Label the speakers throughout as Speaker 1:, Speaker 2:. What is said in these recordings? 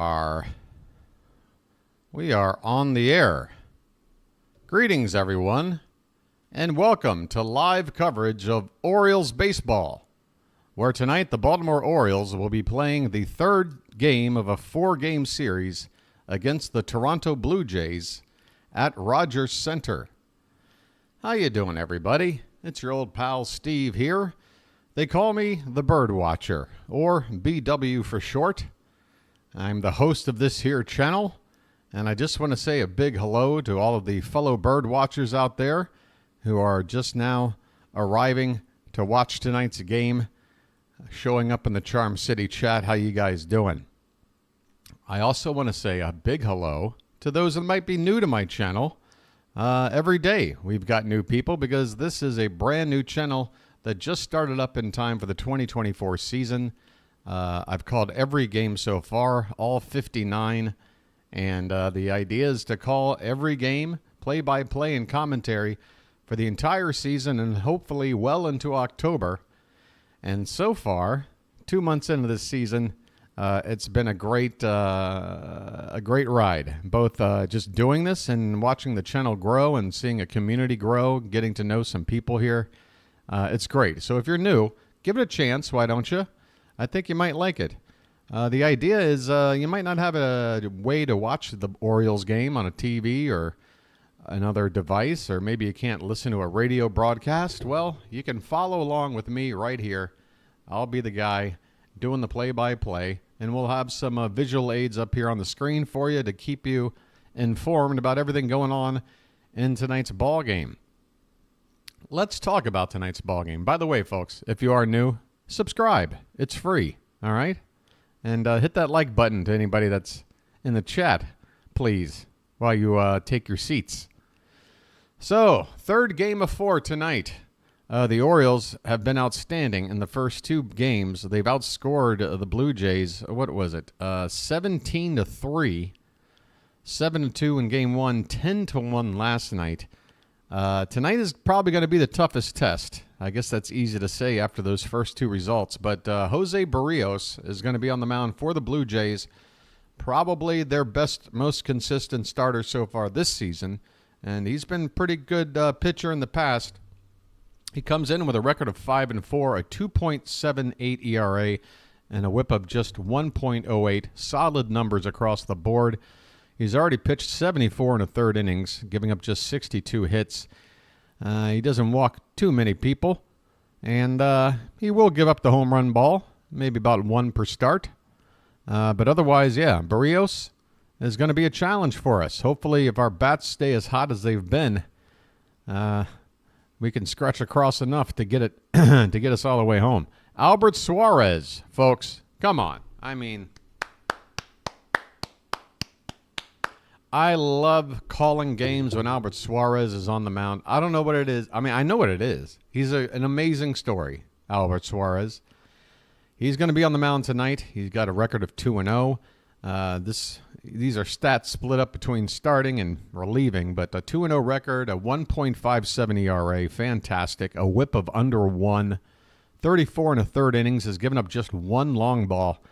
Speaker 1: are we are on the air. Greetings, everyone, and welcome to live coverage of Orioles baseball, where tonight the Baltimore Orioles will be playing the third game of a four-game series against the Toronto Blue Jays at Rogers Center. How you doing, everybody? It's your old pal Steve here. They call me the Bird Watcher, or BW for short. I'm the host of this here channel, and I just want to say a big hello to all of the fellow bird watchers out there who are just now arriving to watch tonight's game, showing up in the Charm City chat. How you guys doing? I also want to say a big hello to those that might be new to my channel. Every day we've got new people because this is a brand new channel that just started up in time for the 2024 season. I've called every game so far, all 59, and the idea is to call every game play-by-play and commentary for the entire season and hopefully well into October. And so far, 2 months into this season, it's been a great ride, both just doing this and watching the channel grow and seeing a community grow, getting to know some people here. It's great. So if you're new, give it a chance. Why don't you? I think you might like it. The idea is you might not have a way to watch the Orioles game on a TV or another device, or maybe you can't listen to a radio broadcast. Well, you can follow along with me right here. I'll be the guy doing the play-by-play, and we'll have some visual aids up here on the screen for you to keep you informed about everything going on in tonight's ball game. Let's talk about tonight's ball game. By the way, folks, if you are new, subscribe. It's free, all right? And hit that like button to anybody that's in the chat, please, while you take your seats. So, third game of four tonight. The Orioles have been outstanding in the first two games. They've outscored the Blue Jays, what was it, 17-3, 7-2 in game one, 10-1 last night. Tonight is probably going to be the toughest test. I guess that's easy to say after those first two results. But Jose Berrios is going to be on the mound for the Blue Jays. Probably their best, most consistent starter so far this season. And he's been a pretty good pitcher in the past. He comes in with a record of 5-4, a 2.78 ERA, and a whip of just 1.08. Solid numbers across the board. He's already pitched 74 in the third innings, giving up just 62 hits. He doesn't walk too many people, and he will give up the home run ball, maybe about one per start. But otherwise, yeah, Berrios is going to be a challenge for us. Hopefully, if our bats stay as hot as they've been, we can scratch across enough to get it to get us all the way home. Albert Suarez, folks, come on. I mean, I love calling games when Albert Suarez is on the mound. I don't know what it is. I mean, I know what it is. He's an amazing story, Albert Suarez. He's going to be on the mound tonight. He's got a record of 2-0. These are stats split up between starting and relieving, but a 2-0 record, a 1.57 ERA, fantastic. A whip of under 1. 34 in the third innings, has given up just one long ball.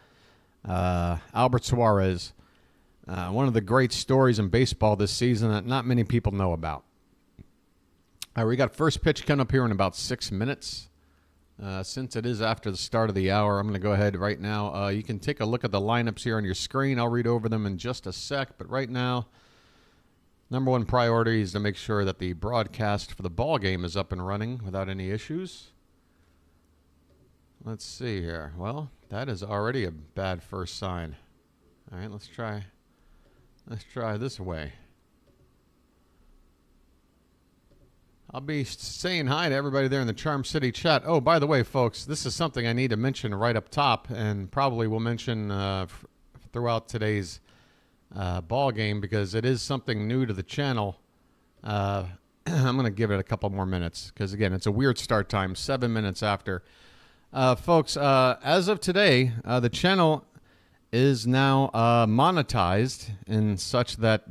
Speaker 1: Albert Suarez, one of the great stories in baseball this season that not many people know about. We got first pitch coming up here in about 6 minutes. Since it is after the start of the hour, I'm going to go ahead right now. You can take a look at the lineups here on your screen. I'll read over them in just a sec. But right now, number one priority is to make sure that the broadcast for the ball game is up and running without any issues. Let's see here. Well, that is already a bad first sign. All right, let's try this way. I'll be saying hi to everybody there in the Charm City chat. Oh, by the way, folks, this is something I need to mention right up top, and probably will mention throughout today's ball game because it is something new to the channel. I'm going to give it a couple more minutes because, again, it's a weird start time, 7 minutes after. Folks, as of today, the channel is now monetized in such that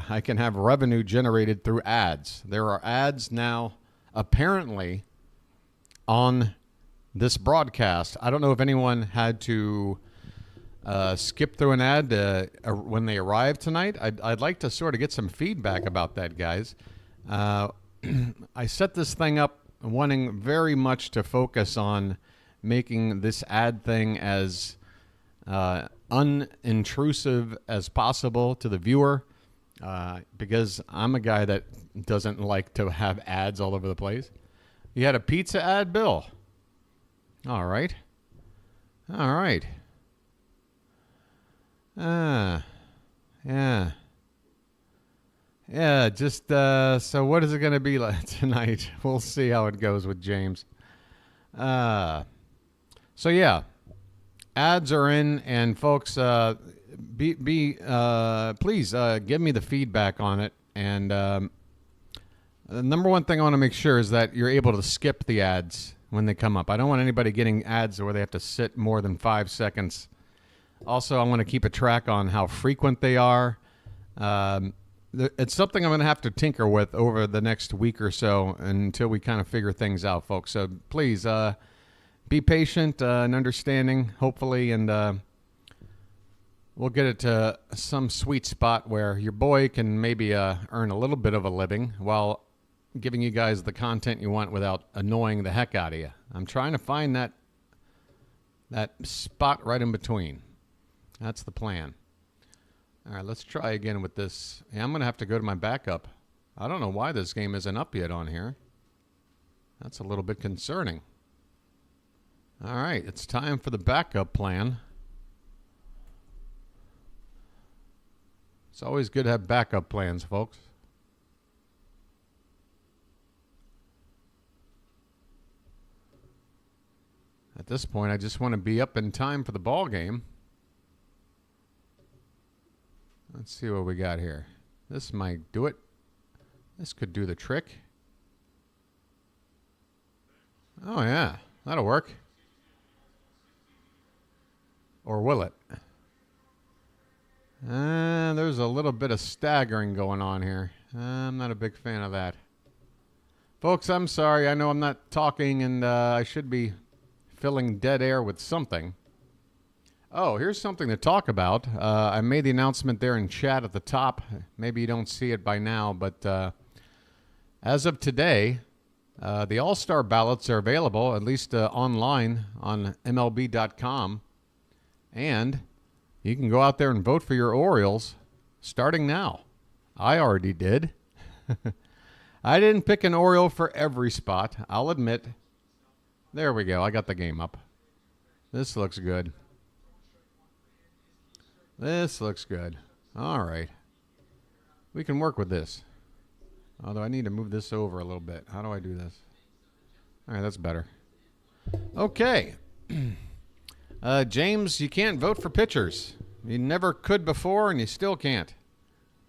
Speaker 1: I can have revenue generated through ads. There are ads now apparently on this broadcast. I don't know if anyone had to skip through an ad when they arrive tonight. I'd like to sort of get some feedback about that, guys. I set this thing up wanting very much to focus on making this ad thing as unintrusive as possible to the viewer, because I'm a guy that doesn't like to have ads all over the place. You had a pizza ad, Bill? All right. All right. Yeah. Yeah, just, so what is it going to be like tonight? We'll see how it goes with James. So yeah, ads are in, and folks, please, give me the feedback on it. And, the number one thing I want to make sure is that you're able to skip the ads when they come up. I don't want anybody getting ads where they have to sit more than 5 seconds. Also, I want to keep a track on how frequent they are. It's something I'm going to have to tinker with over the next week or so until we kind of figure things out, folks. So please be patient and understanding, hopefully, and we'll get it to some sweet spot where your boy can maybe earn a little bit of a living while giving you guys the content you want without annoying the heck out of you. I'm trying to find that spot right in between. That's the plan. All right, let's try again with this. Yeah, I'm going to have to go to my backup. I don't know why this game isn't up yet on here. That's a little bit concerning. All right, it's time for the backup plan. It's always good to have backup plans, folks. At this point, I just want to be up in time for the ball game. Let's see what we got here. This might do it. This could do the trick. Oh, yeah. That'll work. Or will it? There's a little bit of staggering going on here. I'm not a big fan of that. Folks, I'm sorry. I know I'm not talking, and I should be filling dead air with something. Oh, here's something to talk about. I made the announcement there in chat at the top. Maybe you don't see it by now, but as of today, the All-Star ballots are available, at least online on MLB.com. And you can go out there and vote for your Orioles starting now. I already did. I didn't pick an Oriole for every spot, I'll admit. There we go. I got the game up. This looks good. This looks good. All right. We can work with this. Although I need to move this over a little bit. How do I do this? All right, that's better. Okay. James, you can't vote for pitchers. You never could before, and you still can't.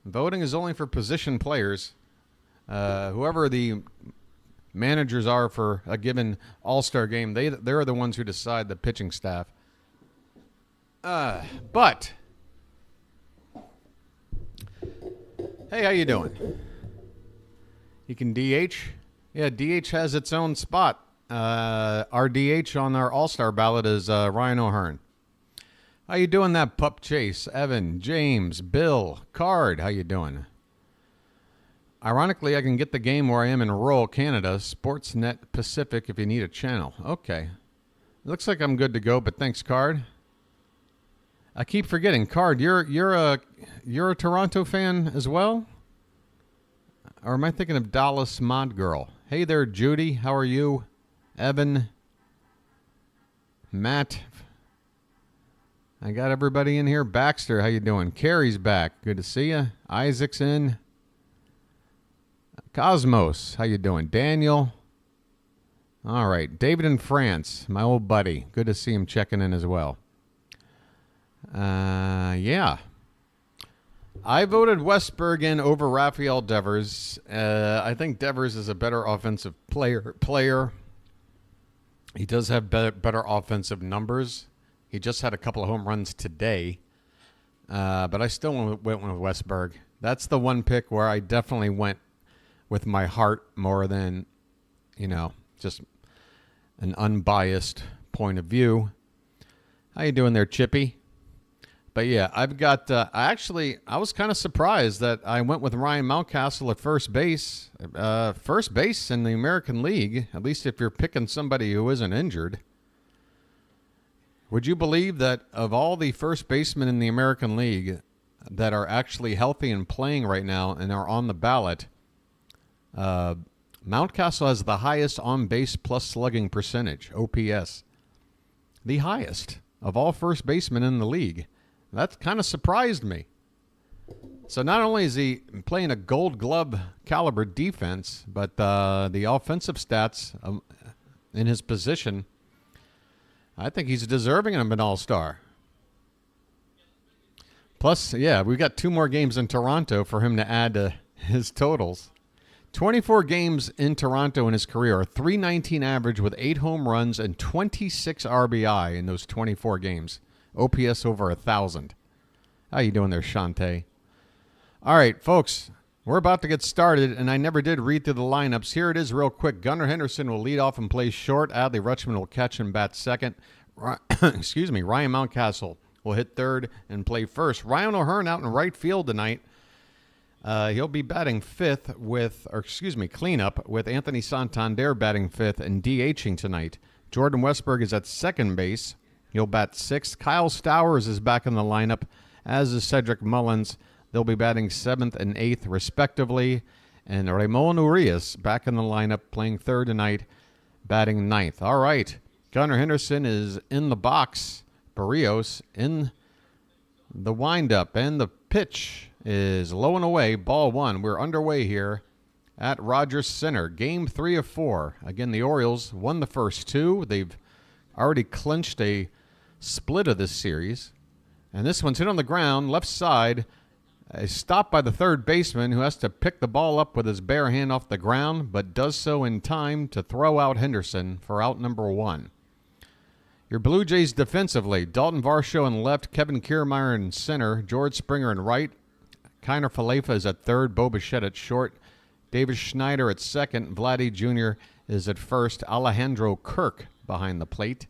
Speaker 1: Voting is only for position players. Whoever the managers are for a given all-star game, they're the ones who decide the pitching staff. But... Hey, how you doing? You can DH? Yeah, DH has its own spot. Our DH on our All-Star ballot is Ryan O'Hearn. How you doing, that pup chase? Evan, James, Bill, Card, how you doing? Ironically, I can get the game where I am in rural Canada, Sportsnet Pacific, if you need a channel. Okay. Looks like I'm good to go, but thanks, Card. I keep forgetting, Card, you're a Toronto fan as well? Or am I thinking of Dallas Mod Girl? Hey there, Judy. How are you? Evan. Matt. I got everybody in here. Baxter, how you doing? Carrie's back. Good to see you. Isaac's in. Cosmos, how you doing? Daniel. All right. David in France, my old buddy. Good to see him checking in as well. Yeah. I voted Westberg in over Rafael Devers. I think Devers is a better offensive player. He does have better offensive numbers. He just had a couple of home runs today. But I still went with Westberg. That's the one pick where I definitely went with my heart more than, just an unbiased point of view. How you doing there, Chippy? But yeah, I've got. I was kind of surprised that I went with Ryan Mountcastle at first base. First base in the American League, at least if you're picking somebody who isn't injured. Would you believe that of all the first basemen in the American League that are actually healthy and playing right now and are on the ballot, Mountcastle has the highest on-base plus slugging percentage, OPS. The highest of all first basemen in the league. That kind of surprised me. So not only is he playing a Gold Glove caliber defense, but the offensive stats in his position, I think he's deserving of an all-star. Plus, yeah, we've got 2 more games in Toronto for him to add to his totals. 24 games in Toronto in his career, a .319 average with 8 home runs and 26 RBI in those 24 games. OPS over 1,000. How you doing there, Shantae? All right, folks, we're about to get started, and I never did read through the lineups. Here it is real quick. Gunnar Henderson will lead off and play short. Adley Rutschman will catch and bat second. Excuse me, Ryan Mountcastle will hit third and play first. Ryan O'Hearn out in right field tonight. He'll be batting fifth cleanup with Anthony Santander batting fifth and DHing tonight. Jordan Westberg is at second base. He'll bat sixth. Kyle Stowers is back in the lineup, as is Cedric Mullins. They'll be batting seventh and eighth, respectively. And Ramon Urias back in the lineup, playing third tonight, batting ninth. All right. Gunnar Henderson is in the box. Berrios in the windup, and the pitch is low and away, ball one. We're underway here at Rogers Center. Game 3 of 4. Again, the Orioles won the first 2. They've already clinched a split of this series. And this one's hit on the ground, left side. A stop by the third baseman, who has to pick the ball up with his bare hand off the ground, but does so in time to throw out Henderson for out number 1. Your Blue Jays defensively, Dalton Varsho in left, Kevin Kiermaier in center, George Springer in right, Kiner Falefa is at third, Bo Bichette at short, Davis Schneider at second, Vladdy Jr. is at first, Alejandro Kirk behind the plate.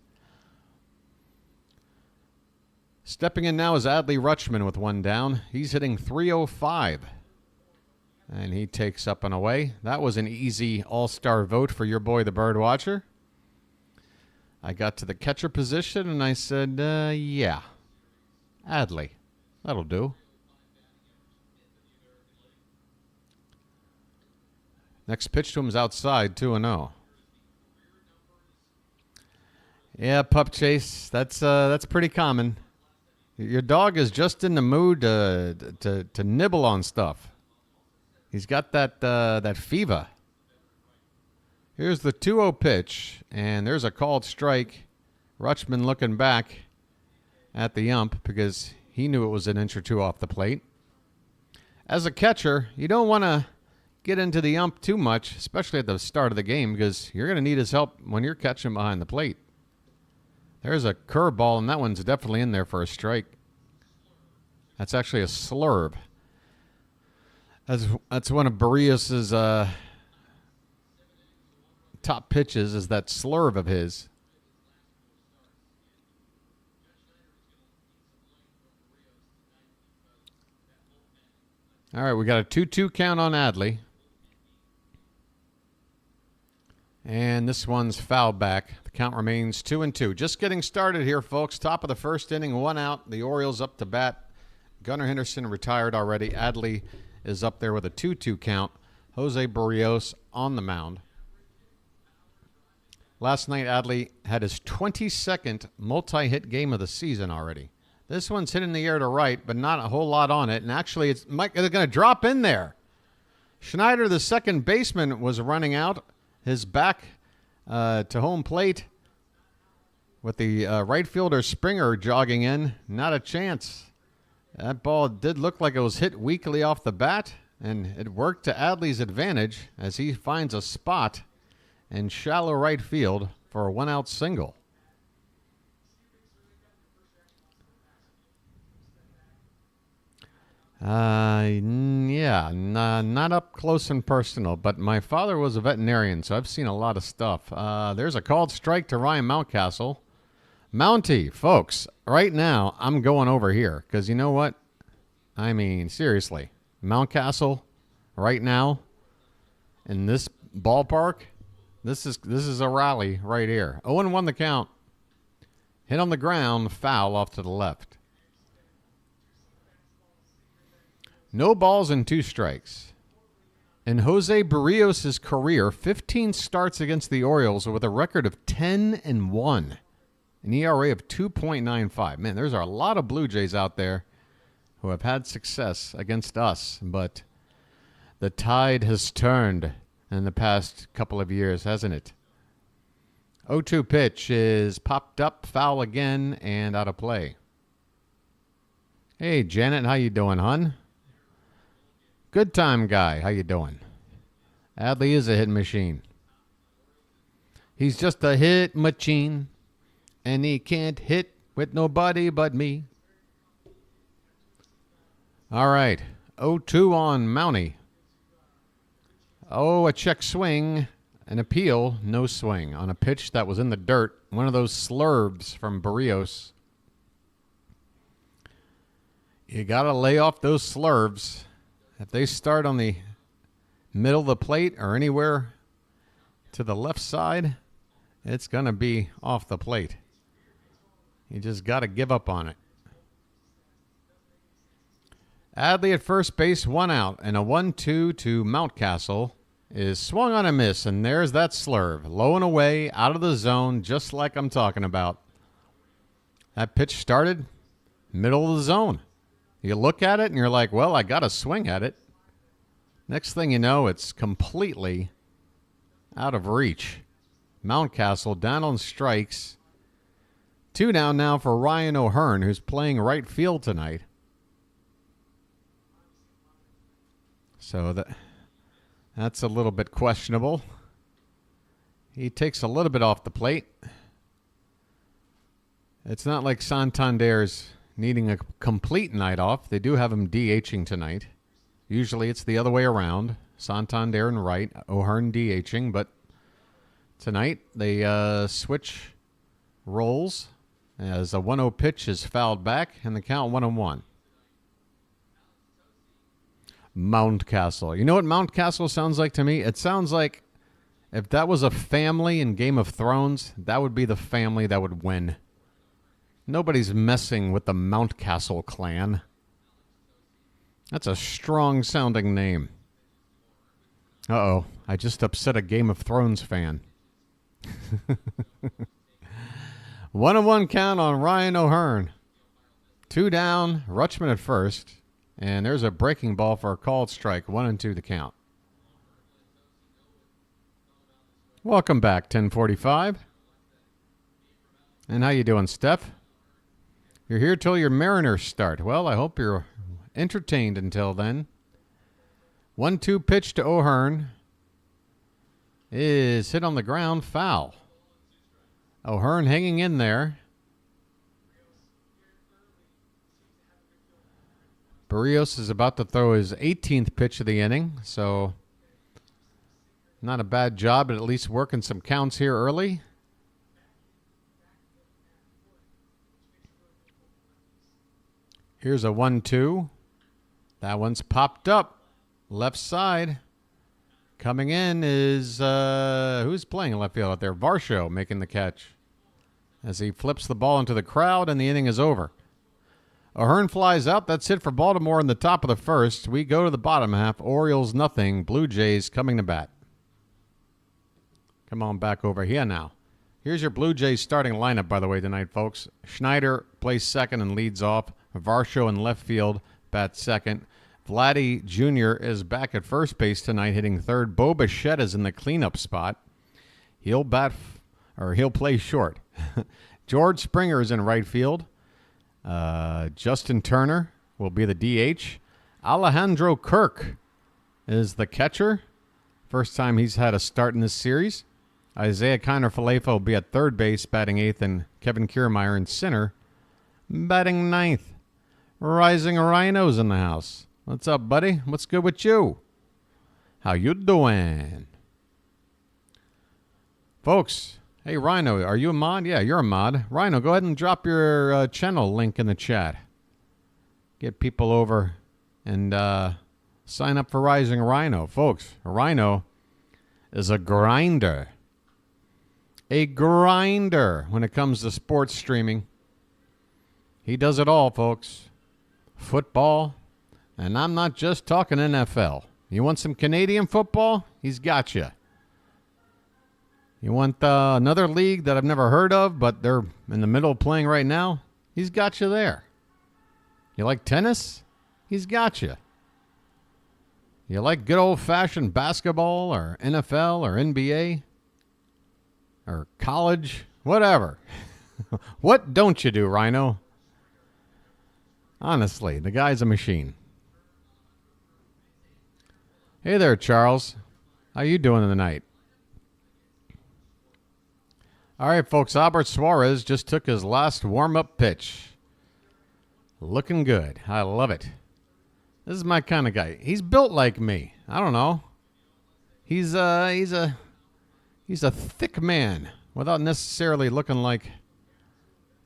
Speaker 1: Stepping in now is Adley Rutschman with 1 down. He's hitting .305. And he takes up and away. That was an easy all-star vote for your boy, the Birdwatcher. I got to the catcher position, and I said, yeah, Adley. That'll do. Next pitch to him is outside, 2-0. Yeah, pup chase. That's pretty common. Your dog is just in the mood to nibble on stuff. He's got that fever. Here's the 2-0 pitch, and there's a called strike. Rutschman looking back at the ump because he knew it was an inch or two off the plate. As a catcher, you don't want to get into the ump too much, especially at the start of the game, because you're going to need his help when you're catching behind the plate. There's a curveball, and that one's definitely in there for a strike. That's actually a slurve. That's one of Berrios' top pitches, is that slurve of his. All right, we got a 2-2 count on Adley. And this one's fouled back. The count remains 2-2. Just getting started here, folks. Top of the first inning, 1 out. The Orioles up to bat. Gunnar Henderson retired already. Adley is up there with a 2-2 count. Jose Berrios on the mound. Last night, Adley had his 22nd multi-hit game of the season already. This one's hit in the air to right, but not a whole lot on it. And actually, it's going to drop in there. Schneider, the second baseman, was running out. His back to home plate with the right fielder Springer jogging in. Not a chance. That ball did look like it was hit weakly off the bat, and it worked to Adley's advantage as he finds a spot in shallow right field for a 1-out single. Not up close and personal, but my father was a veterinarian, so I've seen a lot of stuff. There's a called strike to Ryan Mountcastle. Mountie, folks, right now I'm going over here because you know what? I mean, seriously, Mountcastle, right now, in this ballpark, this is a rally right here. 0-1 the count. Hit on the ground, foul off to the left. No balls and 2 strikes. In Jose Berrios' career, 15 starts against the Orioles with a record of 10-1. An ERA of 2.95. Man, there's a lot of Blue Jays out there who have had success against us, but the tide has turned in the past couple of years, hasn't it? 0-2 pitch is popped up, foul again, and out of play. Hey, Janet, how you doing, hon? Good time guy, how you doing? Adley is a hit machine. He's just a hit machine, and he can't hit with nobody but me. All right, 0-2 on Mountie. Oh, a check swing, an appeal, no swing on a pitch that was in the dirt. One of those slurves from Berrios. You got to lay off those slurves. If they start on the middle of the plate or anywhere to the left side, it's going to be off the plate. You just got to give up on it. Adley at first base, 1 out, and a 1-2 to Mountcastle is swung on a miss, and there's that slurve. Low and away, out of the zone, just like I'm talking about. That pitch started middle of the zone. You look at it, and you're like, well, I got to swing at it. Next thing you know, it's completely out of reach. Mountcastle down on strikes. 2 down now for Ryan O'Hearn, who's playing right field tonight. So that's a little bit questionable. He takes a little bit off the plate. It's not like Santander's needing a complete night off. They do have him DHing tonight. Usually it's the other way around. Santander and right, O'Hearn DHing, but tonight they switch roles as a 1-0 pitch is fouled back and the count 1-1. Mountcastle. You know what Mountcastle sounds like to me? It sounds like if that was a family in Game of Thrones, that would be the family that would win. Nobody's messing with the Mountcastle clan. That's a strong-sounding name. Uh-oh. I just upset a Game of Thrones fan. 1-1 count on Ryan O'Hearn. 2 down, Rutschman at first. And there's a breaking ball for a called strike. 1-2 the count. Welcome back, 1045. And how you doing, Steph? You're here till your Mariners start. Well, I hope you're entertained until then. 1-2 pitch to O'Hearn is hit on the ground, foul. O'Hearn hanging in there. Berrios is about to throw his 18th pitch of the inning, so not a bad job at least working some counts here early. Here's a 1-2. That one's popped up. Left side. Coming in is, who's playing left field out there? Varsho making the catch as he flips the ball into the crowd, and the inning is over. O'Hearn flies out. That's it for Baltimore in the top of the first. We go to the bottom half. Orioles nothing. Blue Jays coming to bat. Come on back over here now. Here's your Blue Jays starting lineup, by the way, tonight, folks. Schneider plays second and leads off. Varsho in left field bats second. Vladdy Jr. is back at first base tonight, hitting third. Bo Bichette is in the cleanup spot. He'll play short. George Springer is in right field. Justin Turner will be the DH. Alejandro Kirk is the catcher. First time he's had a start in this series. Isaiah Kiner-Falefa will be at third base, batting eighth, and Kevin Kiermaier in center, batting ninth. Rising Rhinos in the house. What's up, buddy? What's good with you? How you doing? Folks, Hey, Rhino, are you a mod? Yeah, you're a mod. Rhino, go ahead and drop your channel link in the chat. Get people over and sign up for Rising Rhino. Folks, Rhino is a grinder. A grinder when it comes to sports streaming. He does it all, folks. Football, and I'm not just talking NFL. You want some Canadian football? He's got you. You want another league that I've never heard of, but they're in the middle of playing right now? He's got you there. You like tennis? He's got you. You like good old-fashioned basketball or NFL or NBA or college? Whatever. What don't you do, Rhino? Honestly, the guy's a machine. Hey there, Charles. How you doing tonight? All right, folks, Albert Suarez just took his last warm-up pitch. Looking good. I love it. This is my kind of guy. He's built like me. I don't know. He's a thick man without necessarily looking like,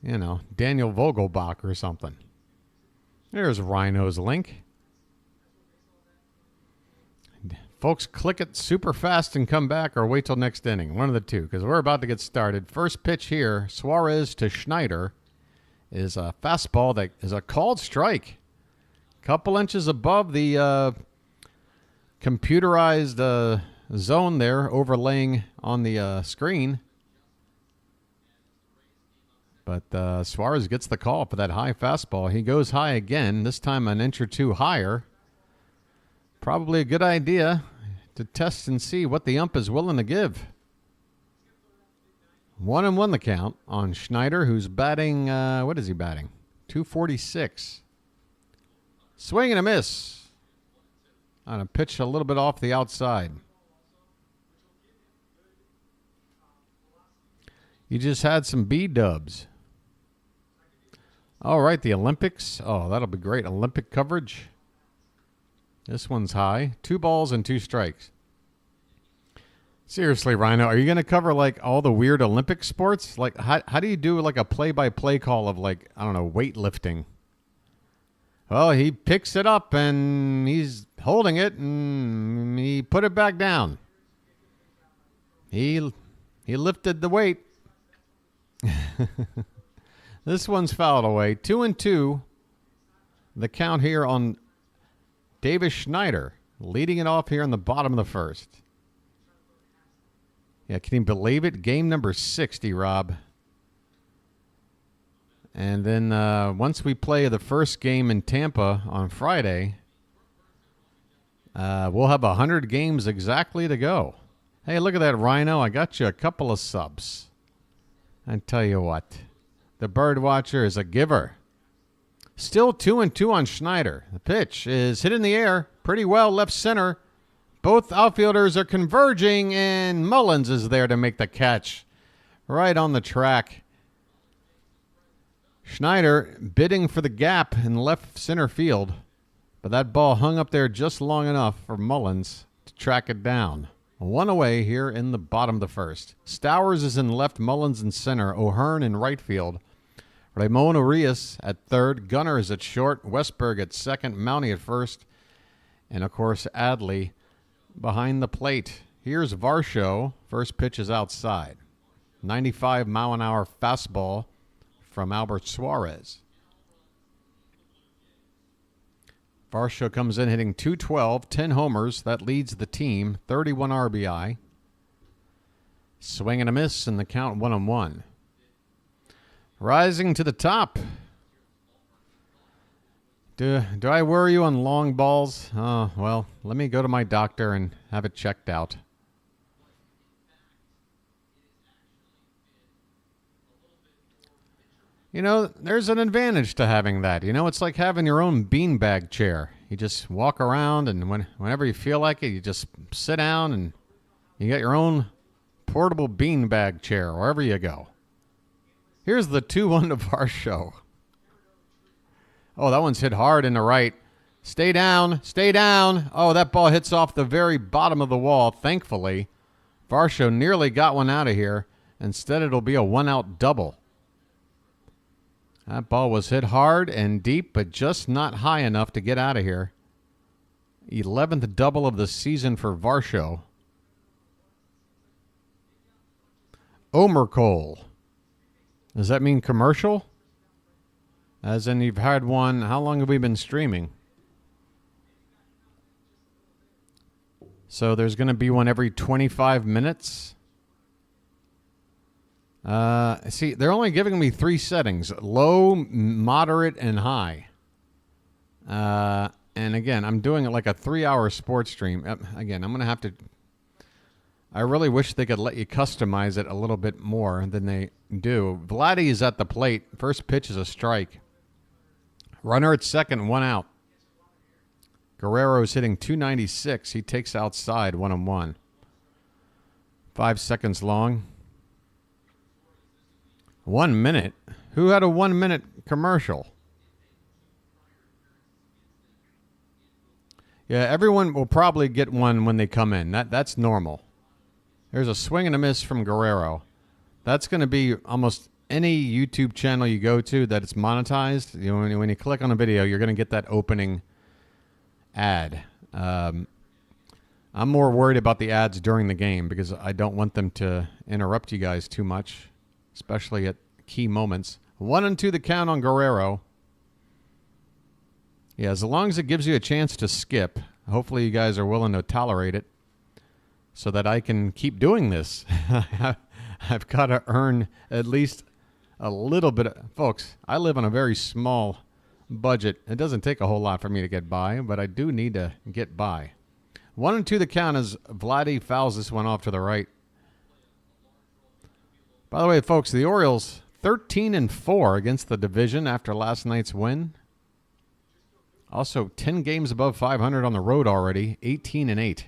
Speaker 1: you know, Daniel Vogelbach or something. There's Rhino's link. Folks, click it super fast and come back or wait till next inning. One of the two, because we're about to get started. First pitch here, Suarez to Schneider, is a fastball that is a called strike. Couple inches above the computerized zone there, overlaying on the screen. But Suarez gets the call for that high fastball. He goes high again, this time an inch or two higher. Probably a good idea to test and see what the ump is willing to give. 1-1 the count on Schneider, who's batting, what is he batting? 246. Swing and a miss on a pitch a little bit off the outside. You just had some B-dubs. All right, the Olympics. Oh, that'll be great. Olympic coverage. This one's high. 2 balls and 2 strikes. Seriously, Rhino, are you going to cover like all the weird Olympic sports? Like, how do you do like a play-by-play call of like, I don't know, weightlifting? Well, he picks it up and he's holding it and he put it back down. He lifted the weight. This one's fouled away. 2-2. The count here on Davis Schneider, leading it off here in the bottom of the first. Yeah, can you believe it? Game number 60, Rob. And then once we play the first game in Tampa on Friday, we'll have 100 games exactly to go. Hey, look at that, Rhino. I got you a couple of subs. I tell you what, the bird watcher is a giver. Still 2-2 on Schneider. The pitch is hit in the air pretty well left center. Both outfielders are converging, and Mullins is there to make the catch right on the track. Schneider bidding for the gap in left center field, but that ball hung up there just long enough for Mullins to track it down. 1 away here in the bottom of the first. Stowers is in left, Mullins in center, O'Hearn in right field. Ramon Urias at third, Gunnar is at short, Westberg at second, Mountie at first, and of course Adley behind the plate. Here's Varsho. First pitch is outside. 95-mile-an-hour fastball from Albert Suarez. Varsho comes in hitting .212, 10 homers. That leads the team, 31 RBI. Swing and a miss, and the count 1-1. Rising to the top. Do I worry you on long balls? Oh, well, let me go to my doctor and have it checked out. You know, there's an advantage to having that. You know, it's like having your own beanbag chair. You just walk around, and whenever you feel like it, you just sit down, and you got your own portable beanbag chair wherever you go. Here's the 2-1 to Varsho. Oh, that one's hit hard in the right. Stay down. Stay down. Oh, that ball hits off the very bottom of the wall, thankfully. Varsho nearly got one out of here. Instead, it'll be a 1-out double. That ball was hit hard and deep, but just not high enough to get out of here. 11th double of the season for Varsho. Omercole. Does that mean commercial? As in you've had one. How long have we been streaming? So there's going to be one every 25 minutes. See, they're only giving me 3 settings: low, moderate, and high. And again, I'm doing it like a 3-hour sports stream. Again, I'm going to have to... I really wish they could let you customize it a little bit more than they do. Vladdy is at the plate. First pitch is a strike. Runner at second, 1 out. Guerrero's hitting .296. He takes outside, 1-1. 5 seconds long. 1 minute? Who had a 1 minute commercial? Yeah, everyone will probably get one when they come in. That's normal. There's a swing and a miss from Guerrero. That's going to be almost any YouTube channel you go to that it's monetized. You know, when you click on a video, you're going to get that opening ad. I'm more worried about the ads during the game because I don't want them to interrupt you guys too much, especially at key moments. 1-2 the count on Guerrero. Yeah, as long as it gives you a chance to skip, hopefully you guys are willing to tolerate it so that I can keep doing this. I've got to earn at least a little bit. Folks, I live on a very small budget. It doesn't take a whole lot for me to get by, but I do need to get by. 1-2 the count as Vladdy fouls this one off to the right. By the way, folks, the Orioles 13-4 against the division after last night's win. Also 10 games above 500 on the road already, 18-8.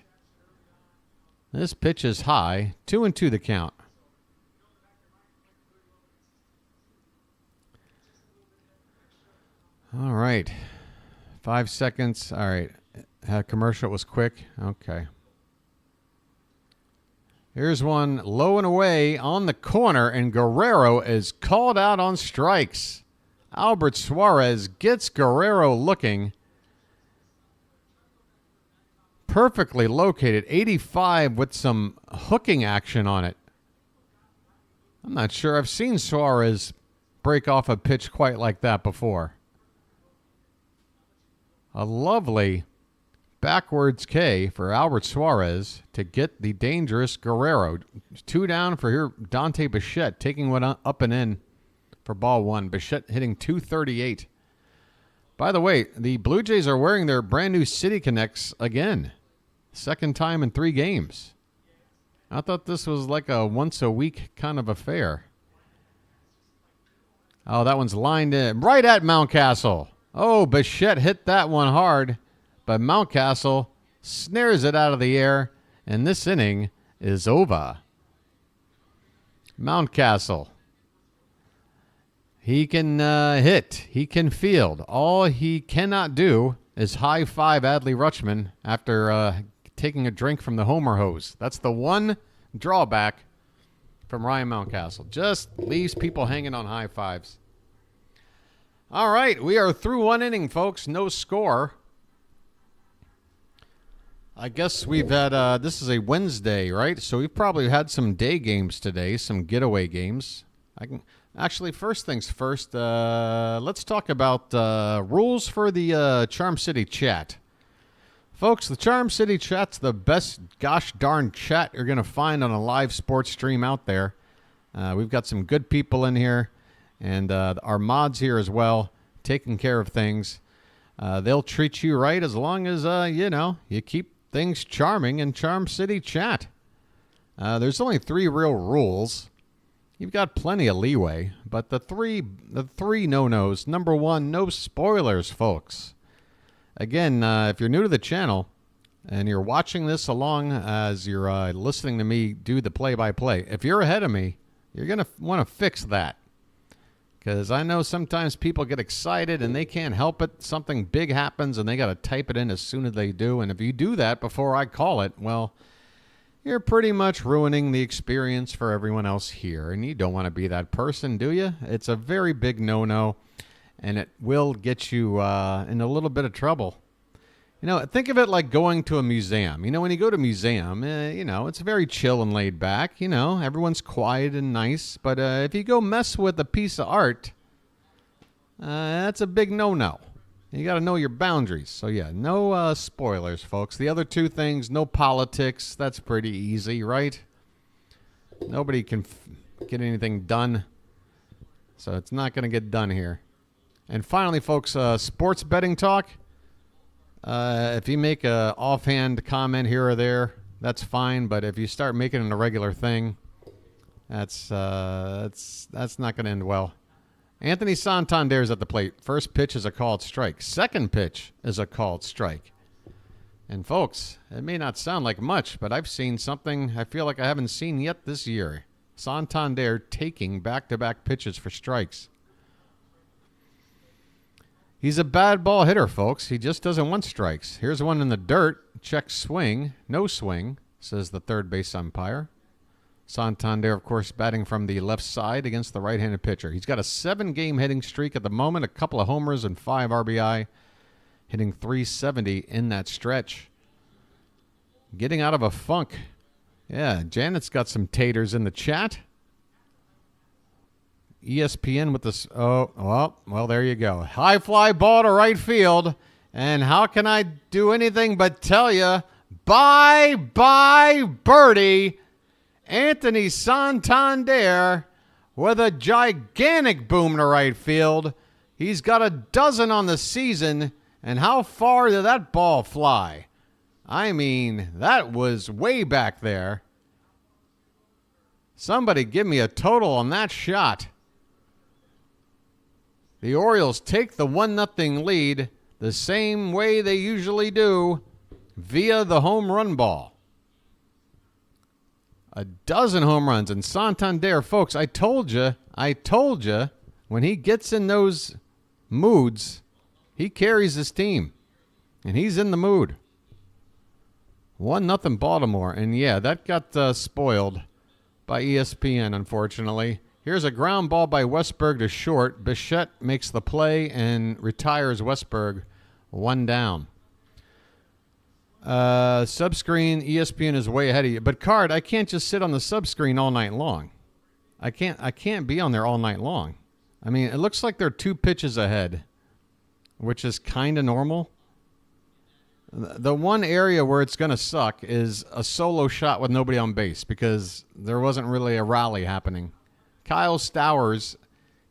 Speaker 1: This pitch is high, 2-2 the count. All right, 5 seconds. All right, commercial was quick. Okay. Here's one low and away on the corner, and Guerrero is called out on strikes. Albert Suarez gets Guerrero looking. Perfectly located, 85 with some hooking action on it. I'm not sure I've seen Suarez break off a pitch quite like that before. A lovely backwards K for Albert Suarez to get the dangerous Guerrero. 2 down for here, Dante Bichette taking one up and in for ball 1. Bichette hitting .238. By the way, the Blue Jays are wearing their brand new City Connects again. Second time in 3 games. I thought this was like a once-a-week kind of affair. Oh, that one's lined in right at Mountcastle. Oh, Bichette hit that one hard, but Mountcastle snares it out of the air, and this inning is over. Mountcastle. He can hit. He can field. All he cannot do is high-five Adley Rutschman after taking a drink from the Homer hose. That's the one drawback from Ryan Mountcastle. Just leaves people hanging on high fives. All right, we are through 1 inning, folks. No score. I guess we've had, this is a Wednesday, right? So we've probably had some day games today, some getaway games. Actually, first things first, let's talk about rules for the Charm City chat. Folks, the Charm City chat's the best gosh darn chat you're going to find on a live sports stream out there. We've got some good people in here, and our mods here as well, taking care of things. They'll treat you right as long as, you keep things charming in Charm City chat. There's only 3 real rules. You've got plenty of leeway, but the three no-nos. Number 1, no spoilers, folks. Again, if you're new to the channel and you're watching this along as you're listening to me do the play-by-play, if you're ahead of me, you're going to want to fix that. Because I know sometimes people get excited and they can't help it. Something big happens and they got to type it in as soon as they do. And if you do that before I call it, well, you're pretty much ruining the experience for everyone else here. And you don't want to be that person, do you? It's a very big no-no, and it will get you in a little bit of trouble. You know, think of it like going to a museum. You know, when you go to a museum, you know, it's very chill and laid back. You know, everyone's quiet and nice. But if you go mess with a piece of art, that's a big no-no. You got to know your boundaries. So, yeah, no spoilers, folks. The other two things, no politics. That's pretty easy, right? Nobody can get anything done. So it's not going to get done here. And finally, folks, sports betting talk. If you make a offhand comment here or there, that's fine. But if you start making it a regular thing, that's not going to end well. Anthony Santander's at the plate. First pitch is a called strike. Second pitch is a called strike. And folks, it may not sound like much, but I've seen something I feel like I haven't seen yet this year. Santander taking back-to-back pitches for strikes. He's a bad ball hitter, folks. He just doesn't want strikes. Here's one in the dirt. Check swing. No swing, says the third base umpire. Santander, of course, batting from the left side against the right-handed pitcher. He's got a 7-game hitting streak at the moment, a couple of homers and 5 RBI, hitting .370 in that stretch. Getting out of a funk. Yeah, Janet's got some taters in the chat. ESPN with this. Oh, well, there you go. High fly ball to right field. And how can I do anything but tell you, bye, birdie. Anthony Santander with a gigantic boom to right field. He's got a dozen on the season. And how far did that ball fly? I mean, that was way back there. Somebody give me a total on that shot. The Orioles take the 1-0 lead the same way they usually do, via the home run ball. A dozen home runs. And Santander, folks, I told you, when he gets in those moods, he carries his team. And he's in the mood. 1-0 Baltimore. And yeah, that got spoiled by ESPN, unfortunately. Here's a ground ball by Westberg to short. Bichette makes the play and retires Westberg 1 down. Subscreen, ESPN is way ahead of you. But Card, I can't just sit on the subscreen all night long. I can't be on there all night long. I mean, it looks like they're 2 pitches ahead, which is kind of normal. The one area where it's going to suck is a solo shot with nobody on base because there wasn't really a rally happening. Kyle Stowers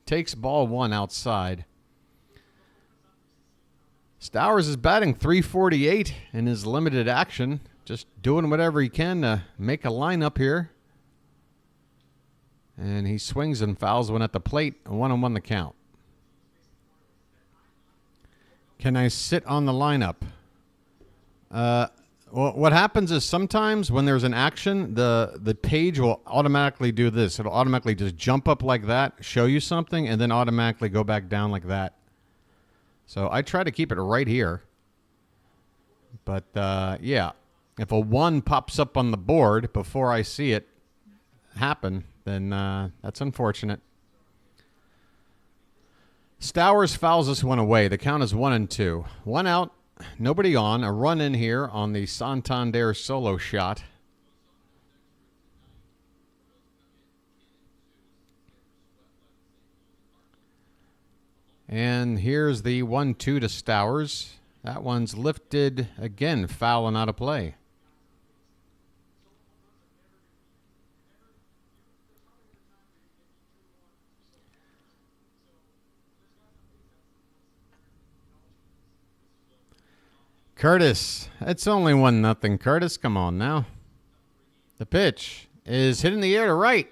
Speaker 1: takes ball 1 outside. Stowers is batting .348 in his limited action, just doing whatever he can to make a lineup here. And he swings and fouls one at the plate, 1-1 the count. Can I sit on the lineup? Well, what happens is sometimes when there's an action, the page will automatically do this. It'll automatically just jump up like that, show you something, and then automatically go back down like that. So I try to keep it right here. But, yeah, if a 1 pops up on the board before I see it happen, then that's unfortunate. Stowers fouls this one away. The count is 1-2. 1 out. Nobody on. A run in here on the Santander solo shot. And here's the 1-2 to Stowers. That one's lifted again, foul and out of play. Curtis, it's only 1-0. Curtis, come on now. The pitch is hit in the air to right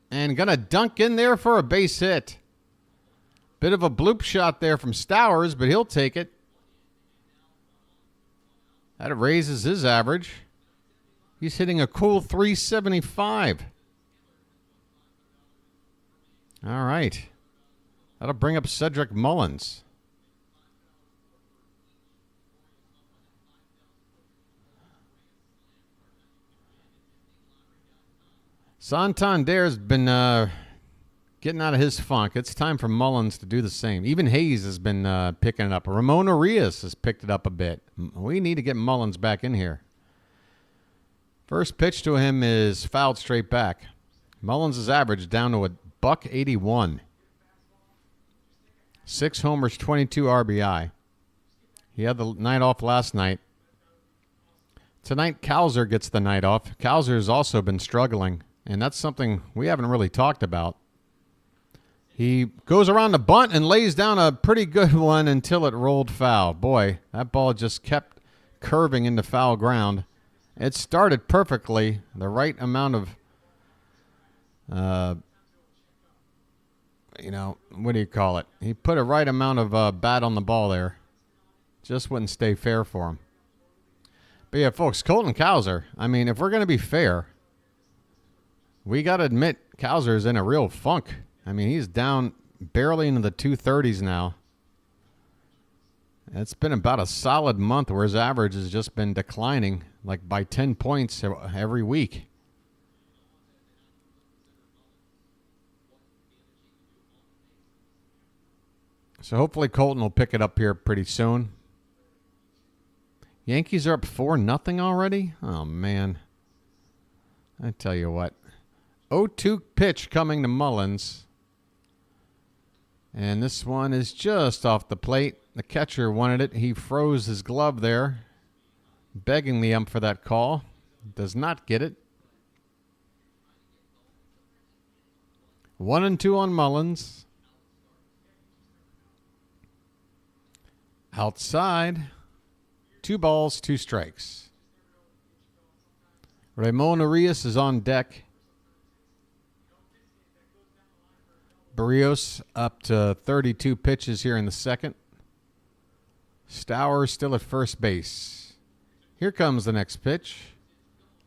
Speaker 1: and going to dunk in there for a base hit. Bit of a bloop shot there from Stowers, but he'll take it. That raises his average. He's hitting a cool .375. All right. That'll bring up Cedric Mullins. Santander's been getting out of his funk. It's time for Mullins to do the same. Even Hayes has been picking it up. Ramon Arias has picked it up a bit. We need to get Mullins back in here. First pitch to him is fouled straight back. Mullins' average down to a $181. 6 homers, 22 RBI. He had the night off last night. Tonight, Cowser gets the night off. Cowser has also been struggling, and that's something we haven't really talked about. He goes around the bunt and lays down a pretty good one until it rolled foul. Boy, that ball just kept curving into foul ground. It started perfectly, the right amount of, what do you call it? He put a right amount of bat on the ball there. Just wouldn't stay fair for him. But yeah, folks, Colton Cowser, I mean, if we're going to be fair, we got to admit Cowser's in a real funk. I mean, he's down barely into the 230s now. It's been about a solid month where his average has just been declining, like by 10 points every week. So hopefully Colton will pick it up here pretty soon. Yankees are up 4-0 already? Oh, man. I tell you what. 0-2 pitch coming to Mullins. And this one is just off the plate. The catcher wanted it. He froze his glove there, begging the ump for that call. Does not get it. 1-2 on Mullins. Outside. 2 balls, 2 strikes. Ramon Arias is on deck. Berrios up to 32 pitches here in the second. Stowers still at first base. Here comes the next pitch.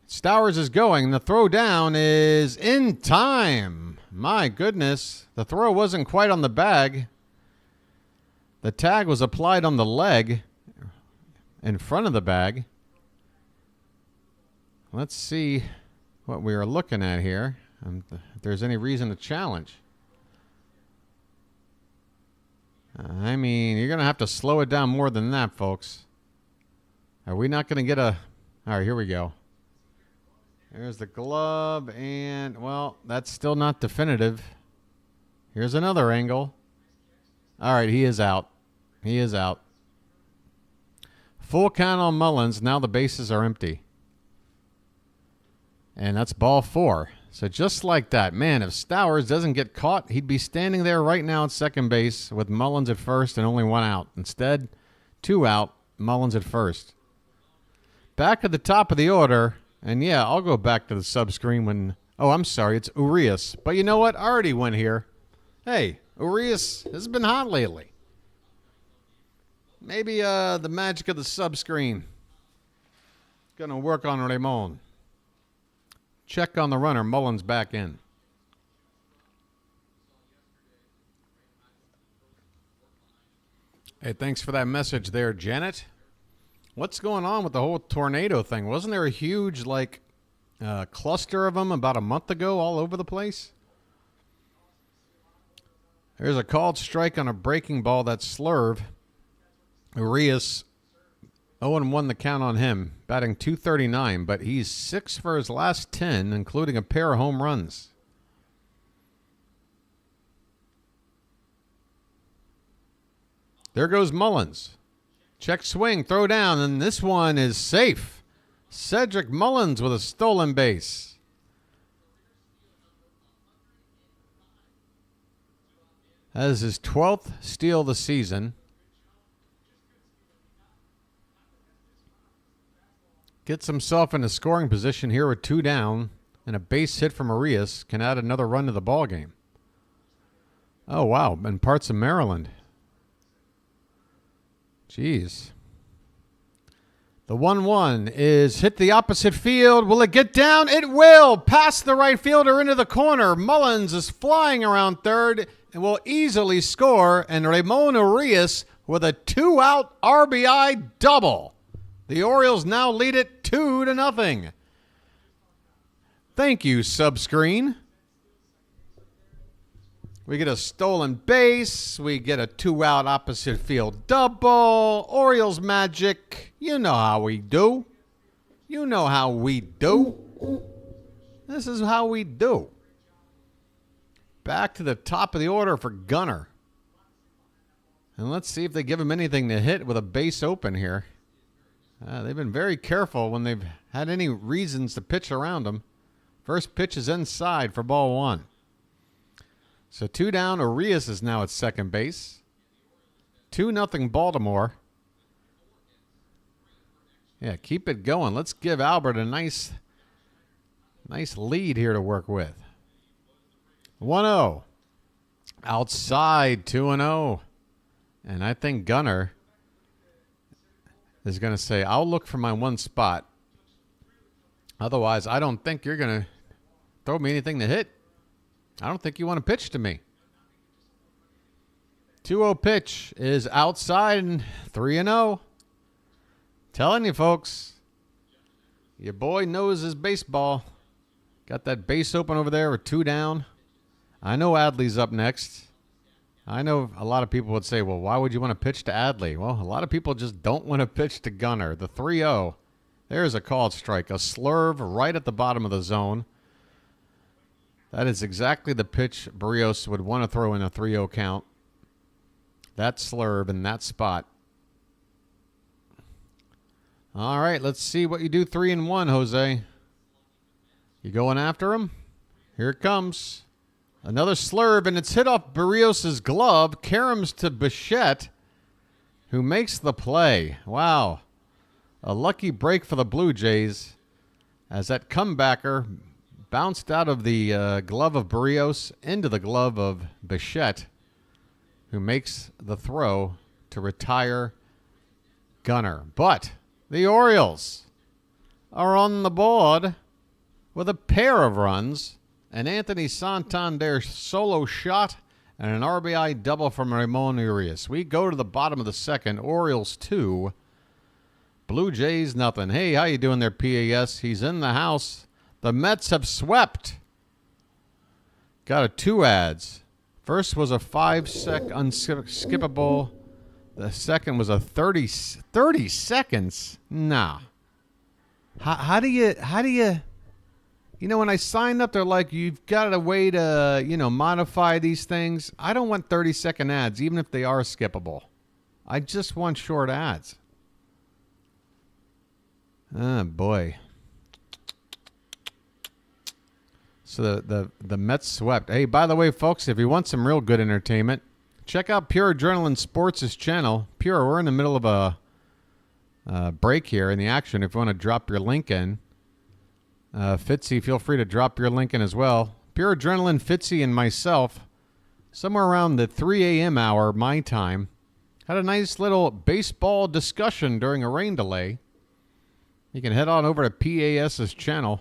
Speaker 1: Stowers is going. The throw down is in time. My goodness. The throw wasn't quite on the bag. The tag was applied on the leg in front of the bag. Let's see what we are looking at here. If there's any reason to challenge. I mean, you're going to have to slow it down more than that, folks. Are we not going to get a... All right, here we go. There's the glove, and, well, that's still not definitive. Here's another angle. All right, he is out. He is out. Full count on Mullins. Now the bases are empty. And that's ball 4. So just like that, man, if Stowers doesn't get caught, he'd be standing there right now at second base with Mullins at first and only 1 out. Instead, 2 out, Mullins at first. Back at the top of the order, and yeah, I'll go back to the sub-screen when... Oh, I'm sorry, it's Urias. But you know what? I already went here. Hey, Urias has been hot lately. Maybe the magic of the sub-screen. Gonna work on Ramon. Check on the runner. Mullins back in. Hey, thanks for that message there, Janet. What's going on with the whole tornado thing? Wasn't there a huge, cluster of them about a month ago all over the place? There's a called strike on a breaking ball. That's slurve. Urias 0-1 the count on him, batting .239, but he's 6 for his last 10, including a pair of home runs. There goes Mullins. Check swing, throw down, and this one is safe. Cedric Mullins with a stolen base. That is his 12th steal of the season. Gets himself in a scoring position here with 2 down, and a base hit from Arias can add another run to the ball game. Oh, wow, in parts of Maryland. Jeez. The 1-1 is hit the opposite field. Will it get down? It will. Past the right fielder into the corner. Mullins is flying around third and will easily score, and Ramon Arias with a 2-out RBI double. The Orioles now lead it 2-0. Thank you, subscreen. We get a stolen base. We get a 2-out opposite field double. Orioles magic. You know how we do. You know how we do. This is how we do. Back to the top of the order for Gunnar. And let's see if they give him anything to hit with a base open here. They've been very careful when they've had any reasons to pitch around him. First pitch is inside for ball 1. So 2 down. Arias is now at second base. 2-0 Baltimore. Yeah, keep it going. Let's give Albert a nice lead here to work with. 1-0. Outside 2-0. And I think Gunnar is going to say, I'll look for my one spot. Otherwise, I don't think you're going to throw me anything to hit. I don't think you want to pitch to me. 2-0 pitch is outside and 3-0. Telling you, folks, your boy knows his baseball. Got that base open over there with 2 down. I know Adley's up next. I know a lot of people would say, well, why would you want to pitch to Adley? Well, a lot of people just don't want to pitch to Gunnar. The 3-0. There's a called strike. A slurve right at the bottom of the zone. That is exactly the pitch Berrios would want to throw in a 3-0 count. That slurve in that spot. All right, let's see what you do 3-1, Jose. You going after him? Here it comes. Another slurve, and it's hit off Berrios' glove. Caroms to Bichette, who makes the play. Wow. A lucky break for the Blue Jays as that comebacker bounced out of the glove of Berrios into the glove of Bichette, who makes the throw to retire Gunnar. But the Orioles are on the board with a pair of runs, an Anthony Santander solo shot, and an RBI double from Ramon Urias. We go to the bottom of the second. Orioles 2, Blue Jays nothing. Hey, how you doing there, PAS? He's in the house. The Mets have swept. Got a 2 ads. First was a 5-sec unskippable. The second was a 30 seconds. Nah. How do you, you know, when I signed up, they're like, you've got a way to, modify these things. I don't want 30-second ads, even if they are skippable. I just want short ads. Oh, boy. So the Mets swept. Hey, by the way, folks, if you want some real good entertainment, check out Pure Adrenaline Sports' channel. Pure, we're in the middle of a break here in the action. If you want to drop your link in, Fitzy, feel free to drop your link in as well. Pure Adrenaline, Fitzy, and myself, somewhere around the 3 a.m. hour, my time, had a nice little baseball discussion during a rain delay. You can head on over to PAS's channel.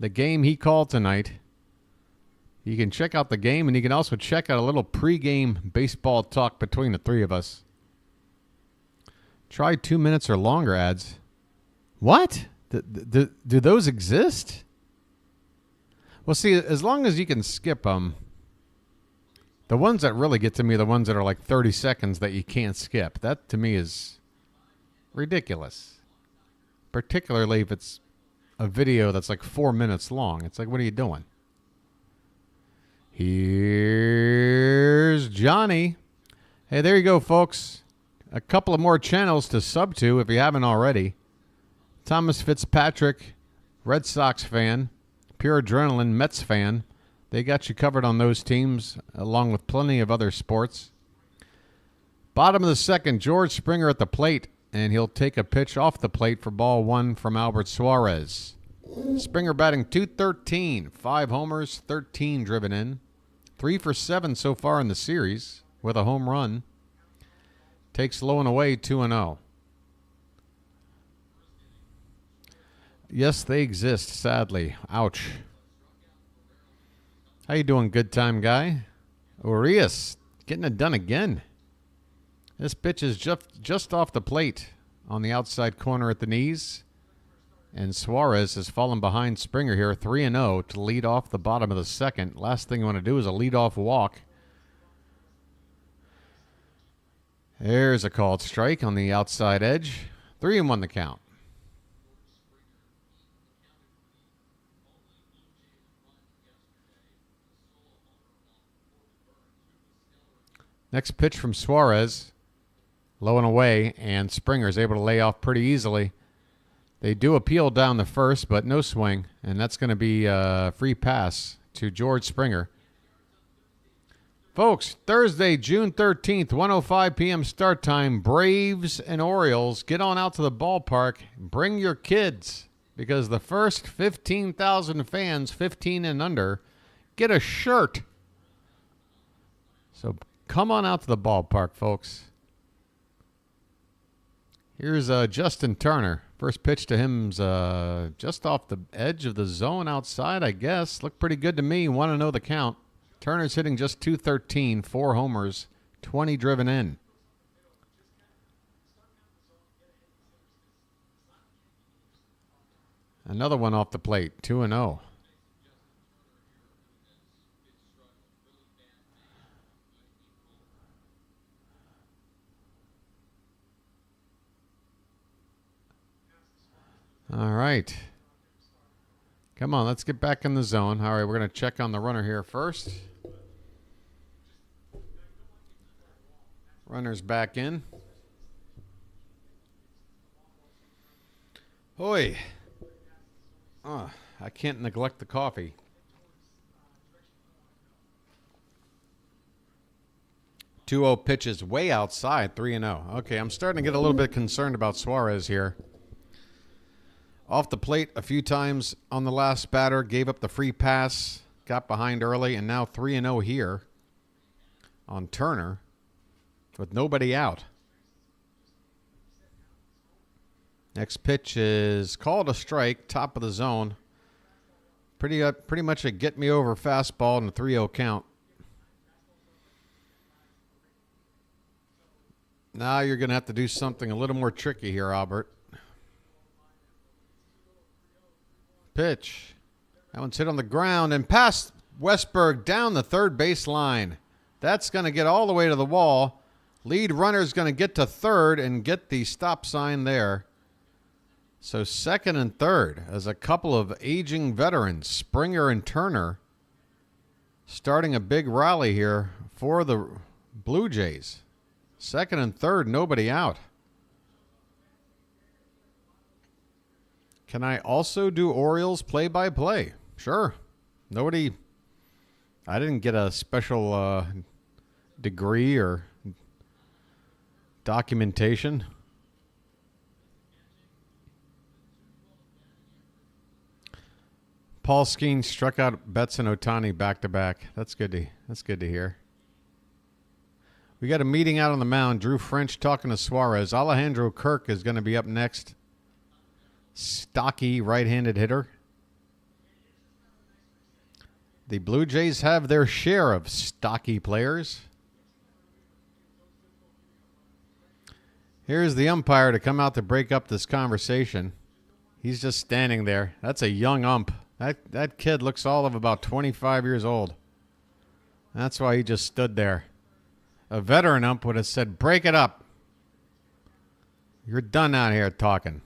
Speaker 1: The game he called tonight. You can check out the game, and you can also check out a little pregame baseball talk between the three of us. Try 2 minutes or longer ads. What? Do those exist? Well, see, as long as you can skip them, the ones that really get to me are the ones that are like 30 seconds that you can't skip. That, to me, is ridiculous. Particularly if it's a video that's like 4 minutes long. It's like, what are you doing? Here's Johnny. Hey, there you go, folks. A couple of more channels to sub to if you haven't already. Thomas Fitzpatrick, Red Sox fan. Pure Adrenaline, Mets fan. They got you covered on those teams, along with plenty of other sports. Bottom of the second, George Springer at the plate, and he'll take a pitch off the plate for ball 1 from Albert Suarez. Springer batting .213, 5 homers, 13 driven in. 3 for 7 so far in the series with a home run. Takes low and away 2-0. Yes, they exist, sadly. Ouch. How you doing, good time guy? Urias getting it done again. This pitch is just off the plate on the outside corner at the knees. And Suarez has fallen behind Springer here, 3-0 to lead off the bottom of the second. Last thing you want to do is a leadoff walk. There's a called strike on the outside edge. 3-1 the count. Next pitch from Suarez. Low and away, and Springer is able to lay off pretty easily. They do appeal down the first, but no swing, and that's going to be a free pass to George Springer. Folks, Thursday, June 13th, 1:05 p.m. start time. Braves and Orioles. Get on out to the ballpark. Bring your kids, because the first 15,000 fans, 15 and under, get a shirt. So come on out to the ballpark, folks. Here's Justin Turner. First pitch to him's just off the edge of the zone outside, I guess. Looked pretty good to me. Want to know the count. Turner's hitting just .213, 4 homers, 20 driven in. Another one off the plate, 2-0. All right. Come on, let's get back in the zone. All right, we're going to check on the runner here first. Runner's back in. Oi. Oh, I can't neglect the coffee. 2-0 pitches way outside, 3-0. Okay, I'm starting to get a little bit concerned about Suarez here. Off the plate a few times on the last batter, gave up the free pass, got behind early, and now 3-0 here on Turner with nobody out. Next pitch is called a strike, top of the zone. Pretty much a get-me-over fastball and a 3-0 count. Now you're going to have to do something a little more tricky here, Albert. Pitch. That one's hit on the ground and past Westberg down the third base line. That's going to get all the way to the wall. Lead runner's going to get to third and get the stop sign there. So second and third as a couple of aging veterans, Springer and Turner, starting a big rally here for the Blue Jays. Second and third, nobody out. Can I also do Orioles play-by-play? Sure. Nobody. I didn't get a special degree or documentation. Paul Skeens struck out Betts and Ohtani back-to-back. That's good to hear. We got a meeting out on the mound. Drew French talking to Suarez. Alejandro Kirk is going to be up next. Stocky right-handed hitter. The Blue Jays have their share of stocky players. Here's the umpire to come out to break up this conversation. He's just standing there. That's a young ump. That kid looks all of about 25 years old. That's why he just stood there. A veteran ump would have said, break it up. You're done out here talking.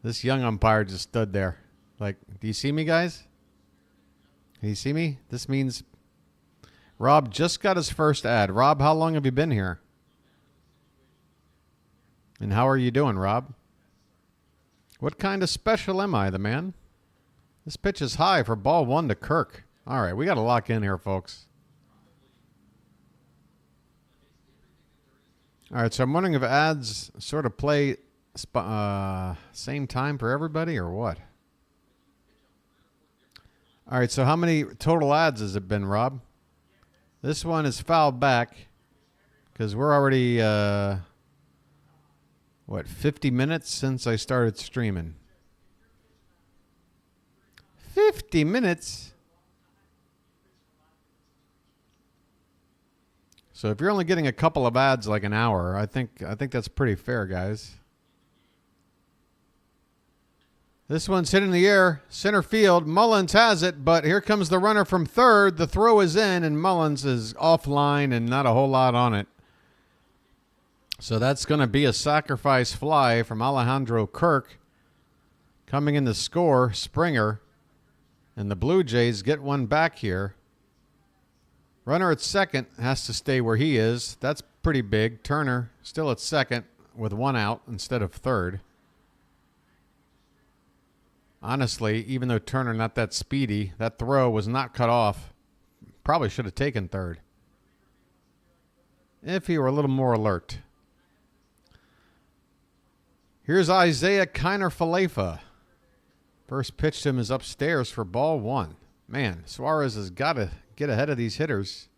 Speaker 1: This young umpire just stood there. Like, do you see me, guys? Can you see me? This means Rob just got his first ad. Rob, how long have you been here? And how are you doing, Rob? What kind of special am I, the man? This pitch is high for ball one to Kirk. All right, we got to lock in here, folks. All right, so I'm wondering if ads sort of play same time for everybody or what? All right, so how many total ads has it been, Rob? This one is fouled back because we're already, 50 minutes since I started streaming. 50 minutes? So if you're only getting a couple of ads like an hour, I think that's pretty fair, guys. This one's hit in the air, center field. Mullins has it, but here comes the runner from third. The throw is in, and Mullins is offline and not a whole lot on it. So that's going to be a sacrifice fly from Alejandro Kirk. Coming in to score, Springer. And the Blue Jays get one back here. Runner at second has to stay where he is. That's pretty big. Turner still at second with one out instead of third. Honestly, even though Turner not that speedy, that throw was not cut off. Probably should have taken third if he were a little more alert. Here's Isaiah Kiner-Falefa. First pitch to him is upstairs for ball one. Man, Suarez has got to get ahead of these hitters.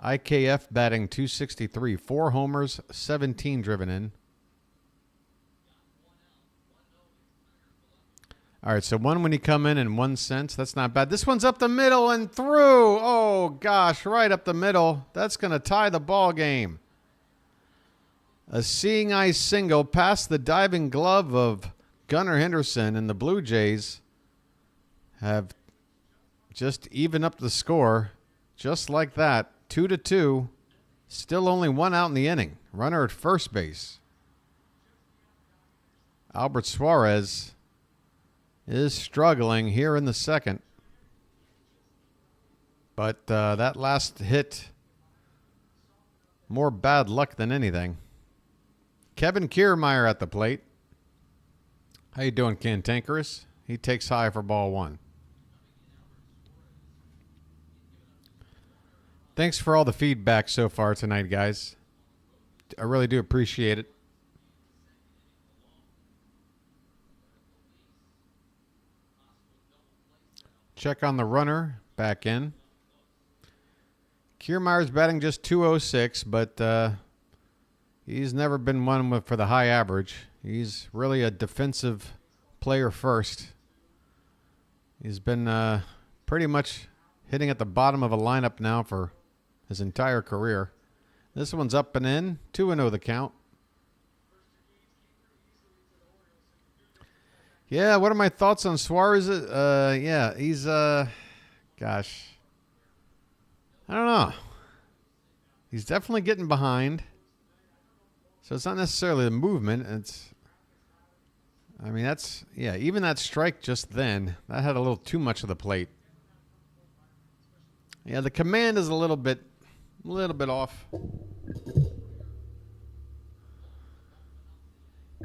Speaker 1: IKF batting .263, 4 homers, 17 driven in. All right, so one when he come in and 1 cent. That's not bad. This one's up the middle and through. Oh, gosh, right up the middle. That's going to tie the ball game. A seeing eye single past the diving glove of Gunnar Henderson, and the Blue Jays have just evened up the score just like that. 2-2. Still only one out in the inning. Runner at first base. Albert Suarez is struggling here in the second. But that last hit, more bad luck than anything. Kevin Kiermaier at the plate. How you doing, Cantankerous? He takes high for ball one. Thanks for all the feedback so far tonight, guys. I really do appreciate it. Check on the runner, back in. Kiermaier's batting just .206, but he's never been one for the high average. He's really a defensive player first. He's been pretty much hitting at the bottom of a lineup now for his entire career. This one's up and in. 2-0 the count. Yeah, what are my thoughts on Suarez? Yeah, he's, gosh, I don't know. He's definitely getting behind. So it's not necessarily the movement. Yeah, even that strike just then, that had a little too much of the plate. Yeah, the command is a little bit off.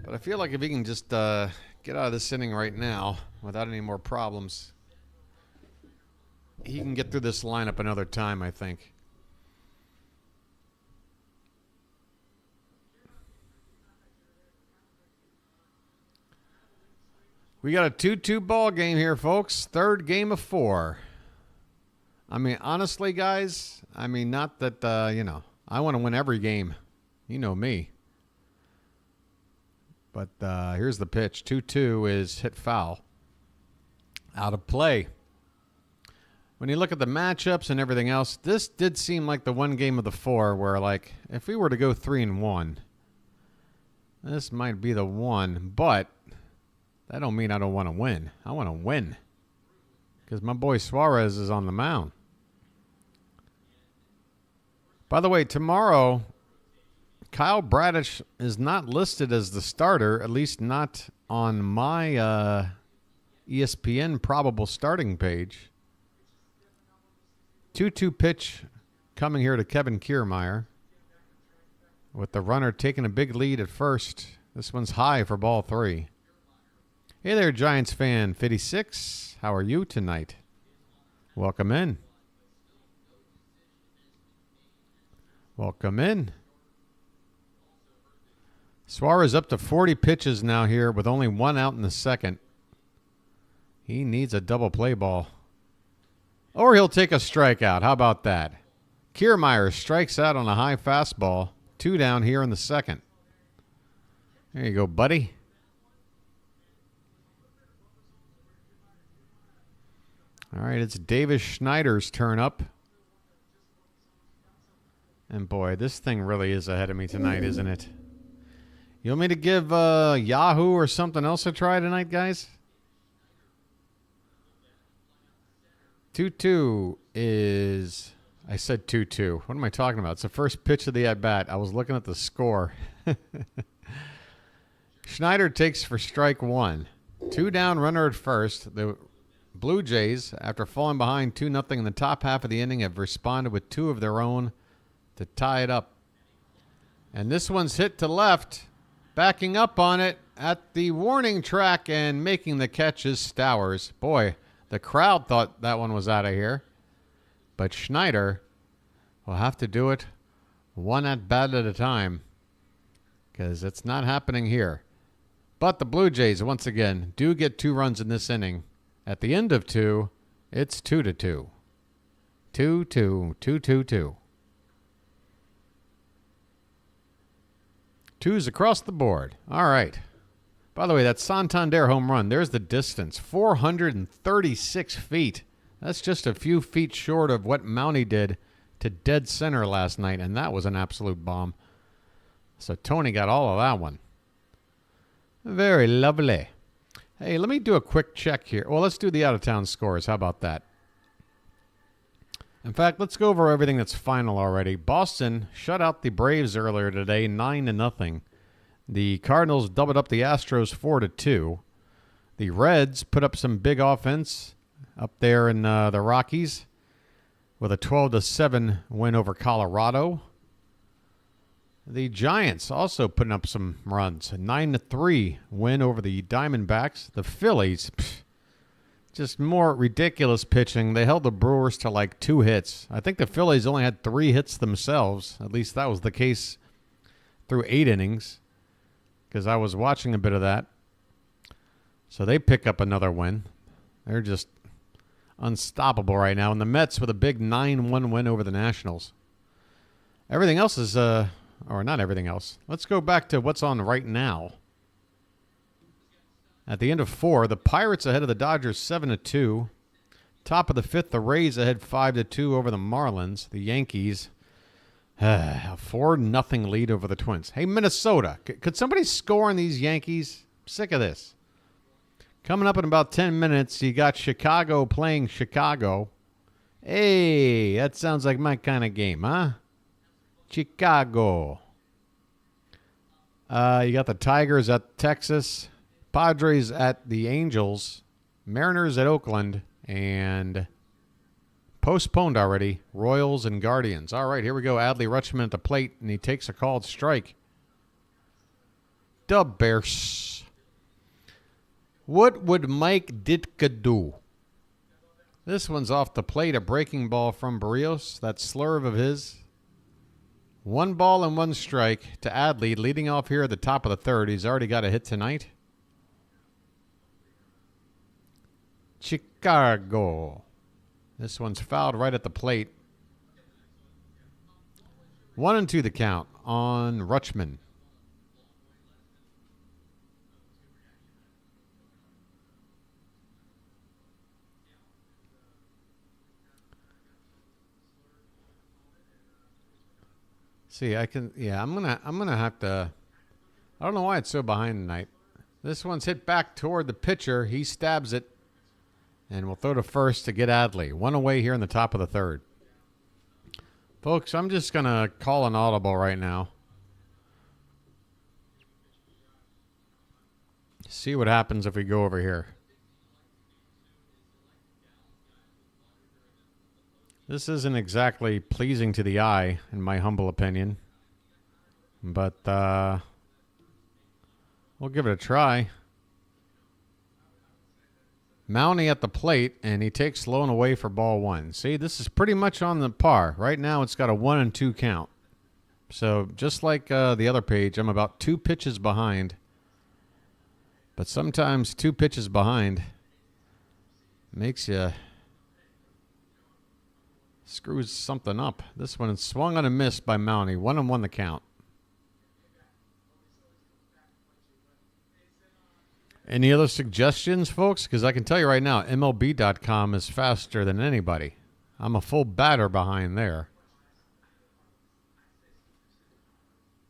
Speaker 1: But I feel like if he can just get out of this inning right now without any more problems, he can get through this lineup another time, I think. We got a 2-2 ball game here, folks. Third game of 4. I mean, honestly, guys, not that, I want to win every game. You know me. But here's the pitch. 2-2 is hit foul. Out of play. When you look at the matchups and everything else, this did seem like the one game of the 4 where, like, if we were to go 3-1, this might be the one. But that don't mean I don't want to win. I want to win because my boy Suarez is on the mound. By the way, tomorrow, Kyle Bradish is not listed as the starter, at least not on my ESPN probable starting page. 2-2 pitch coming here to Kevin Kiermaier with the runner taking a big lead at first. This one's high for ball 3. Hey there, Giants fan 56. How are you tonight? Welcome in. Welcome in. Suarez up to 40 pitches now here with only one out in the second. He needs a double play ball. Or he'll take a strikeout. How about that? Kiermaier strikes out on a high fastball. 2 down here in the second. There you go, buddy. All right, it's Davis Schneider's turn up. And boy, this thing really is ahead of me tonight, isn't it? You want me to give Yahoo or something else a try tonight, guys? 2-2 is... I said 2-2. What am I talking about? It's the first pitch of the at-bat. I was looking at the score. Schneider takes for strike one. 2 down, runner at first. The Blue Jays, after falling behind 2-0 in the top half of the inning, have responded with 2 of their own to tie it up. And this one's hit to left. Backing up on it at the warning track and making the catch is Stowers. Boy, the crowd thought that one was out of here. But Schneider will have to do it one at-bat at a time because it's not happening here. But the Blue Jays, once again, do get 2 runs in this inning. At the end of 2, it's 2-2. 2-2, 2-2-2. 2s across the board. All right. By the way, that Santander home run, there's the distance, 436 feet. That's just a few feet short of what Mountie did to dead center last night, and that was an absolute bomb. So Tony got all of that one. Very lovely. Hey, let me do a quick check here. Well, let's do the out-of-town scores. How about that? In fact, let's go over everything that's final already. Boston shut out the Braves earlier today, 9-0. The Cardinals doubled up the Astros 4-2. The Reds put up some big offense up there in the Rockies with a 12-7 win over Colorado. The Giants also putting up some runs, a 9-3 win over the Diamondbacks. The Phillies, just more ridiculous pitching. They held the Brewers to like 2 hits. I think the Phillies only had 3 hits themselves. At least that was the case through 8 innings because I was watching a bit of that. So they pick up another win. They're just unstoppable right now. And the Mets with a big 9-1 win over the Nationals. Everything else is, or not everything else. Let's go back to what's on right now. At the end of 4, the Pirates ahead of the Dodgers 7-2. Top of the 5th, the Rays ahead 5-2 over the Marlins. The Yankees, a 4-0 lead over the Twins. Hey, Minnesota, could somebody score on these Yankees? I'm sick of this. Coming up in about 10 minutes, you got Chicago playing Chicago. Hey, that sounds like my kind of game, huh? Chicago. You got the Tigers at Texas, Padres at the Angels, Mariners at Oakland, and postponed already, Royals and Guardians. All right, here we go. Adley Rutschman at the plate, and he takes a called strike. The Bears. What would Mike Ditka do? This one's off the plate, a breaking ball from Berrios, that slurve of his. 1 ball and 1 strike to Adley, leading off here at the top of the 3rd. He's already got a hit tonight. Chicago. This one's fouled right at the plate. 1-2 the count on Rutschman. See, I'm gonna have to. I don't know why it's so behind tonight. This one's hit back toward the pitcher. He stabs it, and we'll throw to first to get Adley. 1 away here in the top of the 3rd. Folks, I'm just gonna call an audible right now. See what happens if we go over here. This isn't exactly pleasing to the eye, in my humble opinion. But we'll give it a try. Mountie at the plate, and he takes slow and away for ball 1. See, this is pretty much on the par. Right now, it's got a 1-2 count. So just like the other page, I'm about 2 pitches behind. But sometimes 2 pitches behind makes you... screws something up. This one is swung on and missed by Mountie. 1-1 the count. Any other suggestions, folks? Because I can tell you right now, MLB.com is faster than anybody. I'm a full batter behind there.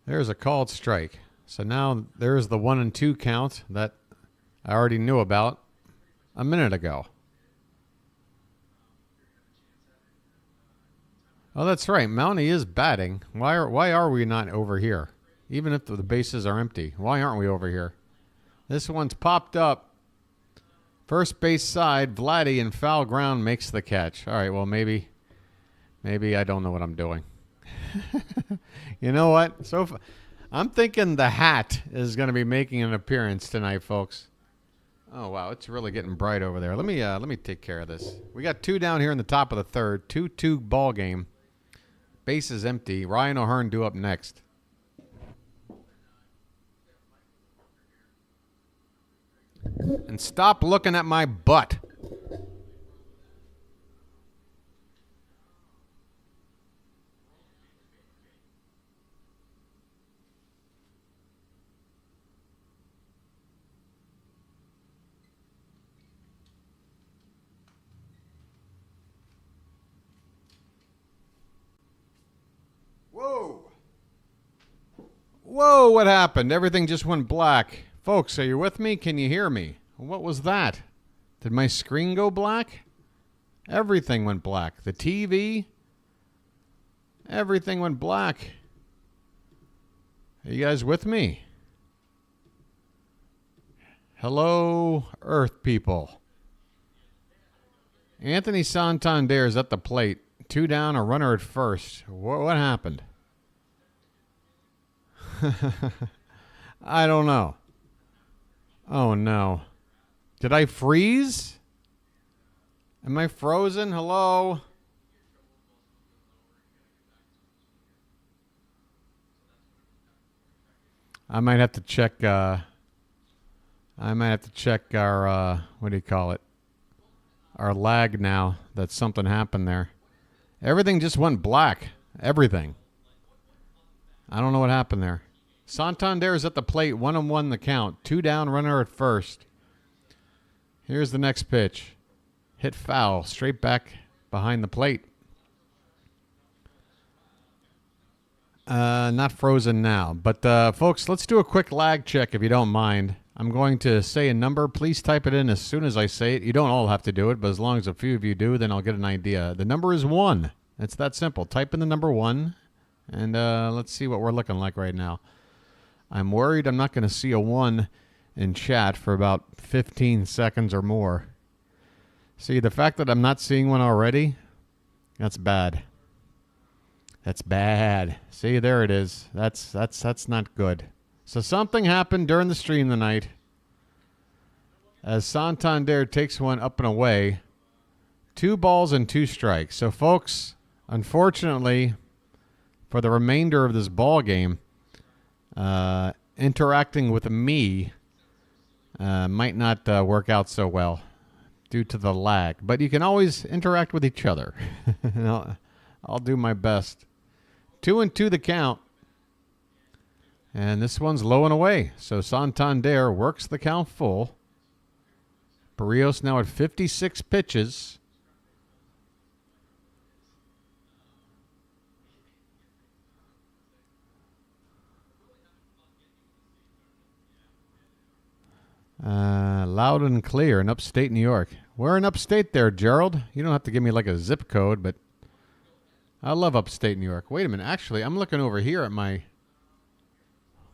Speaker 1: There's a called strike. So now there's the 1 and 2 count that I already knew about a minute ago. Oh, that's right. Mountie is batting. Why are we not over here? Even if the bases are empty, why aren't we over here? This one's popped up. First base side, Vladdy in foul ground makes the catch. All right, well, maybe I don't know what I'm doing. You know what? I'm thinking the hat is going to be making an appearance tonight, folks. Oh, wow, it's really getting bright over there. Let me take care of this. We got 2 down here in the top of the third. 2-2 ball game. Base is empty. Ryan O'Hearn due up next. And stop looking at my butt. Whoa. Whoa, what happened? Everything just went black. Folks, are you with me? Can you hear me? What was that? Did my screen go black? Everything went black. The TV, everything went black. Are you guys with me? Hello, Earth people. Anthony Santander is at the plate. 2 down, a runner at first. What happened? I don't know. Oh, no. Did I freeze? Am I frozen? Hello? I might have to check, our, what do you call it? Our lag now that something happened there. Everything just went black. Everything. I don't know what happened there. Santander is at the plate. 1-1 the count. 2 down, runner at first. Here's the next pitch. Hit foul. Straight back behind the plate. Not frozen now. But, folks, let's do a quick lag check if you don't mind. I'm going to say a number. Please type it in as soon as I say it. You don't all have to do it, but as long as a few of you do, then I'll get an idea. The number is 1. It's that simple. Type in the number 1, and let's see what we're looking like right now. I'm worried I'm not going to see a 1 in chat for about 15 seconds or more. See, the fact that I'm not seeing one already, that's bad. That's bad. See, there it is. That's not good. So something happened during the stream tonight as Santander takes one up and away. 2 balls and 2 strikes. So, folks, unfortunately, for the remainder of this ball game, interacting with me might not work out so well due to the lag. But you can always interact with each other. I'll do my best. 2-2 the count. And this one's low and away. So Santander works the count full. Berrios now at 56 pitches. Loud and clear in upstate New York. We're in upstate there, Gerald. You don't have to give me like a zip code, but I love upstate New York. Wait a minute. Actually, I'm looking over here at my...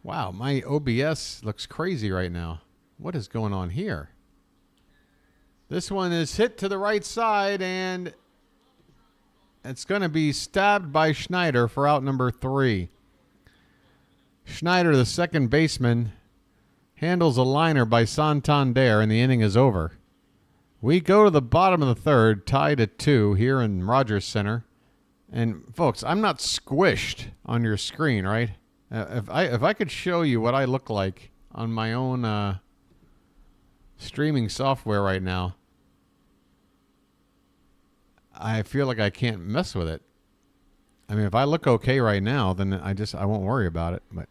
Speaker 1: Wow, my OBS looks crazy right now. What is going on here? This one is hit to the right side, and it's going to be stabbed by Schneider for out number 3. Schneider, the second baseman, handles a liner by Santander, and the inning is over. We go to the bottom of the third, tied at 2 here in Rogers Center. And, folks, I'm not squished on your screen, right? If I could show you what I look like on my own streaming software right now, I feel like I can't mess with it. I mean, if I look okay right now, then I won't worry about it. But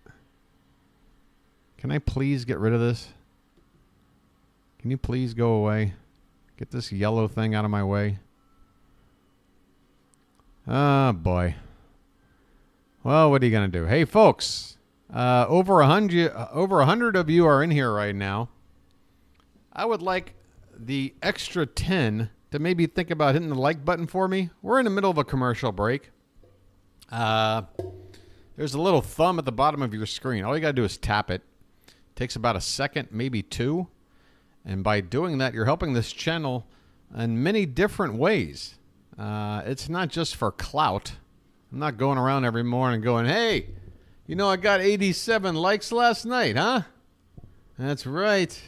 Speaker 1: can I please get rid of this? Can you please go away? Get this yellow thing out of my way. Oh, boy. Well, what are you going to do? Hey, folks, Over a hundred of you are in here right now. I would like the extra 10 to maybe think about hitting the like button for me. We're in the middle of a commercial break. There's a little thumb at the bottom of your screen. All you got to do is tap it. Takes about a second, maybe two. And by doing that, you're helping this channel in many different ways. It's not just for clout. I'm not going around every morning going, hey, you know I got 87 likes last night, huh? That's right.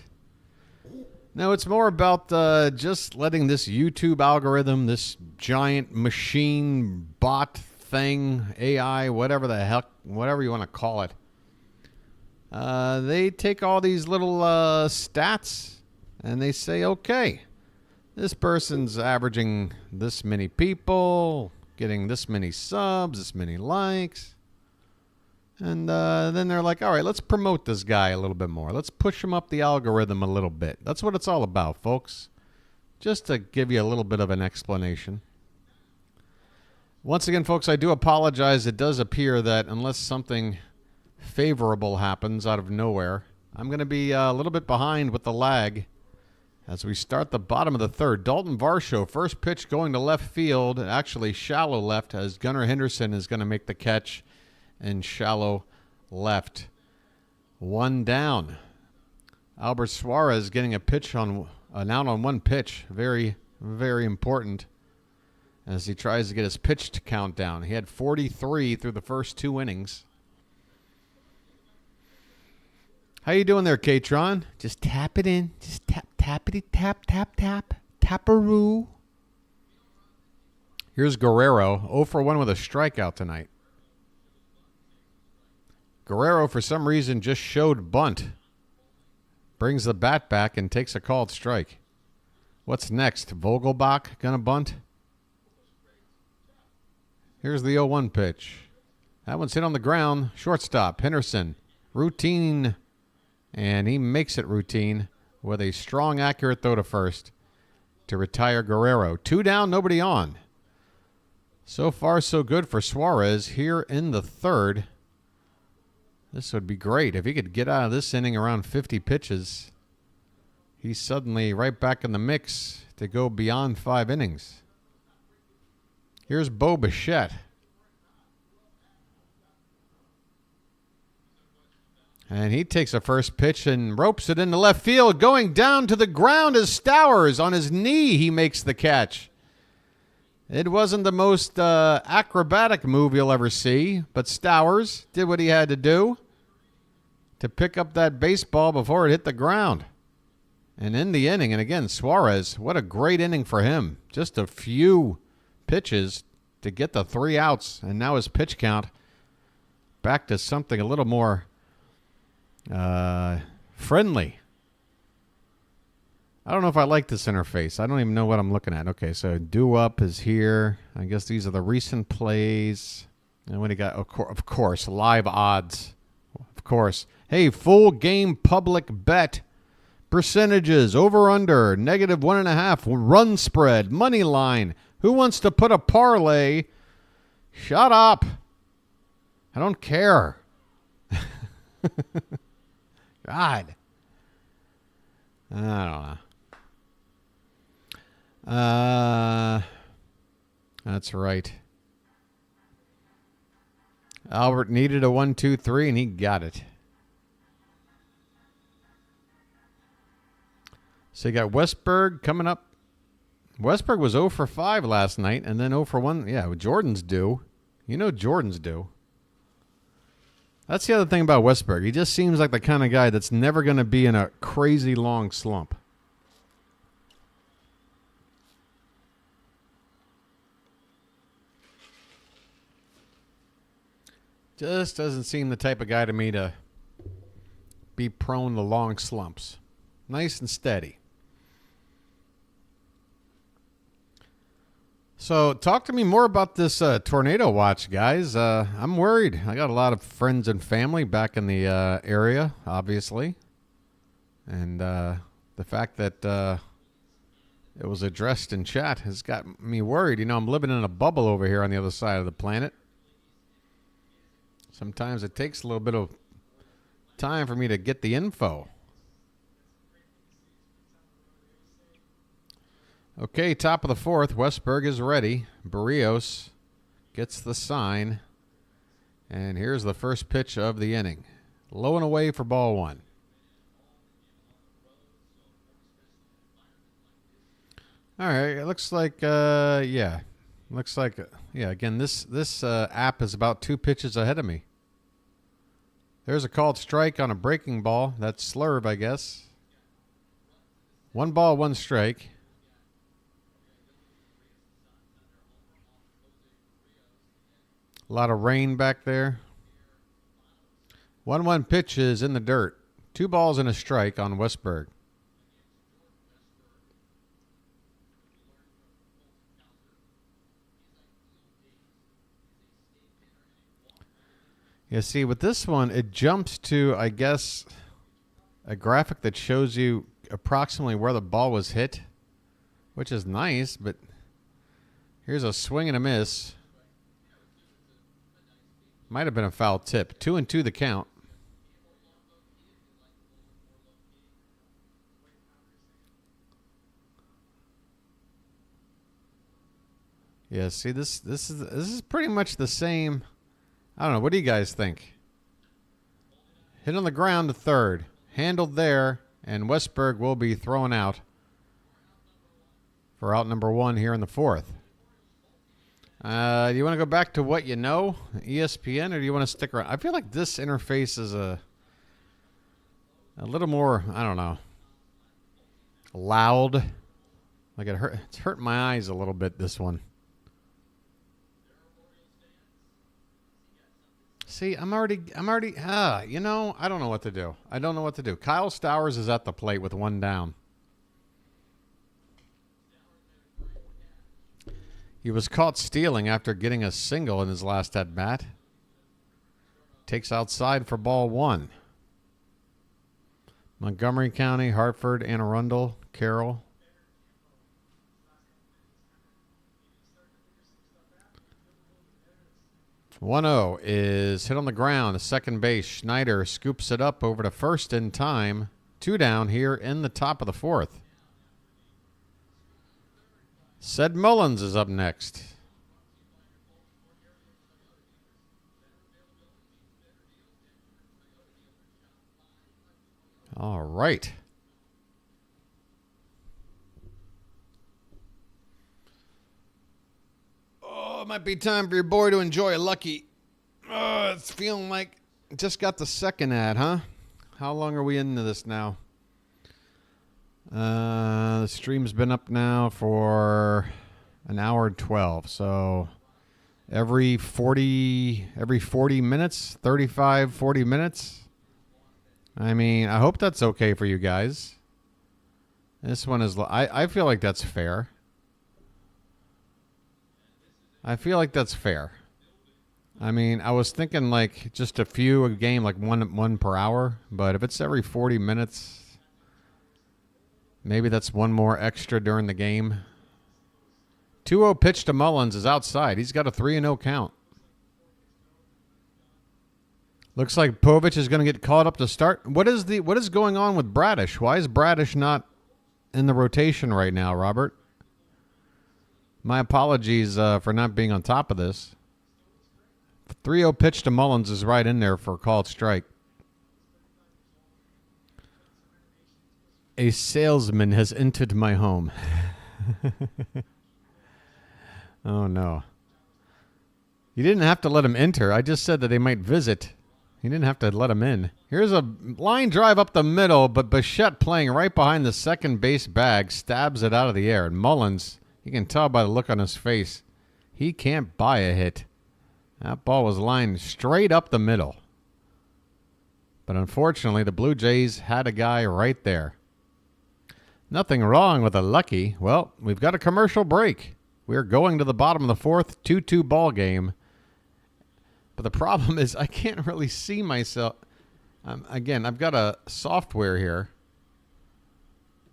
Speaker 1: No, it's more about just letting this YouTube algorithm, this giant machine bot thing, AI, whatever the heck, whatever you want to call it. They take all these little stats and they say, okay, this person's averaging this many people, getting this many subs, this many likes. And then they're like, all right, let's promote this guy a little bit more. Let's push him up the algorithm a little bit. That's what it's all about, folks. Just to give you a little bit of an explanation. Once again, folks, I do apologize. It does appear that unless something favorable happens out of nowhere, I'm going to be a little bit behind with the lag as we start the bottom of the third. Dalton Varsho, first pitch going to left field, actually shallow left, as Gunnar Henderson is going to make the catch in shallow left. One down. Albert Suarez getting a pitch on an out on one pitch. Very, very important as he tries to get his pitch count down. He had 43 through the first two innings. How you doing there, Katron? Just tap it in. Just tap, tappity, tap, tap, tap. Taparoo. Here's Guerrero. 0 for 1 with a strikeout tonight. Guerrero, for some reason, just showed bunt. Brings the bat back and takes a called strike. What's next? Vogelbach gonna bunt? Here's the 0-1 pitch. That one's hit on the ground. Shortstop, Henderson. Routine. And he makes it routine with a strong, accurate throw to first to retire Guerrero. 2 down, nobody on. So far, so good for Suarez here in the third. This would be great. If he could get out of this inning around 50 pitches, he's suddenly right back in the mix to go beyond 5 innings. Here's Bo Bichette. And he takes a first pitch and ropes it into left field. Going down to the ground is Stowers. On his knee, he makes the catch. It wasn't the most acrobatic move you'll ever see, but Stowers did what he had to do to pick up that baseball before it hit the ground. And in the inning, and again, Suarez, what a great inning for him. Just a few pitches to get the 3 outs, and now his pitch count back to something a little more friendly. I don't know if I like this interface. I don't even know what I'm looking at. Okay, so do up is here. I guess these are the recent plays. And what do you got? Of course, live odds. Of course. Hey, full game public bet. Percentages, over under, -1.5, run spread, money line. Who wants to put a parlay? Shut up. I don't care. God. I don't know. That's right. Albert needed a 1, 2, 3, and he got it. So you got Westberg coming up. Westberg was 0 for 5 last night, and then 0 for 1. Yeah, Jordan's due. You know Jordan's due. That's the other thing about Westberg. He just seems like the kind of guy that's never going to be in a crazy long slump. Just doesn't seem the type of guy to me to be prone to long slumps. Nice and steady. So talk to me more about this tornado watch, guys. I'm worried. I got a lot of friends and family back in the area, obviously. And the fact that it was addressed in chat has got me worried. You know, I'm living in a bubble over here on the other side of the planet. Sometimes it takes a little bit of time for me to get the info. Okay, top of the fourth. Westberg is ready. Berrios gets the sign. And here's the first pitch of the inning. Low and away for ball one. All right, it looks like, yeah. Looks like, yeah, again, this app is about 2 pitches ahead of me. There's a called strike on a breaking ball. That's slurve, I guess. 1 ball, 1 strike. A lot of rain back there. 1-1 pitch is in the dirt. 2 balls and a strike on Westberg. Yeah, see, with this one, it jumps to, I guess, a graphic that shows you approximately where the ball was hit, which is nice, but here's a swing and a miss. Might have been a foul tip. 2-2 the count. Yeah, see, this is pretty much the same. I don't know. What do you guys think? Hit on the ground to third. Handled there, and Westberg will be thrown out for out number 1 here in the fourth. Do you want to go back to what you know, ESPN, or do you want to stick around? I feel like this interface is a little more, I don't know, loud. Like it's hurting my eyes a little bit, this one. See, I'm already, you know, I don't know what to do. I don't know what to do. Kyle Stowers is at the plate with 1 down. He was caught stealing after getting a single in his last at-bat. Takes outside for ball 1. Montgomery County, Hartford, Anne Arundel, Carroll. One-0 is hit on the ground. The second base, Schneider scoops it up over to first in time. 2 down here in the top of the fourth. Ced Mullins is up next. All right. Oh, it might be time for your boy to enjoy a lucky. Oh, it's feeling like just got the second ad, huh? How long are we into this now? The stream's been up now for an hour and 12. So every 40 minutes, 35, 40 minutes. I mean, I hope that's okay for you guys. This one is, I feel like that's fair. I feel like that's fair. I mean, I was thinking like just a few a game, like one per hour. But if it's every 40 minutes, maybe that's one more extra during the game. 2-0 pitch to Mullins is outside. He's got a 3-0 count. Looks like Povich is going to get caught up to start. What is going on with Bradish? Why is Bradish not in the rotation right now, Robert? My apologies for not being on top of this. 3-0 pitch to Mullins is right in there for a called strike. A salesman has entered my home. Oh, no. You didn't have to let him enter. I just said that they might visit. You didn't have to let him in. Here's a line drive up the middle, but Bichette playing right behind the second base bag stabs it out of the air. And Mullins, you can tell by the look on his face, he can't buy a hit. That ball was lined straight up the middle. But unfortunately, the Blue Jays had a guy right there. Nothing wrong with a lucky. Well, we've got a commercial break. We're going to the bottom of the fourth, 2-2 ball game. But the problem is I can't really see myself. Again, I've got a software here.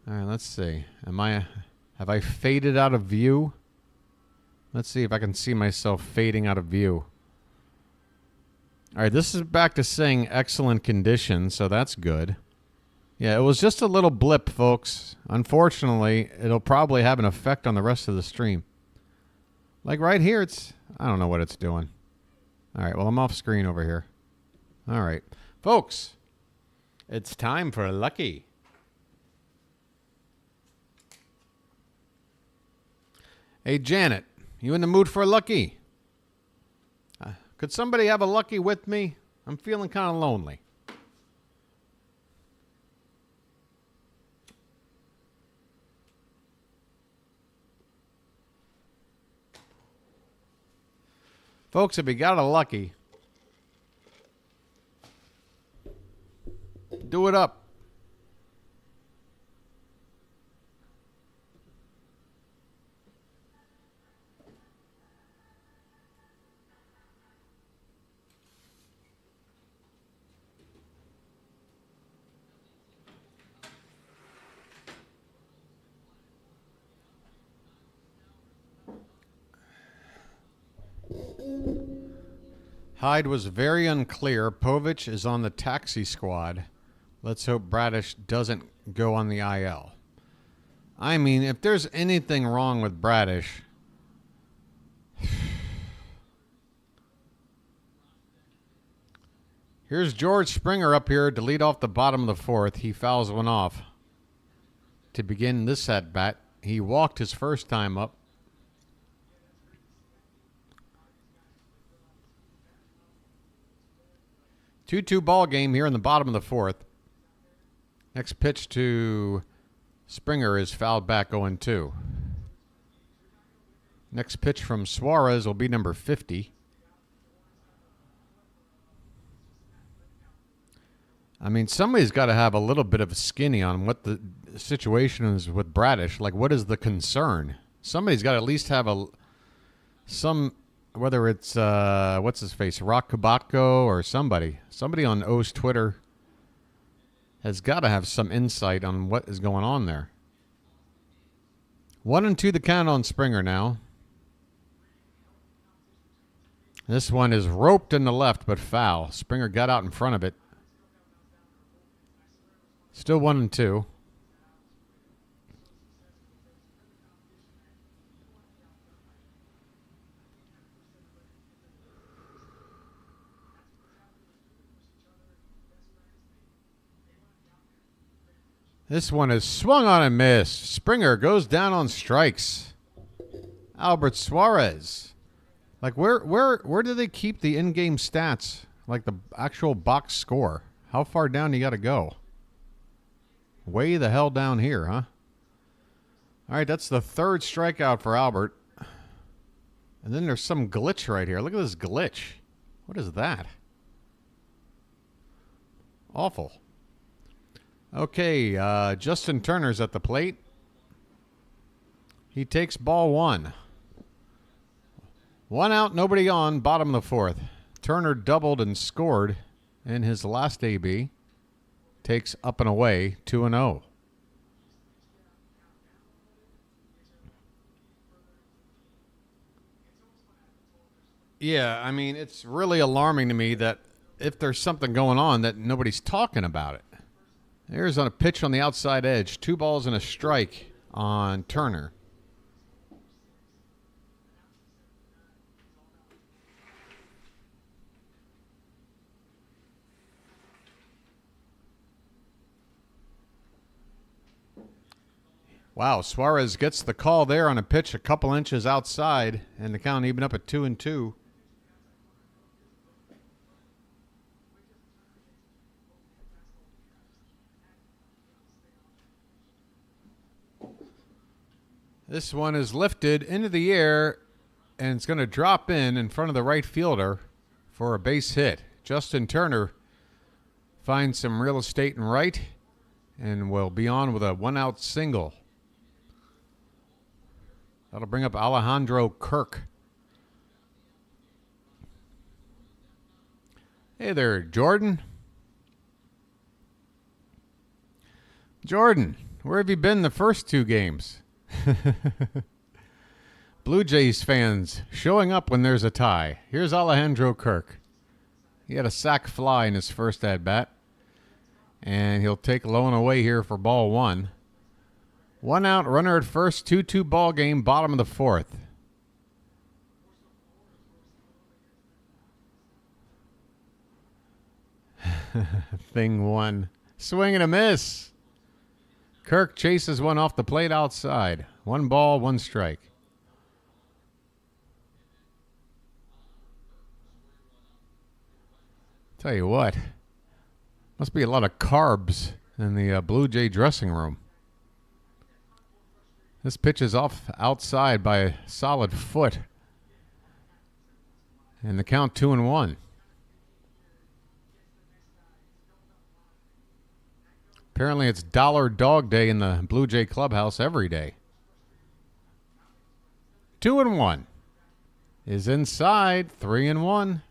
Speaker 1: All right, let's see. Have I faded out of view? Let's see if I can see myself fading out of view. All right, this is back to saying excellent condition, so that's good. Yeah, it was just a little blip, folks. Unfortunately, it'll probably have an effect on the rest of the stream. Like right here, I don't know what it's doing. All right, well, I'm off screen over here. All right, folks, it's time for Lucky. Hey, Janet, you in the mood for a Lucky? Could somebody have a Lucky with me? I'm feeling kind of lonely. Folks, if you got a Lucky, do it up. Hyde was very unclear. Povich is on the taxi squad. Let's hope Bradish doesn't go on the IL. I mean, if there's anything wrong with Bradish, here's George Springer up here to lead off the bottom of the fourth. He fouls one off to begin this at-bat. He walked his first time up. 2-2 ball game here in the bottom of the fourth. Next pitch to Springer is fouled back 0-2. Next pitch from Suarez will be number 50. I mean, somebody's got to have a little bit of a skinny on what the situation is with Bradish. Like, what is the concern? Somebody's got to at least have some, whether it's, what's his face, Rock Kubatko or somebody. Somebody on O's Twitter has got to have some insight on what is going on there. 1-2 the count on Springer now. This one is roped in the left, but foul. Springer got out in front of it. Still 1-2. This one is swung on and missed. Springer goes down on strikes. Albert Suarez. Like, where do they keep the in-game stats? Like the actual box score. How far down you got to go? Way the hell down here, huh? All right, that's the third strikeout for Albert. And then there's some glitch right here. Look at this glitch. What is that? Awful. Okay, Justin Turner's at the plate. He takes ball one. One out, nobody on, bottom of the fourth. Turner doubled and scored in his last AB. Takes up and away 2-0. Yeah, I mean, it's really alarming to me that if there's something going on that nobody's talking about it. There's on a pitch on the outside edge. 2 balls and a strike on Turner. Wow, Suarez gets the call there on a pitch a couple inches outside, and the count even up at 2-2. This one is lifted into the air, and it's going to drop in front of the right fielder for a base hit. Justin Turner finds some real estate in right and will be on with a 1-out single. That'll bring up Alejandro Kirk. Hey there, Jordan. Jordan, where have you been the first 2 games? Blue Jays fans showing up when there's a tie. Here's Alejandro Kirk. He had a sac fly in his first at-bat. And he'll take low and away here for ball one. 1 out, runner at first, 2-2 ball game, bottom of the fourth. Thing one. Swing and a miss. Kirk chases one off the plate outside. 1 ball, 1 strike. Tell you what, must be a lot of carbs in the Blue Jay dressing room. This pitch is off outside by a solid foot. And the count 2-1. Apparently it's Dollar Dog Day in the Blue Jay clubhouse every day. 2-1 is inside. 3-1.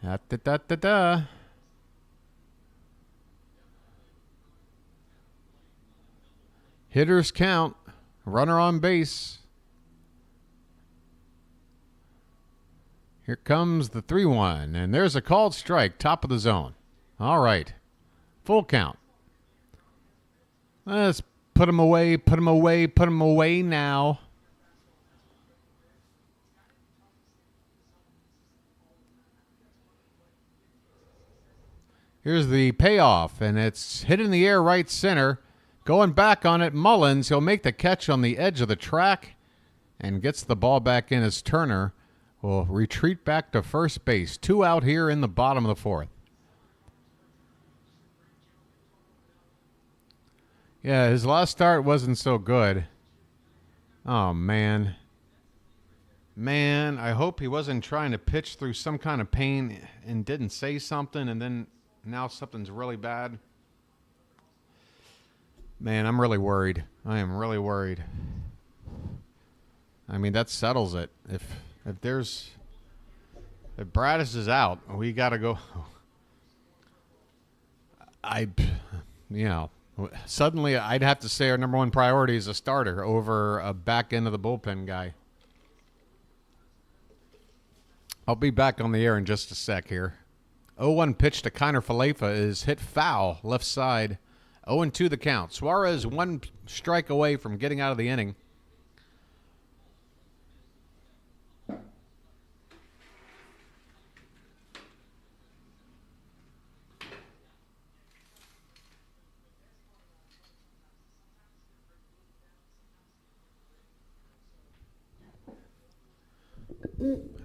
Speaker 1: Da-da-da-da-da. Hitters count. Runner on base. Here comes the 3-1. And there's a called strike. Top of the zone. All right. Full count. Let's put him away. Put him away. Put him away now. Here's the payoff. And it's hit in the air right center. Going back on it, Mullins. He'll make the catch on the edge of the track and gets the ball back in as Turner will retreat back to first base. 2 out here in the bottom of the fourth. Yeah, his last start wasn't so good. Oh, man. Man, I hope he wasn't trying to pitch through some kind of pain and didn't say something, and then now something's really bad. Man, I'm really worried. I am really worried. I mean, that settles it. If Braddis is out, we got to go. Suddenly I'd have to say our number one priority is a starter over a back end of the bullpen guy. I'll be back on the air in just a sec here. 0-1 pitch to Kiner Falefa is hit foul, left side. 0-2 the count. Suarez 1 strike away from getting out of the inning.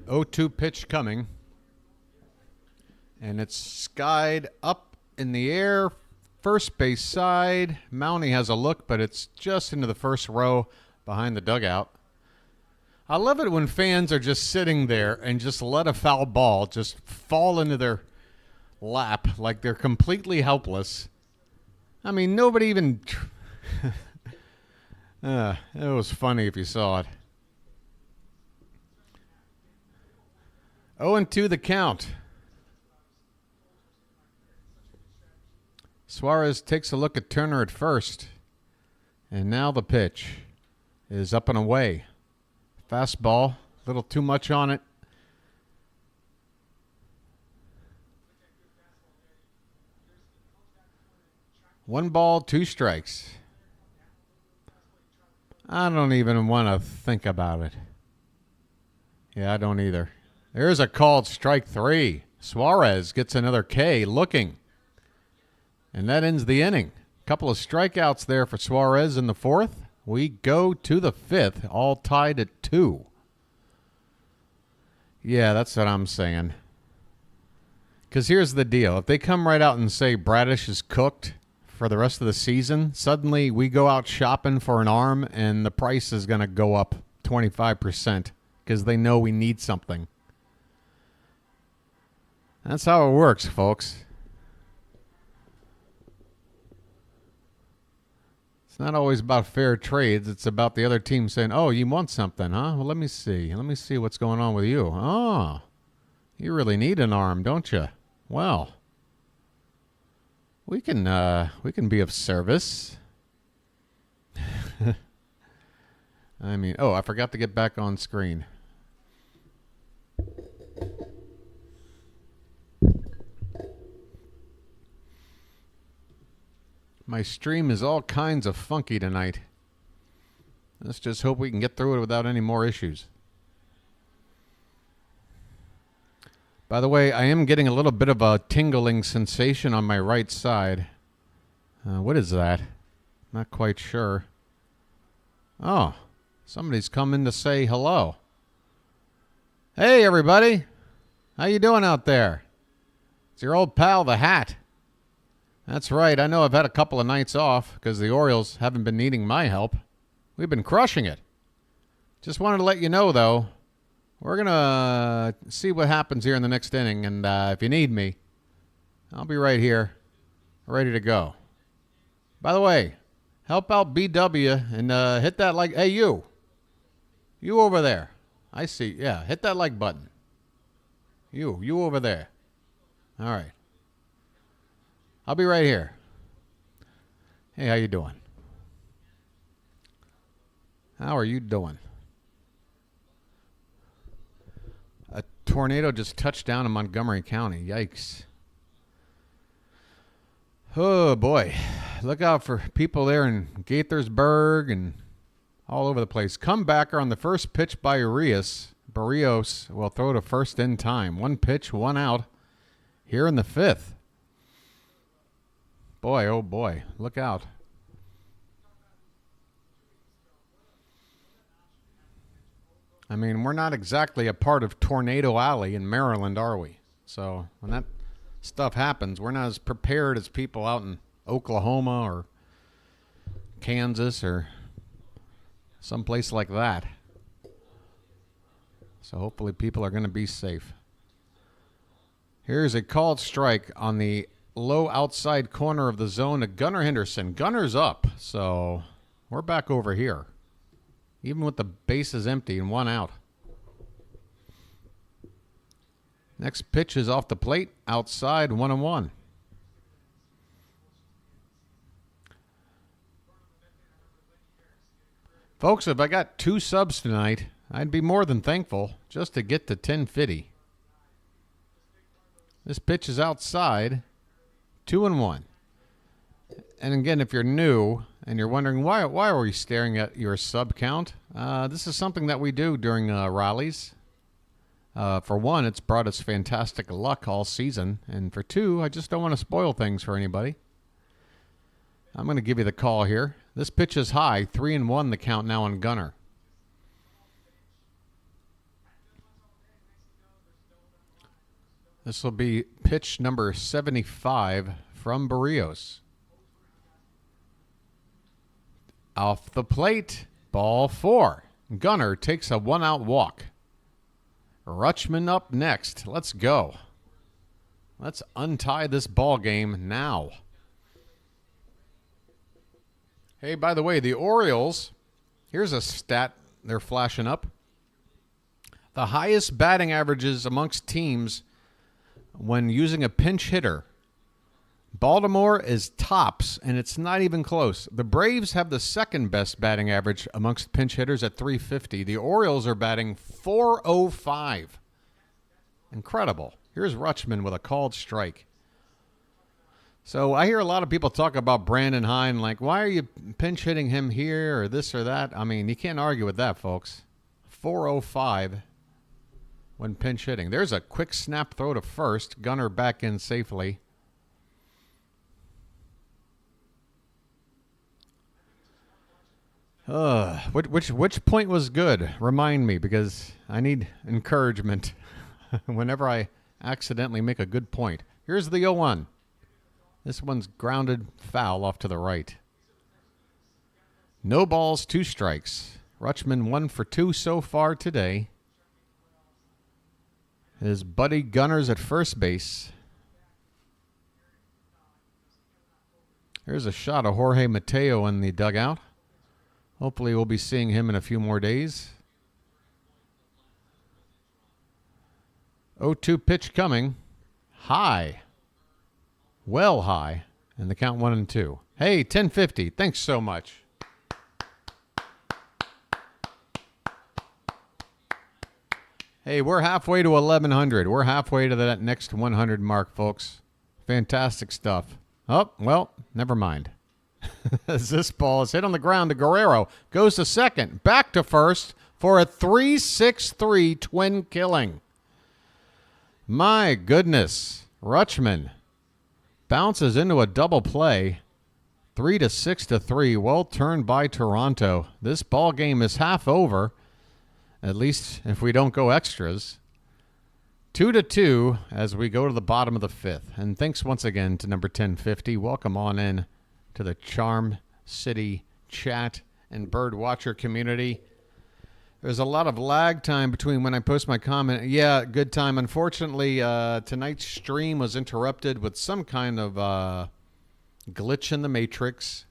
Speaker 1: Oh-2 pitch coming. And it's skied up in the air. First base side. Mountie has a look, but it's just into the first row behind the dugout. I love it when fans are just sitting there and just let a foul ball just fall into their lap like they're completely helpless. I mean, nobody even... it was funny if you saw it. 0-2 the count. Suarez takes a look at Turner at first. And now the pitch is up and away. Fastball, a little too much on it. One ball, 2 strikes. I don't even want to think about it. Yeah, I don't either. There's a called strike 3. Suarez gets another K looking. And that ends the inning. Couple of strikeouts there for Suarez in the fourth. We go to the fifth, all tied at 2. Yeah, that's what I'm saying. Because here's the deal. If they come right out and say Bradish is cooked for the rest of the season, suddenly we go out shopping for an arm and the price is going to go up 25% because they know we need something. That's how it works, folks. It's not always about fair trades. It's about the other team saying, oh, you want something, huh? Well, let me see. Let me see what's going on with you. Oh, you really need an arm, don't you? Well, we can be of service. I mean, oh, I forgot to get back on screen. My stream is all kinds of funky tonight. Let's just hope we can get through it without any more issues. By the way, I am getting a little bit of a tingling sensation on my right side. What is that? Not quite sure. Oh, somebody's come in to say hello. Hey, everybody. How you doing out there? It's your old pal, the Hat. That's right. I know I've had a couple of nights off because the Orioles haven't been needing my help. We've been crushing it. Just wanted to let you know, though, we're going to see what happens here in the next inning. And if you need me, I'll be right here, ready to go. By the way, help out BW and hit that like. Hey, you. You over there. I see. Yeah, hit that like button. You over there. All right. I'll be right here. Hey, how you doing? How are you doing? A tornado just touched down in Montgomery County. Yikes. Oh, boy. Look out for people there in Gaithersburg and all over the place. Comebacker on the first pitch by Berrios will throw to first in time. One pitch, one out here in the fifth. Boy, oh boy, look out. I mean, we're not exactly a part of Tornado Alley in Maryland, are we? So when that stuff happens, we're not as prepared as people out in Oklahoma or Kansas or someplace like that. So hopefully people are going to be safe. Here's a called strike on the low outside corner of the zone to Gunnar Henderson. Gunner's up, so we're back over here. Even with the bases empty and one out. Next pitch is off the plate, outside, 1-1. Folks, if I got 2 subs tonight, I'd be more than thankful just to get to 1050. This pitch is outside, 2-1. And again, if you're new and you're wondering why are we staring at your sub count, this is something that we do during rallies. For one, it's brought us fantastic luck all season, and for two, I just don't want to spoil things for anybody. I'm going to give you the call here. This pitch is high, 3-1 the count now on Gunnar. This will be pitch number 75 from Berrios. Off the plate, ball 4. Gunnar takes a 1-out walk. Rutschman up next. Let's go. Let's untie this ball game now. Hey, by the way, the Orioles, here's a stat they're flashing up. The highest batting averages amongst teams when using a pinch hitter. Baltimore is tops, and it's not even close. The Braves have the second best batting average amongst pinch hitters at 350. The Orioles are batting 405. Incredible. Here's Rutschman with a called strike. So I hear a lot of people talk about Brandon Hine, like, why are you pinch hitting him here or this or that? I mean, you can't argue with that, folks. 405 when pinch hitting. There's a quick snap throw to first. Gunnar back in safely. Which point was good? Remind me, because I need encouragement whenever I accidentally make a good point. Here's the 0-1. This one's grounded foul off to the right. No balls, 2 strikes. Rutschman 1 for 2 so far today. His buddy Gunner's at first base. Here's a shot of Jorge Mateo in the dugout. Hopefully we'll be seeing him in a few more days. 0-2 pitch coming. High. Well high. And the count 1-2. Hey, 1050. Thanks so much. Hey, we're halfway to 1100. We're halfway to that next 100 mark, folks. Fantastic stuff. Oh, well, never mind. As this ball is hit on the ground to Guerrero. Goes to second. Back to first for a 3-6-3 twin killing. My goodness. Rutschman bounces into a double play. 3-6-3. Well turned by Toronto. This ball game is half over. At least if we don't go extras. 2-2 as we go to the bottom of the fifth. And thanks once again to number 1050. Welcome on in to the Charm City chat and bird watcher community. There's a lot of lag time between when I post my comment. Yeah, good time. Unfortunately, tonight's stream was interrupted with some kind of glitch in the matrix,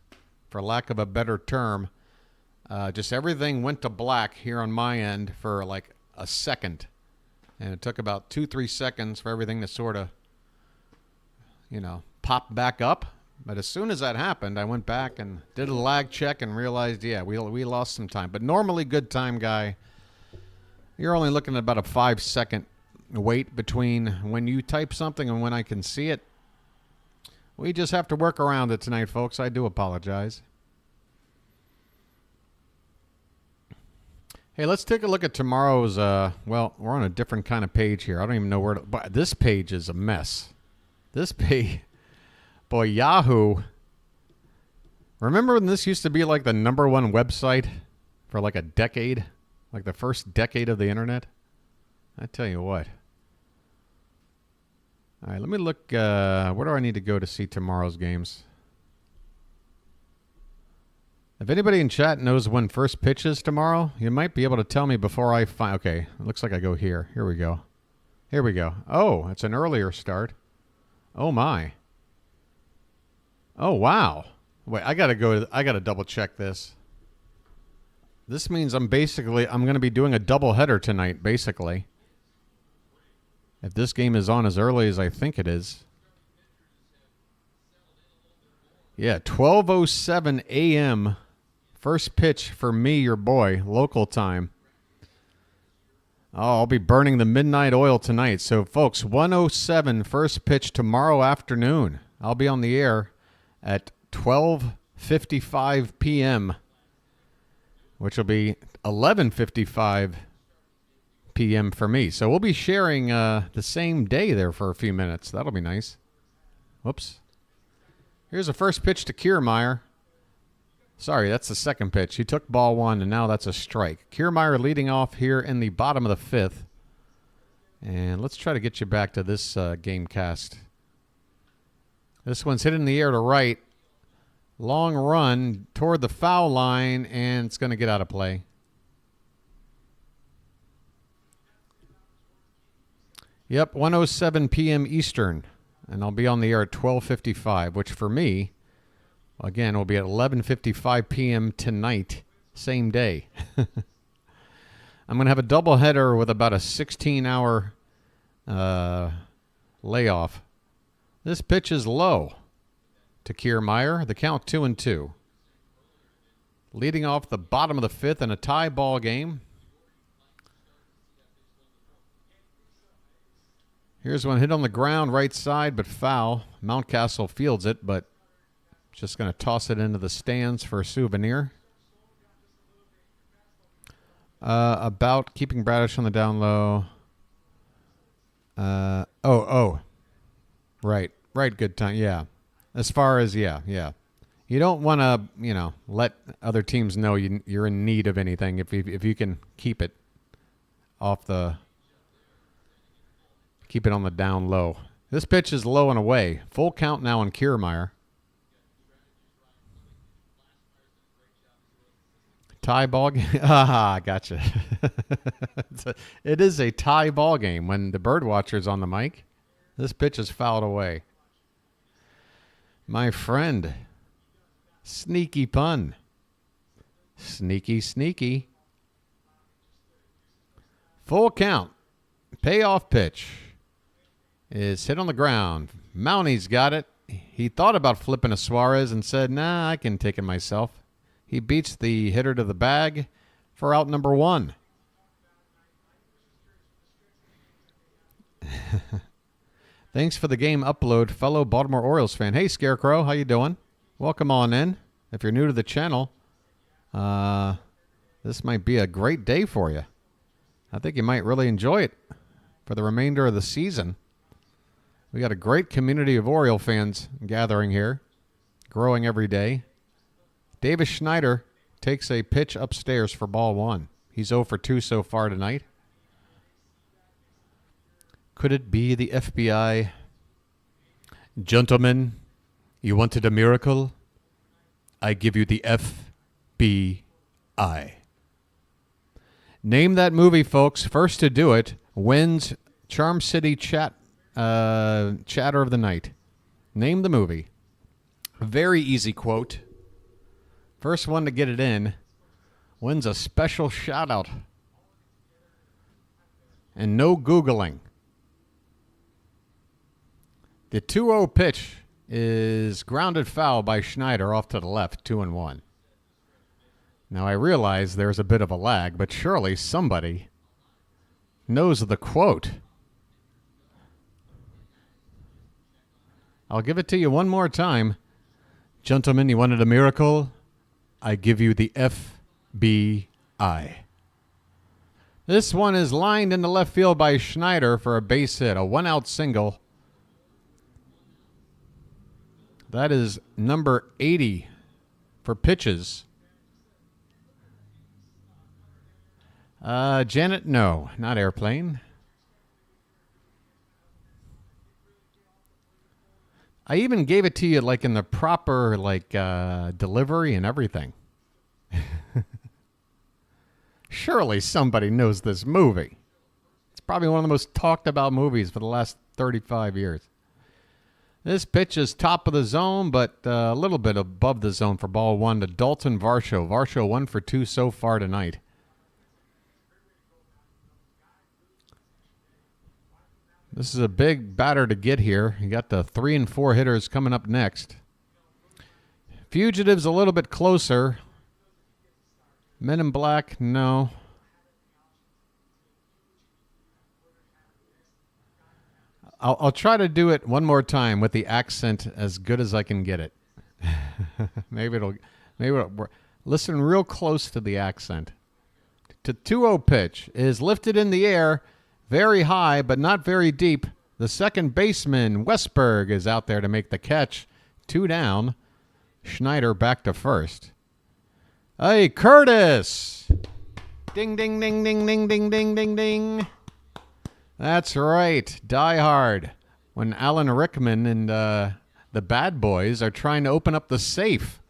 Speaker 1: for lack of a better term. Just everything went to black here on my end for like a second. And it took about 2-3 seconds for everything to sort of, pop back up. But as soon as that happened, I went back and did a lag check and realized, yeah, we lost some time. But normally, good time guy, you're only looking at about a 5-second wait between when you type something and when I can see it. We just have to work around it tonight, folks. I do apologize. Hey, let's take a look at tomorrow's, well, we're on a different kind of page here. I don't even know where to, but this page is a mess. This page, boy, Yahoo. Remember when this used to be like the #1 website for like a decade? Like the first decade of the internet? I tell you what. All right, let me look, where do I need to go to see tomorrow's games? If anybody in chat knows when first pitch is tomorrow, you might be able to tell me before I find... Okay, it looks like I go here. Here we go. Here we go. Oh, it's an earlier start. Oh, my. Oh, wow. Wait, I got to double check this. This means I'm going to be doing a double header tonight, basically. If this game is on as early as I think it is. Yeah, 12:07 a.m. First pitch for me, your boy, local time. Oh, I'll be burning the midnight oil tonight. So, folks, 1:07 first pitch tomorrow afternoon. I'll be on the air at 12:55 p.m., which will be 11:55 p.m. for me. So we'll be sharing the same day there for a few minutes. That'll be nice. Whoops. Here's a first pitch to Kiermaier. Sorry, that's the second pitch. He took ball one, and now that's a strike. Kiermaier leading off here in the bottom of the fifth. And let's try to get you back to this game cast. This one's hit in the air to right. Long run toward the foul line, and it's going to get out of play. Yep, 1:07 p.m. Eastern. And I'll be on the air at 12:55, which for me, again, will be at 11:55 p.m. tonight, same day. I'm going to have a doubleheader with about a 16-hour layoff. This pitch is low to Kiermaier. The count 2-2. Leading off the bottom of the fifth in a tie ball game. Here's one hit on the ground, right side, but foul. Mountcastle fields it, but just going to toss it into the stands for a souvenir. About keeping Bradish on the down low. Right, good time, yeah. As far as, yeah. You don't want to, let other teams know you're in need of anything if you can keep it off the... Keep it on the down low. This pitch is low and away. Full count now on Kiermaier. Tie ball game. Gotcha. It is a tie ball game when the bird watcher's on the mic. This pitch is fouled away. My friend. Sneaky pun. Sneaky. Full count. Payoff pitch. Is hit on the ground. Mounty's got it. He thought about flipping a Suarez and said, nah, I can take it myself. He beats the hitter to the bag for out number one. Thanks for the game upload, fellow Baltimore Orioles fan. Hey, Scarecrow, how you doing? Welcome on in. If you're new to the channel, this might be a great day for you. I think you might really enjoy it for the remainder of the season. We got a great community of Oriole fans gathering here, growing every day. Davis Schneider takes a pitch upstairs for ball one. He's 0 for 2 so far tonight. Could it be the FBI? Gentlemen, you wanted a miracle? I give you the FBI. Name that movie, folks. First to do it wins Charm City Chatter of the Night. Name the movie. A very easy quote. First one to get it in wins a special shout out. And no Googling. The 2-0 pitch is grounded foul by Schneider off to the left, 2-1. Now I realize there's a bit of a lag, but surely somebody knows the quote. I'll give it to you one more time. Gentlemen, you wanted a miracle? I give you the FBI. This one is lined into left field by Schneider for a base hit, a 1-out single. That is number 80 for pitches. Janet, no, not airplane. I even gave it to you like in the proper delivery and everything. Surely somebody knows this movie. It's probably one of the most talked about movies for the last 35 years. This pitch is top of the zone, but a little bit above the zone for ball one to Dalton Varsho. Varsho 1 for 2 so far tonight. This is a big batter to get here. You got the 3 and 4 hitters coming up next. Fugitive's a little bit closer. Men in Black, no. I'll try to do it one more time with the accent as good as I can get it. maybe it'll work. Listen real close to the accent. To 2-0 pitch is lifted in the air, very high but not very deep. The second baseman Westberg is out there to make the catch. 2 down. Schneider back to first. Hey, Curtis! Ding, ding, ding, ding, ding, ding, ding, ding, ding. That's right. Die Hard. When Alan Rickman and the bad boys are trying to open up the safe.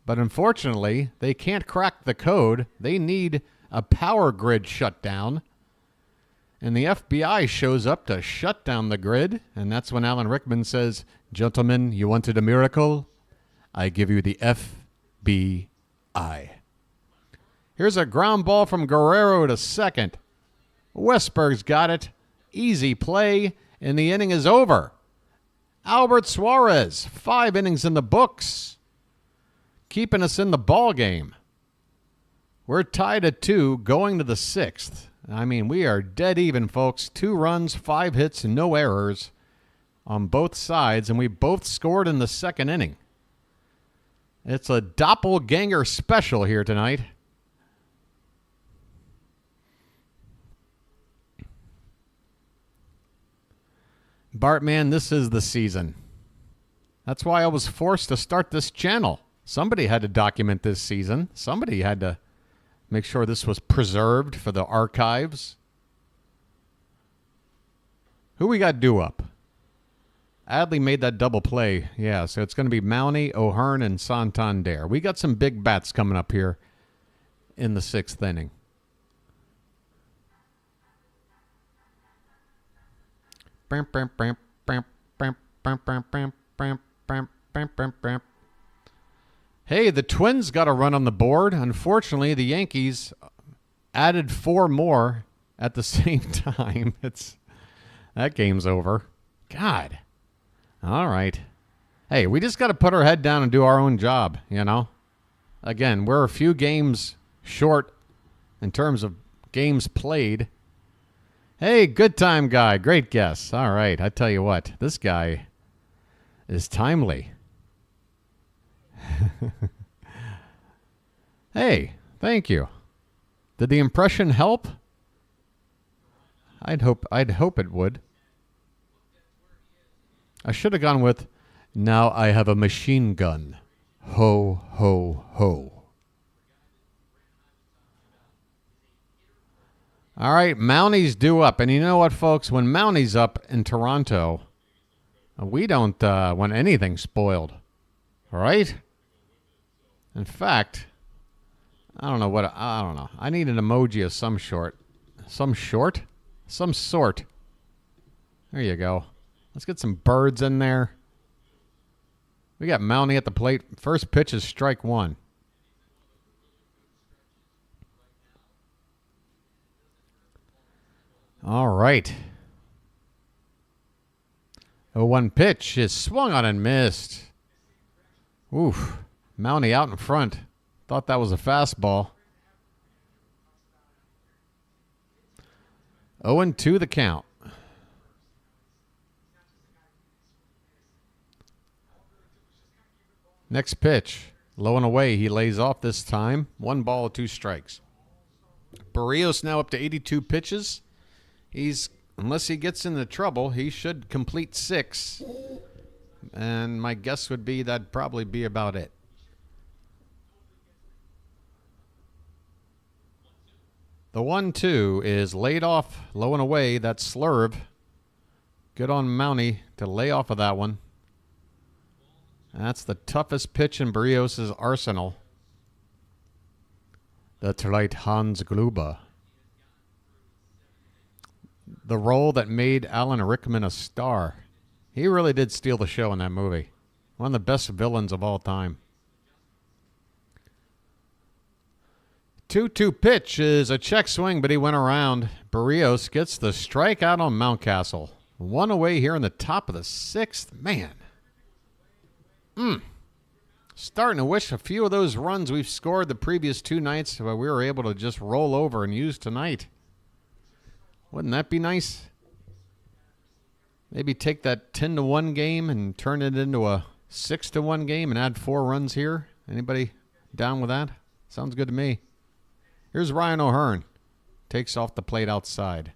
Speaker 1: But unfortunately, they can't crack the code. They need a power grid shutdown. And the FBI shows up to shut down the grid. And that's when Alan Rickman says, gentlemen, you wanted a miracle? I give you the FBI. Here's a ground ball from Guerrero to second. Westberg's got it. Easy play, and the inning is over. Albert Suarez, 5 innings in the books, keeping us in the ball game. We're tied at 2, going to the 6th. I mean, we are dead even, folks. 2 runs, 5 hits, and no errors on both sides, and we both scored in the second inning. It's a doppelganger special here tonight. Bartman, this is the season. That's why I was forced to start this channel. Somebody had to document this season. Somebody had to make sure this was preserved for the archives. Who we got due up? Adley made that double play. Yeah, so it's going to be Mountie, O'Hearn, and Santander. We got some big bats coming up here in the 6th inning. Hey, the Twins got a run on the board. Unfortunately, the Yankees added 4 more at the same time. That game's over. God. All right. Hey, we just got to put our head down and do our own job, you know? Again, we're a few games short in terms of games played. Hey, good time guy. Great guess. All right. I tell you what, this guy is timely. Hey, thank you. Did the impression help? I'd hope it would. I should have gone with, now I have a machine gun. Ho, ho, ho. All right, Mounties due up. And you know what, folks? When Mounties up in Toronto, we don't want anything spoiled. All right? In fact, I don't know. I need an emoji of some sort. Some sort. There you go. Let's get some birds in there. We got Mountie at the plate. First pitch is strike one. All right. 0-1 pitch is swung on and missed. Oof. Mountie out in front. Thought that was a fastball. 0-2 the count. Next pitch. Low and away. He lays off this time. 1 ball, 2 strikes. Berrios now up to 82 pitches. Unless he gets into trouble, he should complete 6. And my guess would be that'd probably be about it. The 1-2 is laid off, low and away. That's slurve. Good on Mountie to lay off of that one. That's the toughest pitch in Berrios' arsenal. That's right, Hans Gruber. The role that made Alan Rickman a star. He really did steal the show in that movie. One of the best villains of all time. 2-2 pitch is a check swing, but he went around. Berrios gets the strikeout on Mountcastle. 1 away here in the top of the 6th. Man. Starting to wish a few of those runs we've scored the previous 2 nights we were able to just roll over and use tonight. Wouldn't that be nice? Maybe take that 10-1 game and turn it into a 6-1 game and add 4 runs here. Anybody down with that? Sounds good to me. Here's Ryan O'Hearn. Takes off the plate outside.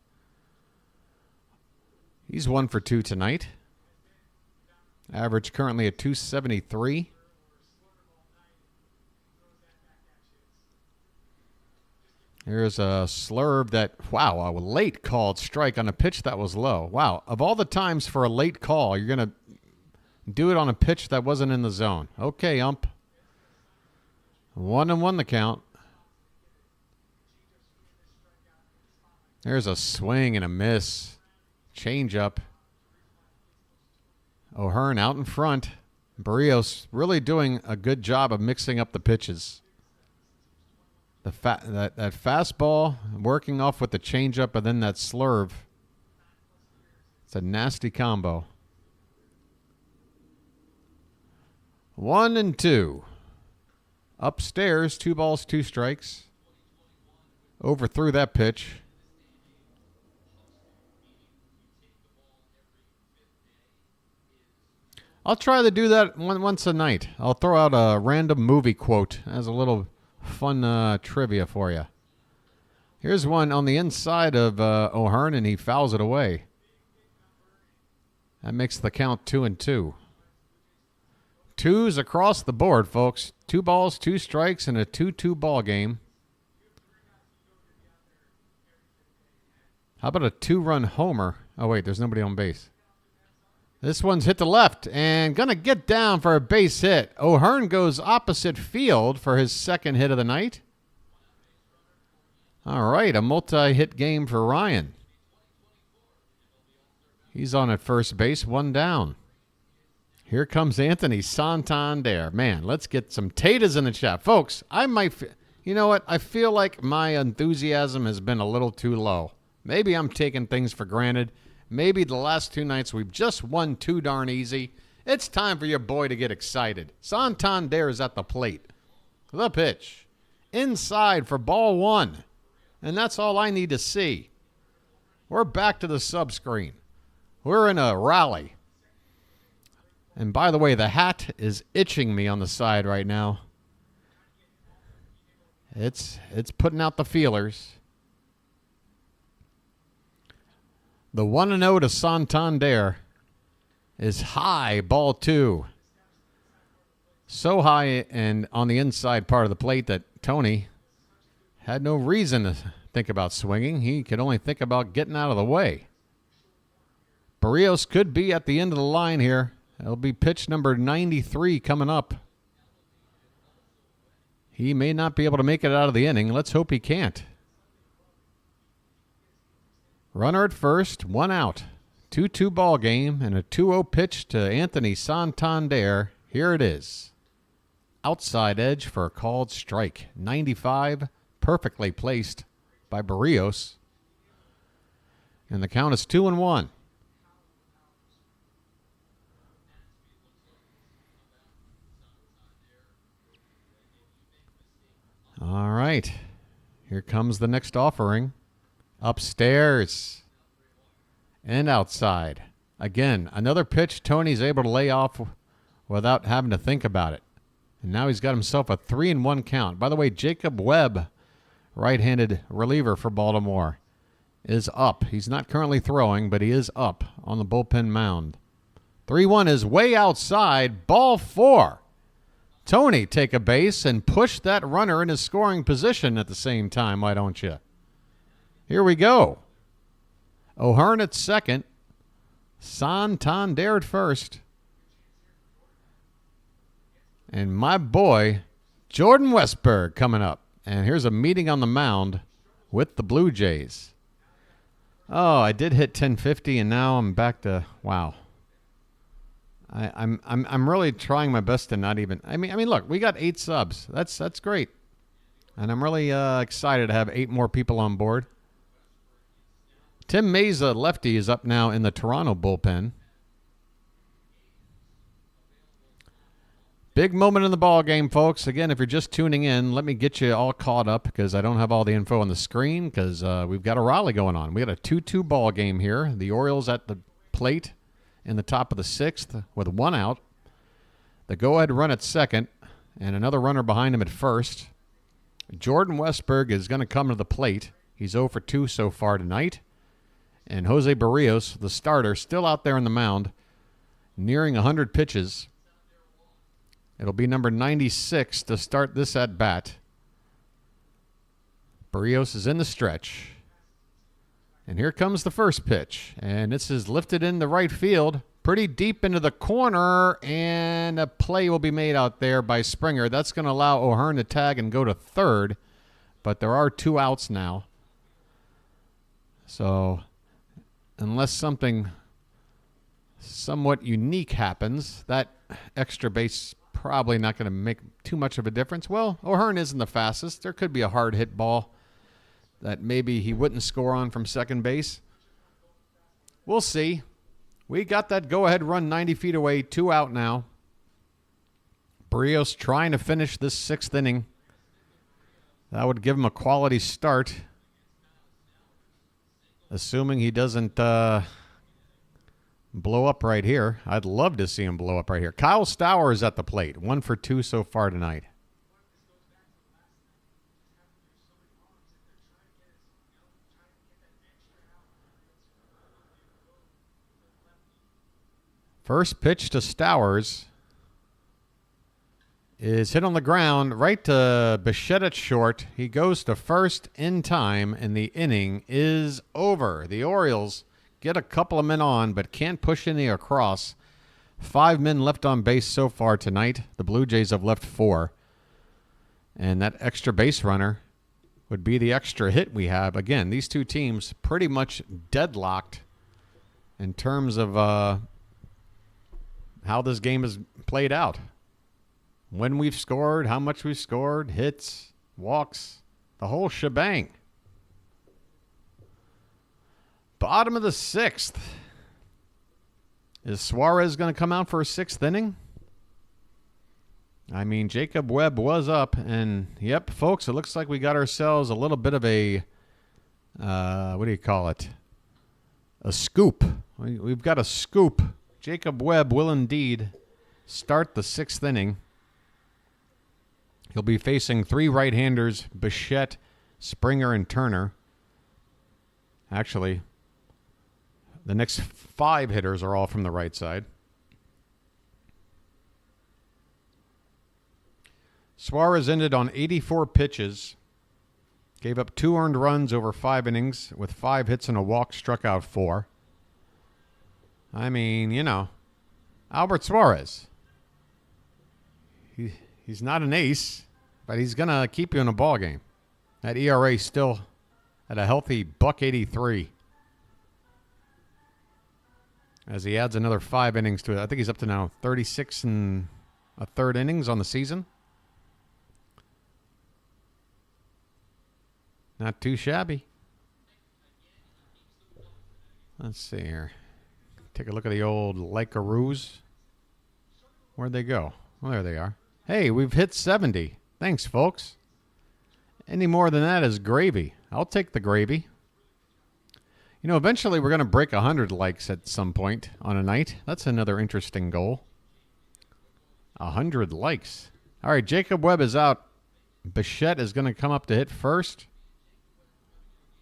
Speaker 1: He's 1 for 2 tonight. Average currently at 273. Here's a slurve that, wow, a late called strike on a pitch that was low. Wow, of all the times for a late call, you're going to do it on a pitch that wasn't in the zone. Okay, ump. 1-1 the count. There's a swing and a miss. Change up. O'Hearn out in front. Berrios really doing a good job of mixing up the pitches. That fastball working off with the changeup and then that slurve. It's a nasty combo. 1-2. Upstairs, 2 balls, 2 strikes. Overthrew that pitch. I'll try to do that once a night. I'll throw out a random movie quote as a little fun trivia for you. Here's one on the inside of O'Hearn, and he fouls it away. That makes the count 2-2. 2s across the board, folks. 2 balls, 2 strikes, and a 2-2 ball game. How about a 2-run homer? Oh, wait, there's nobody on base. This one's hit to left and going to get down for a base hit. O'Hearn goes opposite field for his 2nd hit of the night. All right, a multi-hit game for Ryan. He's on at first base, 1 down. Here comes Anthony Santander. Man, let's get some tatas in the chat. Folks, you know what? I feel like my enthusiasm has been a little too low. Maybe I'm taking things for granted. Maybe the last 2 nights we've just won too darn easy. It's time for your boy to get excited. Santander is at the plate. The pitch. Inside for ball 1. And that's all I need to see. We're back to the sub-screen. We're in a rally. And by the way, the hat is itching me on the side right now. It's putting out the feelers. The 1-0 to Santander is high, ball 2. So high and on the inside part of the plate that Tony had no reason to think about swinging. He could only think about getting out of the way. Berrios could be at the end of the line here. It'll be pitch number 93 coming up. He may not be able to make it out of the inning. Let's hope he can't. Runner at first, 1 out. 2-2 ball game and a 2-0 pitch to Anthony Santander. Here it is. Outside edge for a called strike. 95, perfectly placed by Berrios. And the count is 2-1. All right. Here comes the next offering. Upstairs and outside. Again, another pitch Tony's able to lay off without having to think about it. And now he's got himself a 3-1 count. By the way, Jacob Webb, right-handed reliever for Baltimore, is up. He's not currently throwing, but he is up on the bullpen mound. 3-1 is way outside. Ball 4. Tony, take a base and push that runner in his scoring position at the same time, why don't you? Here we go. O'Hearn at second. Santander at first. And my boy, Jordan Westburg, coming up. And here's a meeting on the mound with the Blue Jays. Oh, I did hit 1050, and now I'm back to, wow. I'm really trying my best to not even. I mean, look, we got 8 subs. That's great, and I'm really excited to have 8 more people on board. Tim Meza, lefty, is up now in the Toronto bullpen. Big moment in the ball game, folks. Again, if you're just tuning in, let me get you all caught up because I don't have all the info on the screen because we've got a rally going on. We got a 2-2 ball game here. The Orioles at the plate in the top of the 6th with 1 out. The go-ahead run at second and another runner behind him at first. Jordan Westburg is going to come to the plate. He's 0 for 2 so far tonight. And Jose Berrios, the starter, still out there on the mound, nearing 100 pitches. It'll be number 96 to start this at-bat. Berrios is in the stretch. And here comes the first pitch. And this is lifted into right field, pretty deep into the corner, and a play will be made out there by Springer. That's going to allow O'Hearn to tag and go to third, but there are 2 outs now. So unless something somewhat unique happens, that extra base probably not going to make too much of a difference. Well, O'Hearn isn't the fastest. There could be a hard hit ball that maybe he wouldn't score on from second base. We'll see. We got that go-ahead run 90 feet away, 2 out now. Berrios trying to finish this 6th inning. That would give him a quality start, assuming he doesn't blow up right here. I'd love to see him blow up right here. Kyle Stowers at the plate, 1 for 2 so far tonight. First pitch to Stowers is hit on the ground right to Bichette at short. He goes to first in time, and the inning is over. The Orioles get a couple of men on, but can't push any across. 5 men left on base so far tonight. The Blue Jays have left 4. And that extra base runner would be the extra hit we have. Again, these 2 teams pretty much deadlocked in terms of how this game is played out. When we've scored, how much we've scored, hits, walks, the whole shebang. Bottom of the 6th. Is Suarez going to come out for a 6th inning? I mean, Jacob Webb was up, and yep, folks, it looks like we got ourselves a little bit of a, what do you call it? A scoop. We've got a scoop. Jacob Webb will indeed start the 6th inning. He'll be facing 3 right-handers, Bichette, Springer, and Turner. Actually, the next 5 hitters are all from the right side. Suarez ended on 84 pitches, gave up 2 earned runs over 5 innings with 5 hits and a walk, struck out 4. I mean, you know, Albert Suarez. He's not an ace, but he's going to keep you in a ball game. That ERA still at a healthy $1.83 as he adds another 5 innings to it. I think he's up to now 36 and a third innings on the season. Not too shabby. Let's see here. Take a look at the old Lycaroos. Where'd they go? Well, there they are. Hey, we've hit 70. Thanks, folks. Any more than that is gravy. I'll take the gravy. You know, eventually we're going to break 100 likes at some point on a night. That's another interesting goal. 100 likes. All right, Jacob Webb is out. Bichette is going to come up to hit first.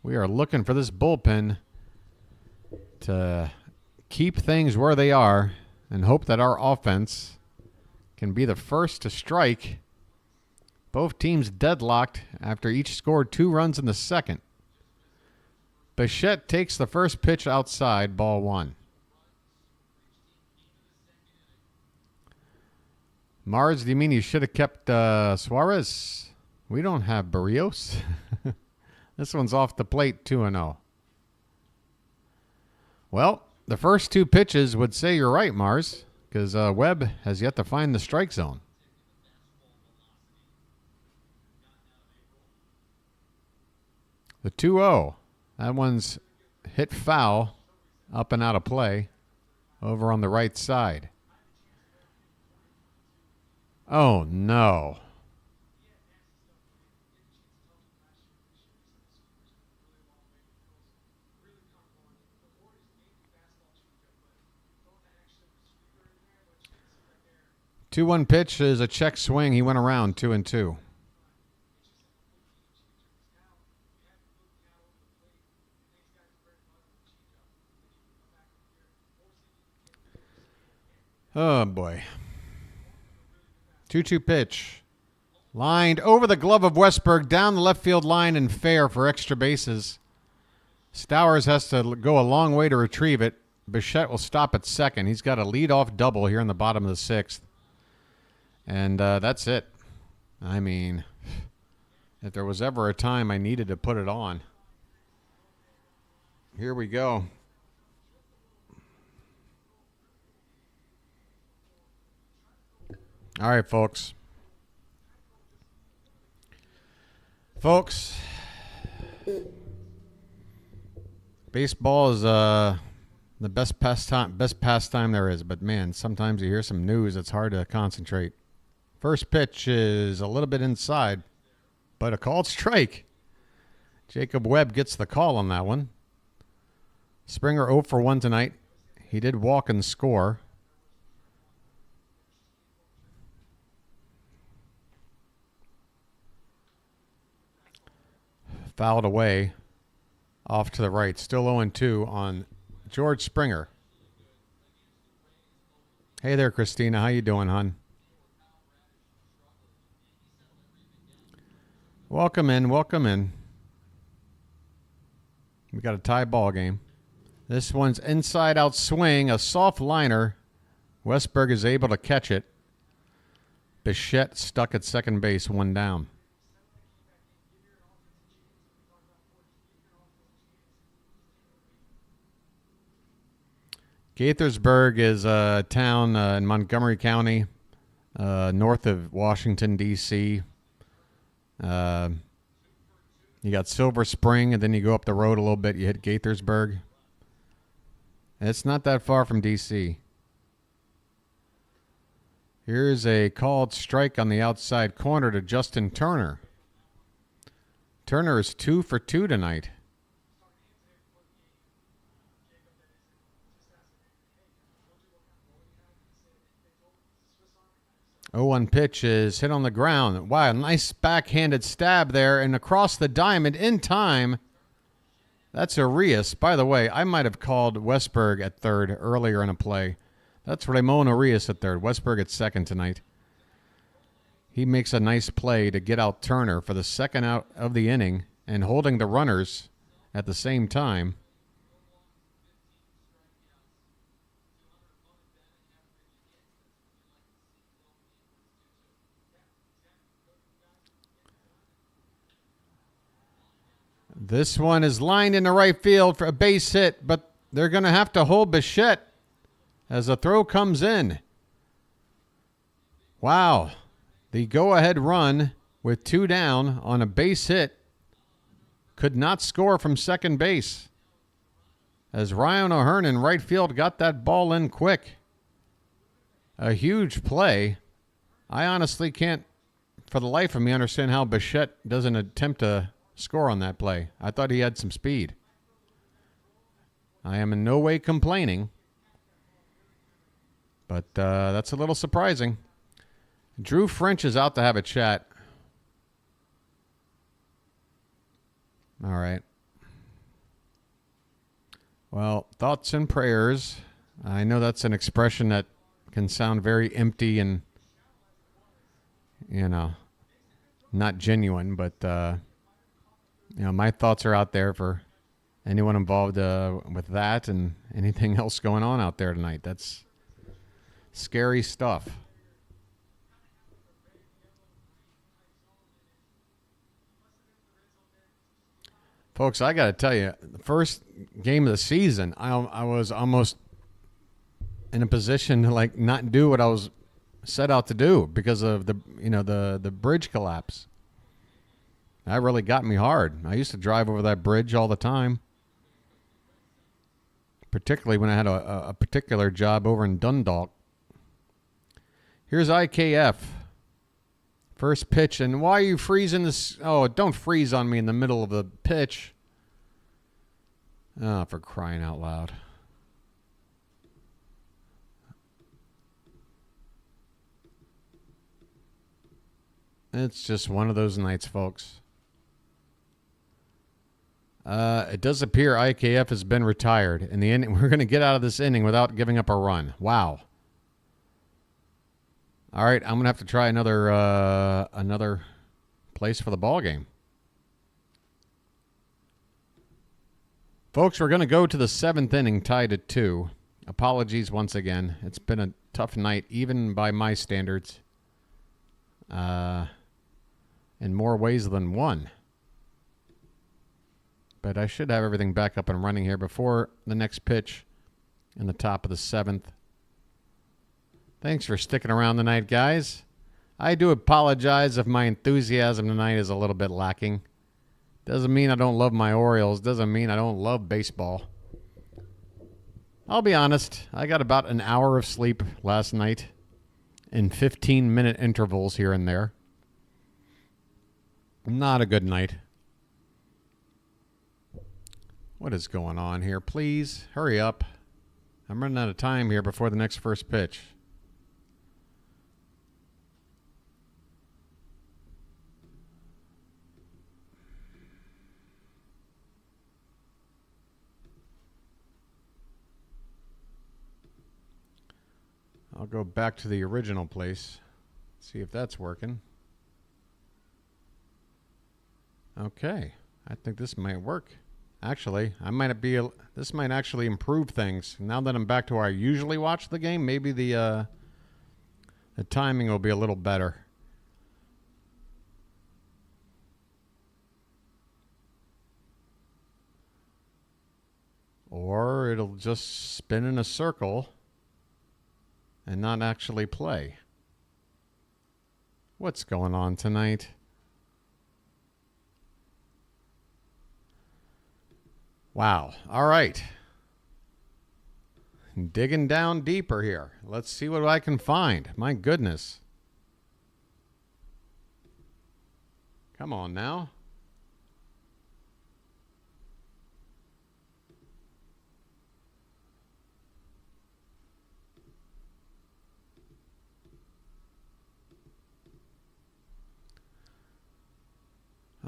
Speaker 1: We are looking for this bullpen to keep things where they are and hope that our offense can be the first to strike. Both teams deadlocked after each scored 2 runs in the second. Bichette takes the first pitch outside, ball 1. Mars, do you mean you should have kept Suarez? We don't have Berrios. This one's off the plate, 2-0. Well, the first 2 pitches would say you're right, Mars, because Webb has yet to find the strike zone. The 2-0. That one's hit foul, up and out of play, over on the right side. Oh, no. Two 2-1 pitch is a check swing. He went around 2-2. Oh, boy. 2-2 pitch. Lined over the glove of Westberg, down the left field line and fair for extra bases. Stowers has to go a long way to retrieve it. Bichette will stop at second. He's got a leadoff double here in the bottom of the 6th. And that's it. I mean, if there was ever a time I needed to put it on, here we go. All right, folks. Baseball is the best pastime there is. But, man, sometimes you hear some news, it's hard to concentrate. First pitch is a little bit inside, but a called strike. Jacob Webb gets the call on that one. Springer 0 for 1 tonight. He did walk and score. Fouled away off to the right. Still 0-2 on George Springer. Hey there, Christina. How you doing, hon? Welcome in. We got a tie ball game. This one's inside out swing, a soft liner. Westberg is able to catch it. Bichette stuck at second base, 1 down. Gaithersburg is a town in Montgomery County, north of Washington, D.C. You got Silver Spring, and then you go up the road a little bit, you hit Gaithersburg. It's not that far from D.C. Here's a called strike on the outside corner to Justin Turner. Turner is 2 for 2 tonight. 0-1 pitch is hit on the ground. Wow, nice backhanded stab there and across the diamond in time. That's Arias. By the way, I might have called Westberg at third earlier in a play. That's Ramon Arias at third. Westberg at second tonight. He makes a nice play to get out Turner for the second out of the inning and holding the runners at the same time. This one is lined into right field for a base hit, but they're going to have to hold Bichette as the throw comes in. Wow. The go-ahead run with 2 down on a base hit could not score from second base as Ryan O'Hearn in right field got that ball in quick. A huge play. I honestly can't, for the life of me, understand how Bichette doesn't attempt to score on that play. I thought he had some speed. I am in no way complaining, but that's a little surprising. Drew French is out to have a chat. All right. Well, thoughts and prayers. I know that's an expression that can sound very empty and, not genuine, but, my thoughts are out there for anyone involved with that and anything else going on out there tonight. That's scary stuff. Folks, I got to tell you, the first game of the season, I was almost in a position to not do what I was set out to do because of the bridge collapse. That really got me hard. I used to drive over that bridge all the time, particularly when I had a particular job over in Dundalk. Here's IKF. First pitch, and why are you freezing this? Oh, don't freeze on me in the middle of the pitch. Oh, for crying out loud. It's just one of those nights, folks. It does appear IKF has been retired. In the end, we're going to get out of this inning without giving up a run. Wow. All right, I'm going to have to try another place for the ball game. Folks, we're going to go to the 7th inning, tied at 2. Apologies once again. It's been a tough night, even by my standards, in more ways than one. But I should have everything back up and running here before the next pitch in the top of the 7th. Thanks for sticking around tonight, guys. I do apologize if my enthusiasm tonight is a little bit lacking. Doesn't mean I don't love my Orioles. Doesn't mean I don't love baseball. I'll be honest. I got about an hour of sleep last night in 15-minute intervals here and there. Not a good night. What is going on here? Please, hurry up. I'm running out of time here before the next first pitch. I'll go back to the original place, see if that's working. Okay, I think this might work. Actually, this might actually improve things. Now that I'm back to where I usually watch the game, maybe the timing will be a little better. Or it'll just spin in a circle and not actually play. What's going on tonight? Wow. All right. Digging down deeper here. Let's see what I can find. My goodness. Come on now.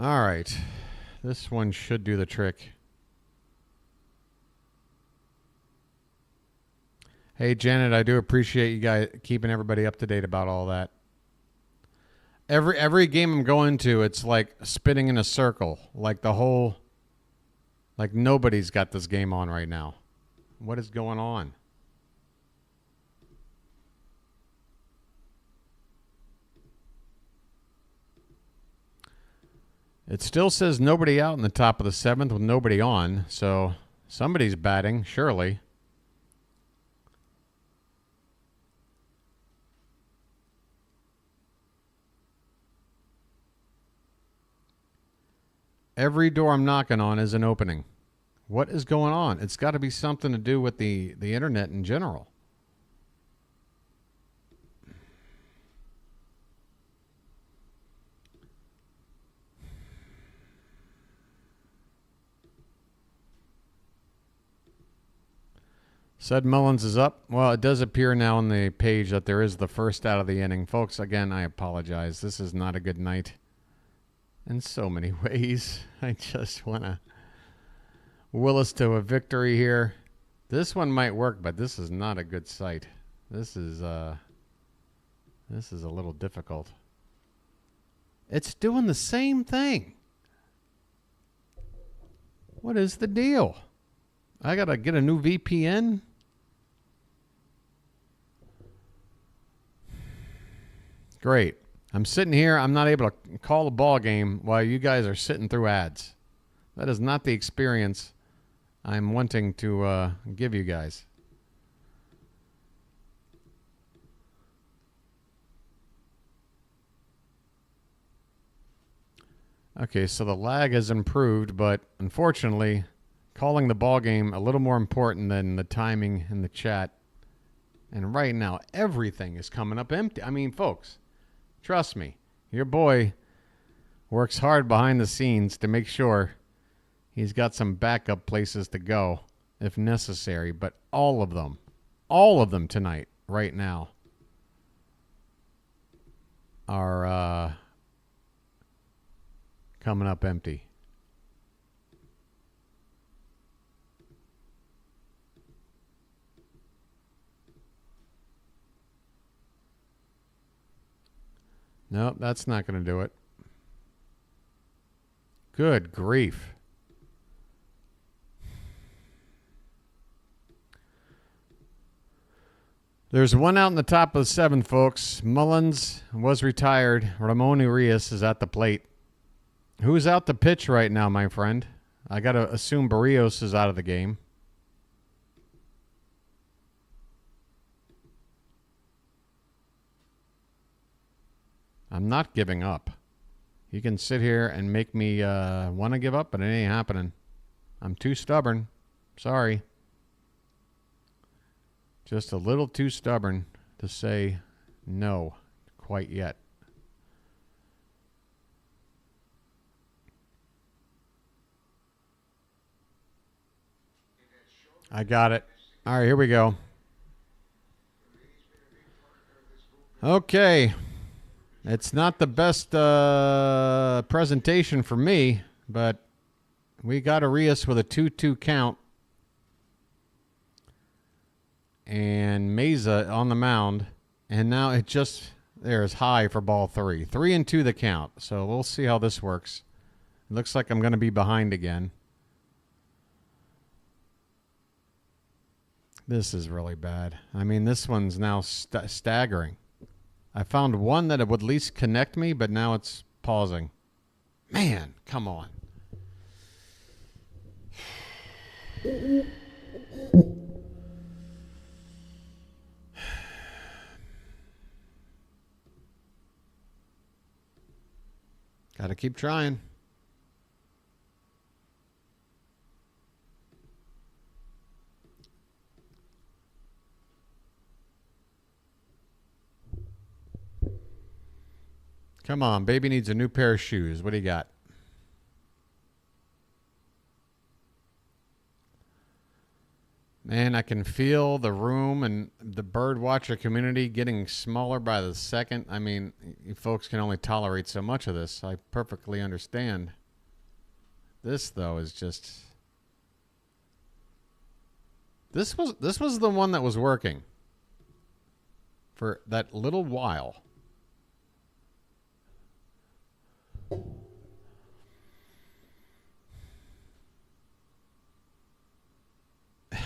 Speaker 1: All right. This one should do the trick. Hey, Janet, I do appreciate you guys keeping everybody up to date about all that. Every game I'm going to, it's like spinning in a circle. Like nobody's got this game on right now. What is going on? It still says nobody out in the top of the 7th with nobody on, so somebody's batting, surely. Every door I'm knocking on is an opening. What is going on? It's got to be something to do with the internet in general. Said Mullins is up. Well, it does appear now on the page that there is the first out of the inning. Folks, again, I apologize. This is not a good night in so many ways. I just want to will us to a victory here. This one might work, but this is not a good sight. This is a little difficult. It's doing the same thing. What is the deal? I got to get a new VPN? Great. I'm sitting here. I'm not able to call the ball game while you guys are sitting through ads. That is not the experience I'm wanting to give you guys. Okay, so the lag has improved, but unfortunately, calling the ball game a little more important than the timing in the chat. And right now, everything is coming up empty. I mean, folks, trust me, your boy works hard behind the scenes to make sure he's got some backup places to go if necessary. But all of them tonight, right now, are coming up empty. Nope, that's not going to do it. Good grief. There's one out in the top of the 7th, folks. Mullins was retired. Ramon Urias is at the plate. Who's out to pitch right now, my friend? I got to assume Berrios is out of the game. I'm not giving up. You can sit here and make me want to give up, but it ain't happening. I'm too stubborn. Sorry. Just a little too stubborn to say no quite yet. I got it. All right, here we go. Okay. It's not the best presentation for me, but we got Urias with a 2-2 count. And Meza on the mound. And now it just, there's high for ball 3. 3-2 the count. So we'll see how this works. It looks like I'm going to be behind again. This is really bad. I mean, this one's now staggering. I found one that it would at least connect me, but now it's pausing. Man, come on. Got to keep trying. Come on, baby needs a new pair of shoes. What do you got? Man, I can feel the room and the bird watcher community getting smaller by the second. I mean, you folks can only tolerate so much of this. I perfectly understand. This, though, is just... This was the one that was working for that little while.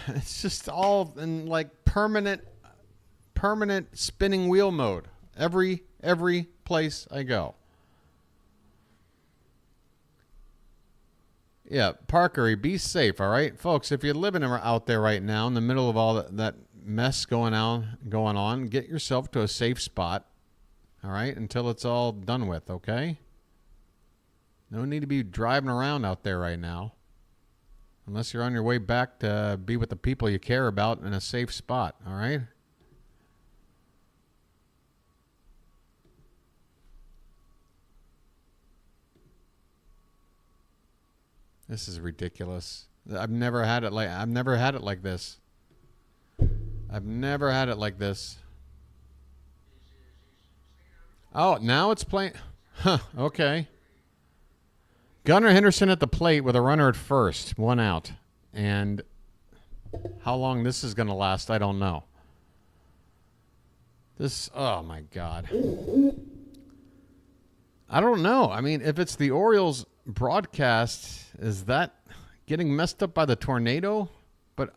Speaker 1: It's just all in like permanent spinning wheel mode. Every place I go. Yeah, Parker, be safe, all right? Folks, if you're living out there right now in the middle of all that mess going on, get yourself to a safe spot, all right, until it's all done with, okay? No need to be driving around out there right now unless you're on your way back to be with the people you care about in a safe spot, all right? This is ridiculous. I've never had it like this. I've never had it like this. Oh, now it's playing. Huh, okay. Gunnar Henderson at the plate with a runner at first, 1 out. And how long this is going to last, I don't know. This, oh my God. I don't know. I mean, if it's the Orioles broadcast, is that getting messed up by the tornado? But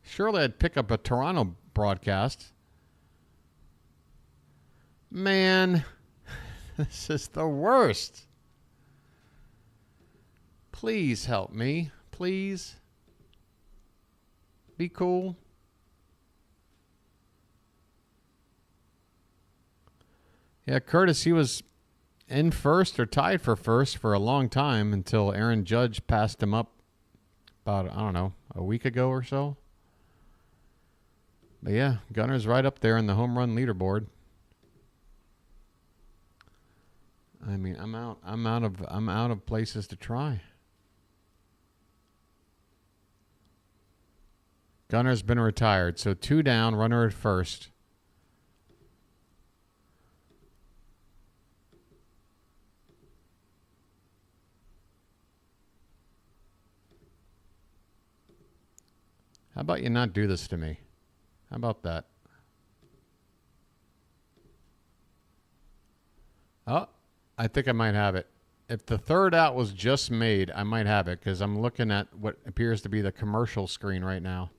Speaker 1: surely I'd pick up a Toronto broadcast. Man, this is the worst. Please help me. Please. Be cool. Yeah, Curtis, he was in first or tied for first for a long time until Aaron Judge passed him up about, I don't know, a week ago or so. But yeah, Gunner's right up there in the home run leaderboard. I mean, I'm out of places to try. Gunner's been retired, so 2 down, runner at first. How about you not do this to me? How about that? Oh, I think I might have it. If the third out was just made, I might have it because I'm looking at what appears to be the commercial screen right now.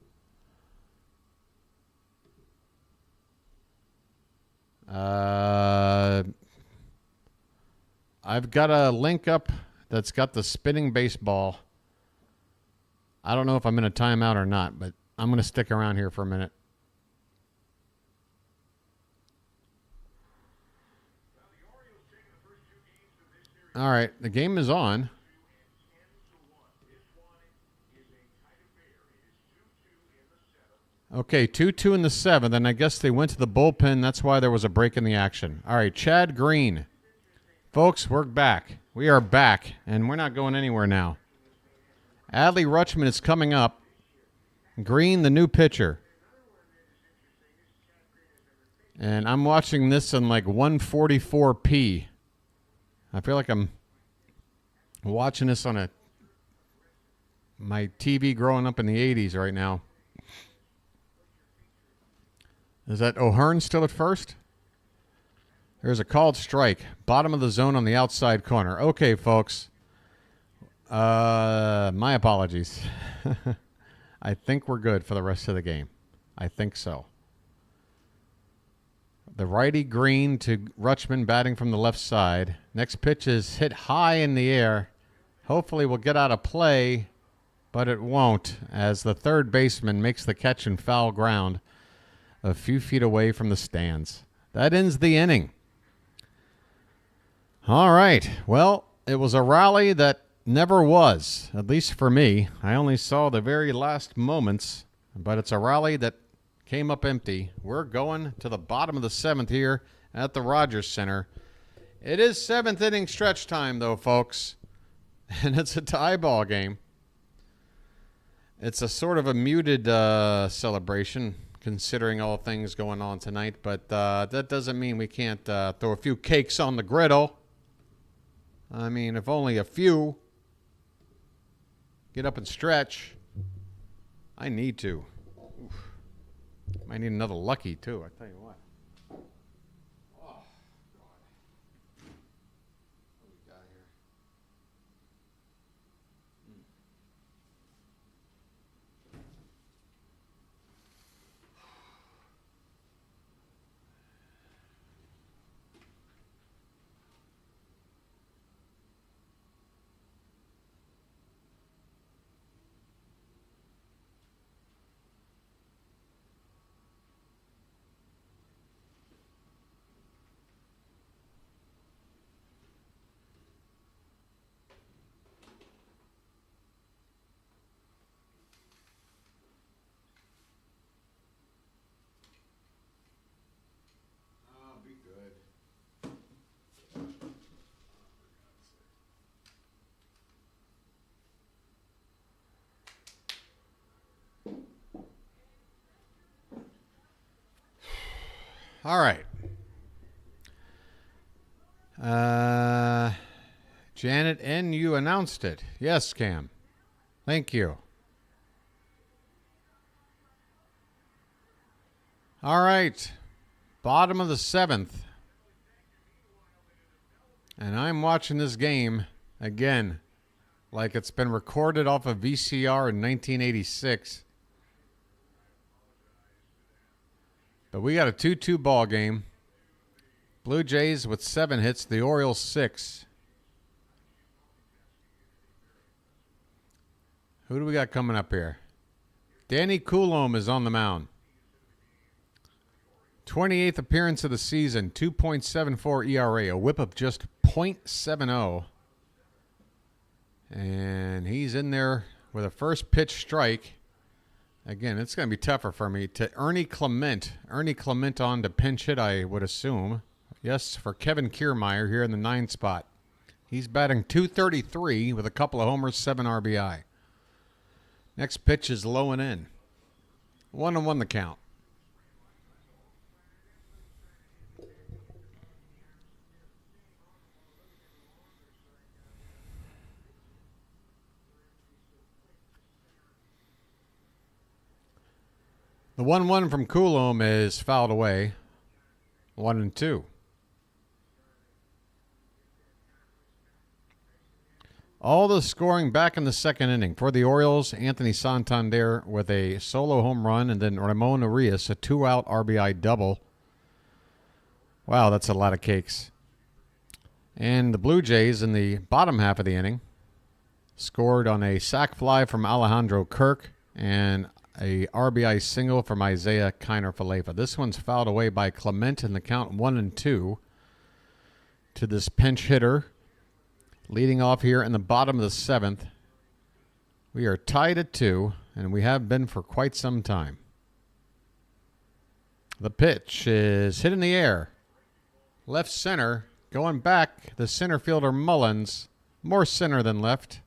Speaker 1: I've got a link up that's got the spinning baseball. I don't know if I'm in a timeout or not, but I'm going to stick around here for a minute. All right, the game is on. Okay, 2-2 in the 7th, and I guess they went to the bullpen. That's why there was a break in the action. All right, Chad Green. Folks, we're back. We are back, and we're not going anywhere now. Adley Rutschman is coming up. Green, the new pitcher. And I'm watching this in like 144p. I feel like I'm watching this on my TV growing up in the 80s right now. Is that O'Hearn still at first? There's a called strike. Bottom of the zone on the outside corner. Okay, folks. My apologies. I think we're good for the rest of the game. I think so. The righty Green to Rutschman batting from the left side. Next pitch is hit high in the air. Hopefully we'll get out of play, but it won't as the third baseman makes the catch in foul ground a few feet away from the stands. That ends the inning. All right. Well, it was a rally that never was, at least for me. I only saw the very last moments, but it's a rally that came up empty. We're going to the bottom of the 7th here at the Rogers Center. It is 7th inning stretch time, though, folks, and it's a tie ball game. It's a sort of a muted celebration, considering all things going on tonight. But that doesn't mean we can't throw a few cakes on the griddle. I mean, if only a few. Get up and stretch. I need to. Oof. Might need another lucky, too, I tell you what. Oh, God. What do we got here? All right. Janet N., you announced it. Yes, Cam. Thank you. All right. Bottom of the 7th. And I'm watching this game again like it's been recorded off a VCR in 1986. But we got a 2-2 ball game. Blue Jays with 7 hits, the Orioles 6. Who do we got coming up here? Danny Coulombe is on the mound. 28th appearance of the season, 2.74 ERA, a whip of just .70. And he's in there with a first pitch strike. Again, it's going to be tougher for me. To Ernie Clement. Ernie Clement on to pinch hit, I would assume. Yes, for Kevin Kiermaier here in the 9 spot. He's batting .233 with a couple of homers, 7 RBI. Next pitch is low and in. 1-1 the count. The 1-1 from Coulombe is fouled away. 1-2. All the scoring back in the second inning. For the Orioles, Anthony Santander with a solo home run, and then Ramon Urias, a 2-out RBI double. Wow, that's a lot of cakes. And the Blue Jays in the bottom half of the inning scored on a sac fly from Alejandro Kirk and a RBI single from Isaiah Kiner-Falefa. This one's fouled away by Clement in the count 1-2 to this pinch hitter. Leading off here in the bottom of the 7th. We are tied at 2, and we have been for quite some time. The pitch is hit in the air. Left center. Going back, the center fielder Mullins. More center than left.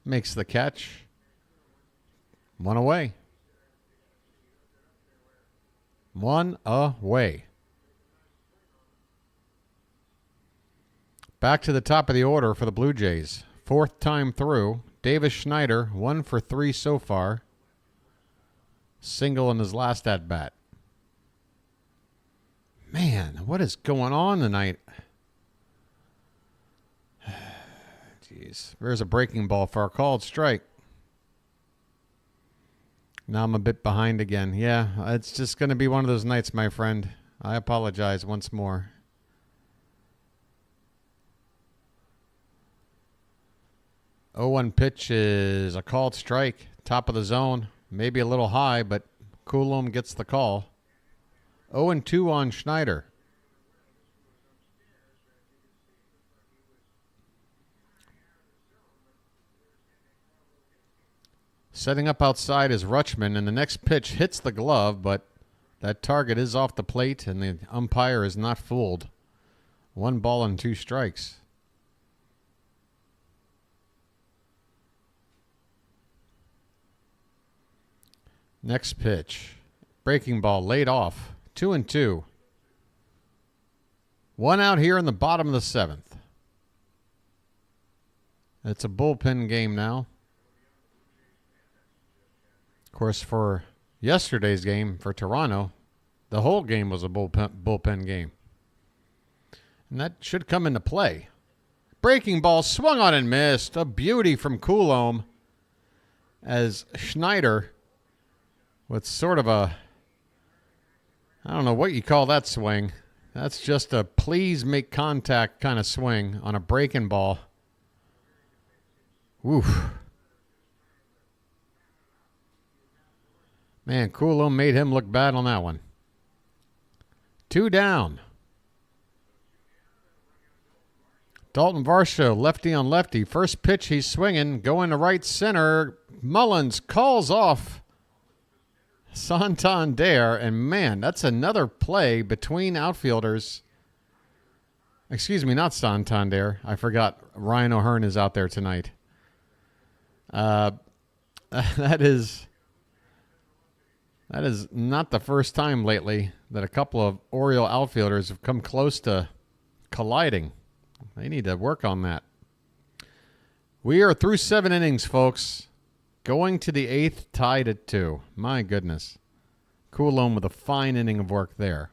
Speaker 1: Makes the catch. 1 away. 1 away. Back to the top of the order for the Blue Jays. 4th time through. Davis Schneider, 1 for 3 so far. Single in his last at-bat. Man, what is going on tonight? Jeez. There's a breaking ball for a called strike. Now I'm a bit behind again. Yeah, it's just going to be one of those nights, my friend. I apologize once more. Oh, 1 pitch is a called strike. Top of the zone. Maybe a little high, but Coulombe gets the call. 0-2 on Schneider. Setting up outside is Rutschman, and the next pitch hits the glove, but that target is off the plate, and the umpire is not fooled. 1 ball and 2 strikes. Next pitch. Breaking ball laid off. 2-2. One out here in the bottom of the 7th. It's a bullpen game now. Of course, for yesterday's game for Toronto, the whole game was a bullpen game. And that should come into play. Breaking ball swung on and missed. A beauty from Coulomb as Schneider with sort of a, I don't know what you call that swing. That's just a please make contact kind of swing on a breaking ball. Woof. Man, Coulomb made him look bad on that one. 2 down. Dalton Varsho, lefty on lefty. First pitch, he's swinging, going to right center. Mullins calls off Santander, and man, that's another play between outfielders. Excuse me, not Santander. I forgot Ryan O'Hearn is out there tonight. That is not the first time lately that a couple of Oriole outfielders have come close to colliding. They need to work on that. We are through 7 innings, folks. Going to the 8th, tied at 2. My goodness. Coulomb with a fine inning of work there.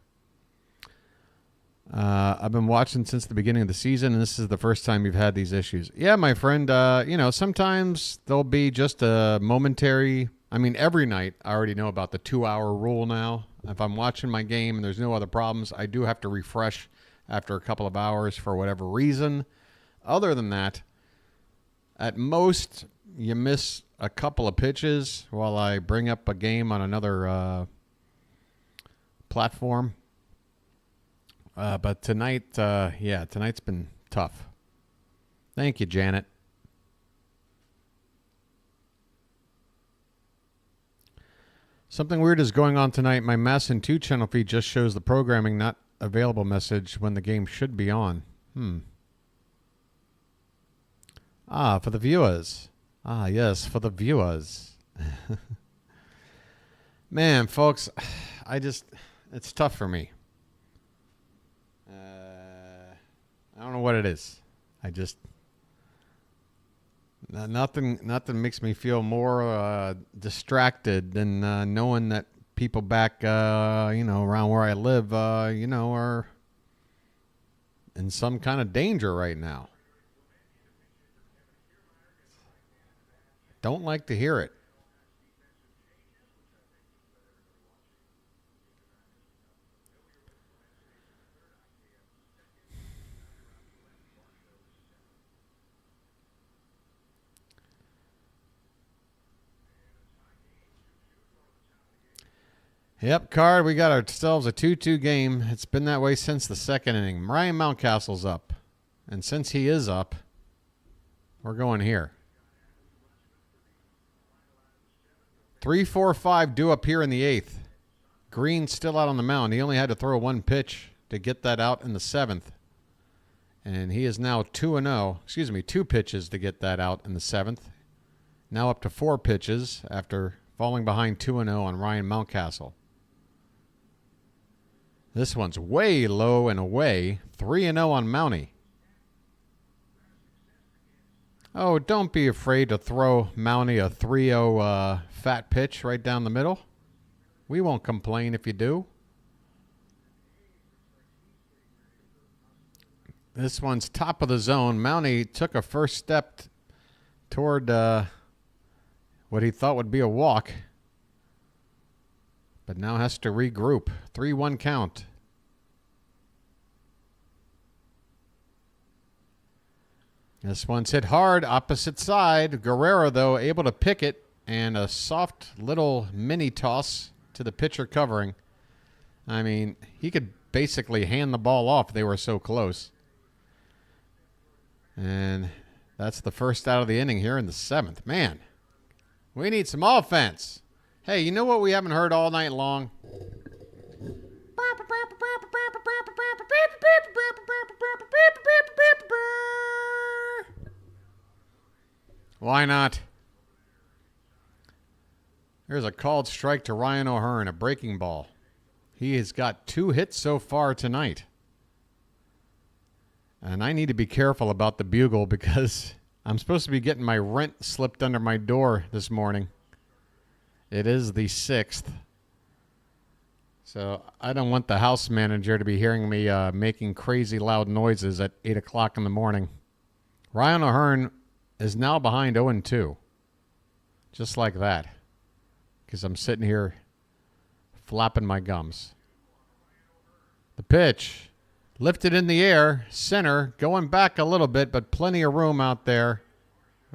Speaker 1: I've been watching since the beginning of the season, and this is the first time you've had these issues. Yeah, my friend, sometimes there'll be just a momentary. I mean, every night I already know about the 2-hour rule now. If I'm watching my game and there's no other problems, I do have to refresh after a couple of hours for whatever reason. Other than that, at most, you miss a couple of pitches while I bring up a game on another platform. But tonight, tonight's been tough. Thank you, Janet. Something weird is going on tonight. My Masson 2 channel feed just shows the programming not available message when the game should be on. For the viewers. Yes, for the viewers. Man, folks, it's tough for me. I don't know what it is. Nothing makes me feel more distracted than knowing that people back, around where I live, are in some kind of danger right now. Don't like to hear it. Yep, Card, we got ourselves a 2-2 game. It's been that way since the 2nd inning. Ryan Mountcastle's up. And since he is up, we're going here. 3-4-5 due up here in the 8th. Green's still out on the mound. He only had to throw 1 pitch to get that out in the 7th. And he is now 2-0. 2 pitches to get that out in the 7th. Now up to 4 pitches after falling behind 2-0 on Ryan Mountcastle. This one's way low and away. 3-0 on Mountie. Oh, don't be afraid to throw Mountie a 3-0 fat pitch right down the middle. We won't complain if you do. This one's top of the zone. Mountie took a first step toward what he thought would be a walk, but now has to regroup. 3-1 count. This one's hit hard, opposite side. Guerrero, though, able to pick it, and a soft little mini toss to the pitcher covering. I mean, he could basically hand the ball off. They were so close. And that's the first out of the inning here in the 7th. Man, we need some offense. Hey, you know what we haven't heard all night long? Why not? There's a called strike to Ryan O'Hearn, a breaking ball. He has got 2 hits so far tonight. And I need to be careful about the bugle because I'm supposed to be getting my rent slipped under my door this morning. It is the 6th. So I don't want the house manager to be hearing me making crazy loud noises at 8 o'clock in the morning. Ryan O'Hearn is now behind 0-2. Just like that. Because I'm sitting here flapping my gums. The pitch. Lifted in the air. Center. Going back a little bit, but plenty of room out there.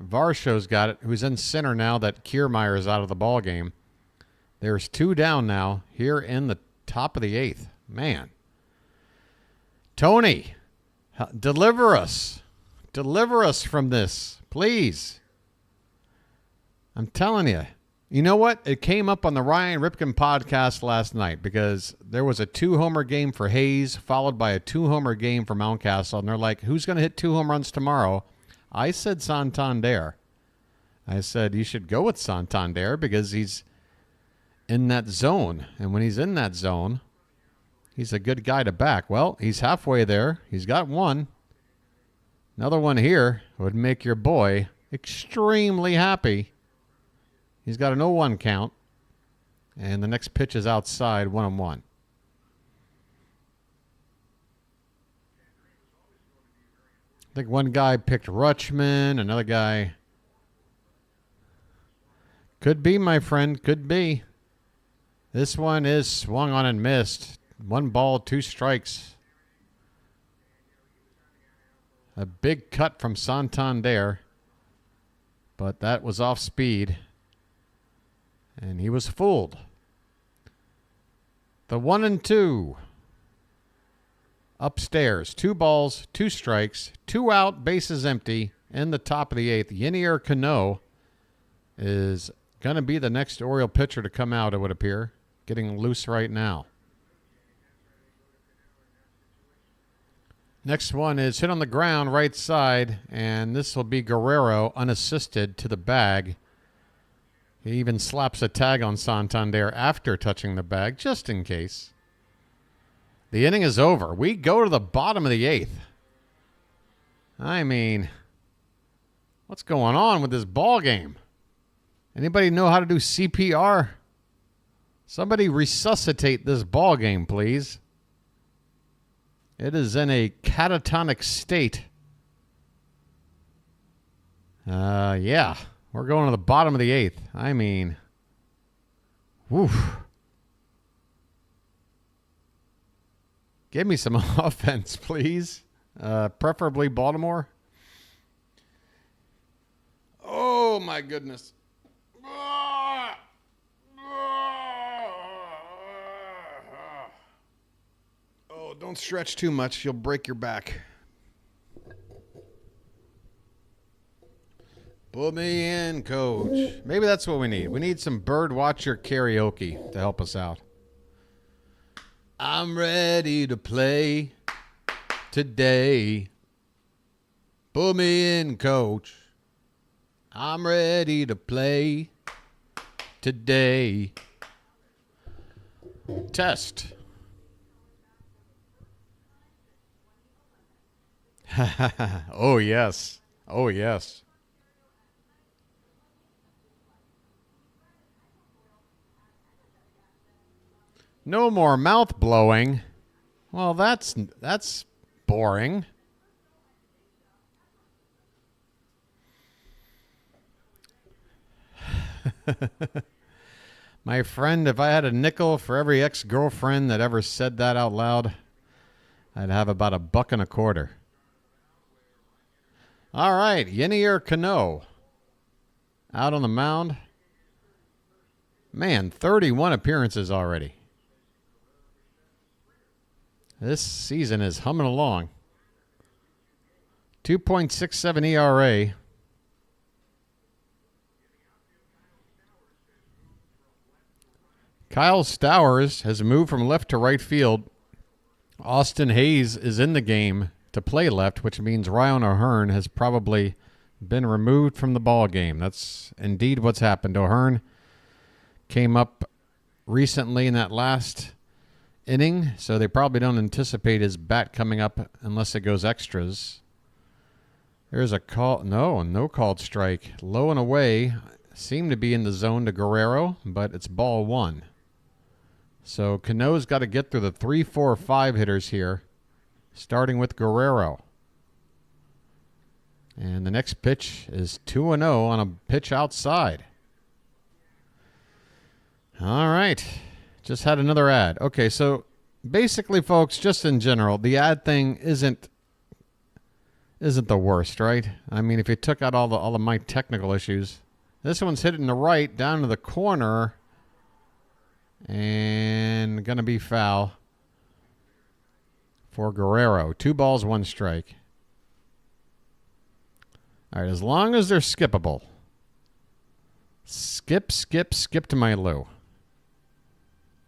Speaker 1: Varsho's got it, who's in center now that Kiermaier is out of the ball game. There's 2 down now here in the top of the 8th. Man. Tony, deliver us. Deliver us from this, please. I'm telling you. You know what? It came up on the Ryan Ripken podcast last night because there was a 2-homer game for Hayes followed by a 2-homer game for Mountcastle. And they're like, who's going to hit 2 home runs tomorrow? I said Santander. I said you should go with Santander because he's in that zone. And when he's in that zone, he's a good guy to back. Well, he's halfway there. He's got 1. Another one here would make your boy extremely happy. He's got an 0-1 count. And the next pitch is outside, 1-1. I think one guy picked Rutschman. Another guy. Could be, my friend. Could be. This one is swung on and missed. 1 ball, 2 strikes. A big cut from Santander. But that was off speed. And he was fooled. The 1-2. Upstairs. 2 balls, 2 strikes, 2 out, bases empty. In the top of the 8th. Yennier Cano is going to be the next Oriole pitcher to come out, it would appear. Getting loose right now. Next one is hit on the ground, right side. And this will be Guerrero, unassisted, to the bag. He even slaps a tag on Santander after touching the bag, just in case. The inning is over. We go to the bottom of the 8th. I mean, what's going on with this ball game? Anybody know how to do CPR? Somebody resuscitate this ball game, please. It is in a catatonic state. Yeah. We're going to the bottom of the 8th. I mean, woof. Give me some offense, please. Preferably Baltimore. Oh, my goodness. Oh, don't stretch too much. You'll break your back. Put me in, coach. Maybe that's what we need. We need some bird watcher karaoke to help us out. I'm ready to play today. Put me in, coach. I'm ready to play today. Test. Oh, yes. Oh, yes. No more mouth blowing. Well, that's boring. My friend, if I had a nickel for every ex-girlfriend that ever said that out loud, I'd have about $1.25. All right, Yennier Cano out on the mound. Man, 31 appearances already. This season is humming along. 2.67 ERA. Kyle Stowers has moved from left to right field. Austin Hayes is in the game to play left, which means Ryan O'Hearn has probably been removed from the ball game. That's indeed what's happened. O'Hearn came up recently in that last inning, so they probably don't anticipate his bat coming up unless it goes extras. There's a call. No called strike. Low and away. Seem to be in the zone to Guerrero, but it's ball one. So Cano's got to get through the 3, 4, 5 hitters here, starting with Guerrero. And the next pitch is 2-0 on a pitch outside. All right. Just had another ad. Okay, so basically, folks, just in general, the ad thing isn't the worst, right? I mean, if you took out all of my technical issues, this one's hitting the right down to the corner and going to be foul for Guerrero. 2 balls, 1 strike. All right, as long as they're skippable. Skip to my Lou.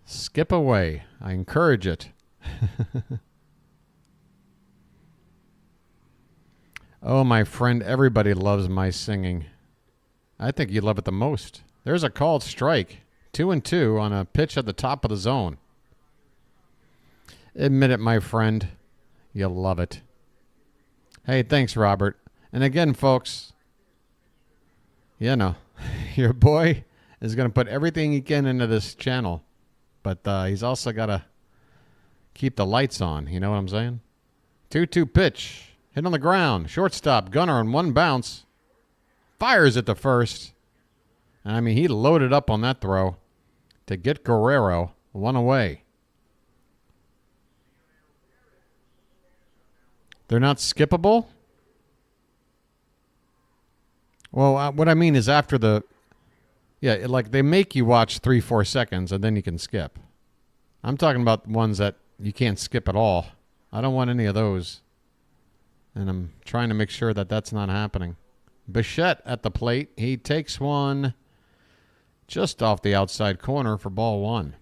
Speaker 1: Skip away. I encourage it. Oh, my friend, everybody loves my singing. I think you love it the most. There's a called strike. 2-2 on a pitch at the top of the zone. Admit it, my friend. You love it. Hey, thanks, Robert. And again, folks, you know, your boy is going to put everything he can into this channel. But he's also got to keep the lights on. You know what I'm saying? 2-2 pitch. Hit on the ground. Shortstop. Gunner on 1 bounce. Fires it to first. I mean, he loaded up on that throw to get Guerrero 1 away. They're not skippable? Well, what I mean is after the... Yeah, like they make you watch 3-4 seconds and then you can skip. I'm talking about ones that you can't skip at all. I don't want any of those. And I'm trying to make sure that that's not happening. Bichette at the plate. He takes one just off the outside corner for ball 1.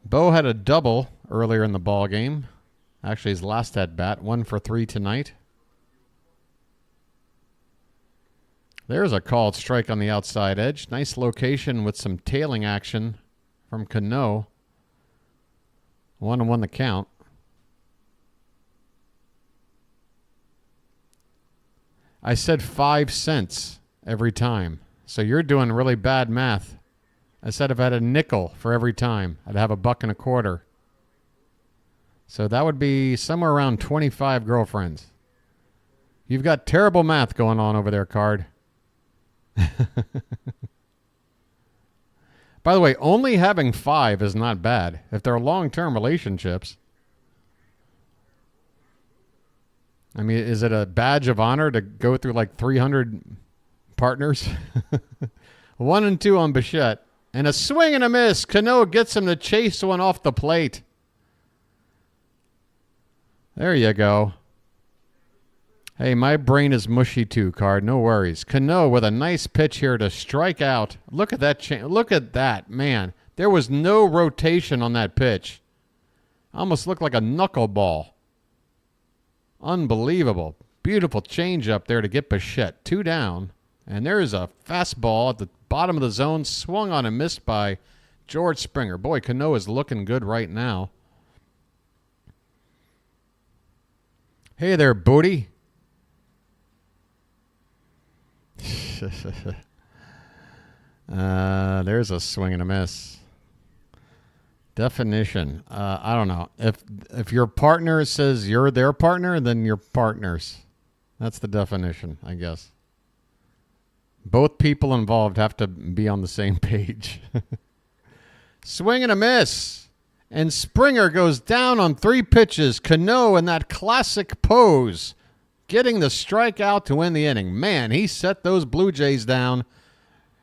Speaker 1: Bo had a double earlier in the ball game. Actually, his last at bat. 1 for 3 tonight. There's a called strike on the outside edge. Nice location with some tailing action from Cano. 1-1 the count. I said 5 cents every time. So you're doing really bad math. I said if I had a nickel for every time, I'd have $1.25. So that would be somewhere around 25 girlfriends. You've got terrible math going on over there, Card. By the way, only having 5 is not bad if they're long-term relationships. I mean, is it a badge of honor to go through like 300 partners? 1-2 on Bichette. And a swing and a miss. Cano gets him to chase one off the plate. There you go. Hey, my brain is mushy too, Card. No worries. Cano with a nice pitch here to strike out. Look at that. Look at that, man. There was no rotation on that pitch. Almost looked like a knuckleball. Unbelievable. Beautiful change up there to get Bichette. 2 down. And there's a fastball at the bottom of the zone. Swung on and missed by George Springer. Boy, Cano is looking good right now. Hey there, booty. There's a swing and a miss. Definition. I don't know. If your partner says you're their partner, then you're partners. That's the definition, I guess. Both people involved have to be on the same page. Swing and a miss. And Springer goes down on 3 pitches. Cano in that classic pose, getting the strikeout to win the inning. Man, he set those Blue Jays down,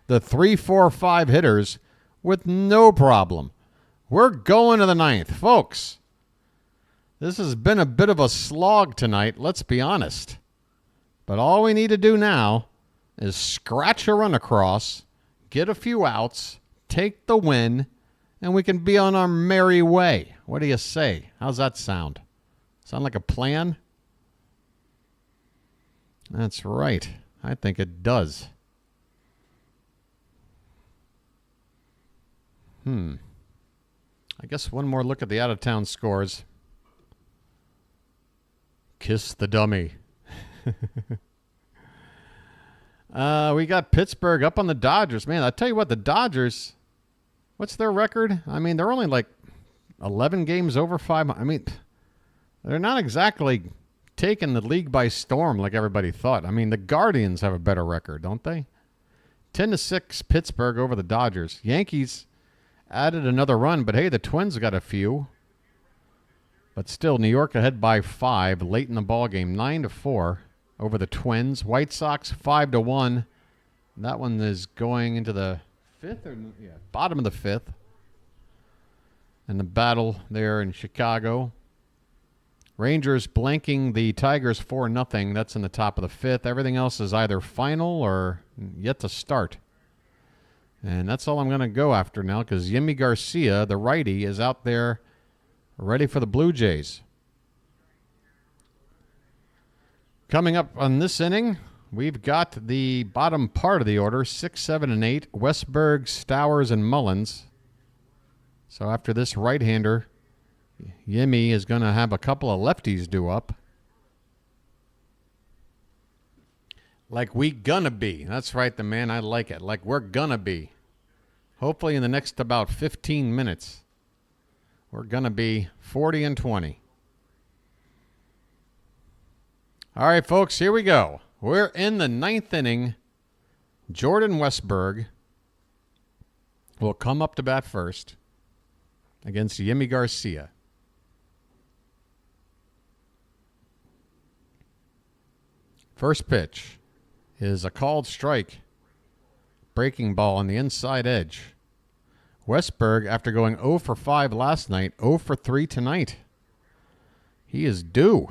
Speaker 1: the 3, 4, 5 hitters, with no problem. We're going to the 9th. Folks, this has been a bit of a slog tonight, let's be honest. But all we need to do now is scratch a run across, get a few outs, take the win, and we can be on our merry way. What do you say? How's that sound? Sound like a plan? That's right. I think it does. I guess one more look at the out-of-town scores. Kiss the dummy. We got Pittsburgh up on the Dodgers. Man, I tell you what, the Dodgers, what's their record? I mean, they're only like 11 games over 500. I mean, they're not exactly taking the league by storm like everybody thought. I mean, the Guardians have a better record, don't they? 10-6 Pittsburgh over the Dodgers. Yankees added another run, but hey, the Twins got a few. But still, New York ahead by 5 late in the ball game, 9-4 over the Twins. White Sox 5-1. That one is going into the bottom of the 5th. And the battle there in Chicago. Rangers blanking the Tigers 4-0. That's in the top of the 5th. Everything else is either final or yet to start. And that's all I'm going to go after now because Yimi Garcia, the righty, is out there ready for the Blue Jays. Coming up on this inning, we've got the bottom part of the order, 6, 7, and 8. Westberg, Stowers, and Mullins. So after this right-hander, Yimi is going to have a couple of lefties due up. Like we gonna be. That's right, the man. I like it. Like we're gonna be. Hopefully in the next about 15 minutes, we're going to be 40-20. All right, folks, here we go. We're in the 9th inning. Jordan Westberg will come up to bat first against Yimi Garcia. First pitch is a called strike. Breaking ball on the inside edge. Westberg, after going 0 for 5 last night, 0 for 3 tonight. He is due.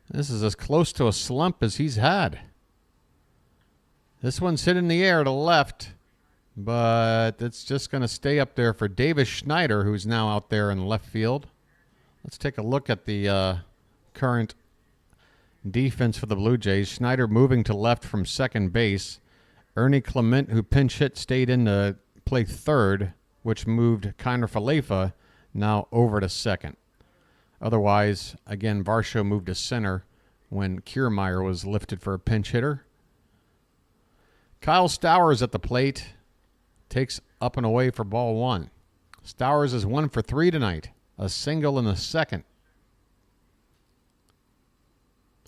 Speaker 1: This is as close to a slump as he's had. This one's hit in the air to left, but it's just going to stay up there for Davis Schneider, who's now out there in left field. Let's take a look at the current defense for the Blue Jays. Schneider moving to left from second base. Ernie Clement, who pinch hit, stayed in to play third, which moved Kiner Falefa now over to second. Otherwise, again, Varsho moved to center when Kiermaier was lifted for a pinch hitter. Kyle Stowers at the plate takes up and away for ball 1. Stowers is 1 for 3 tonight, a single in the second.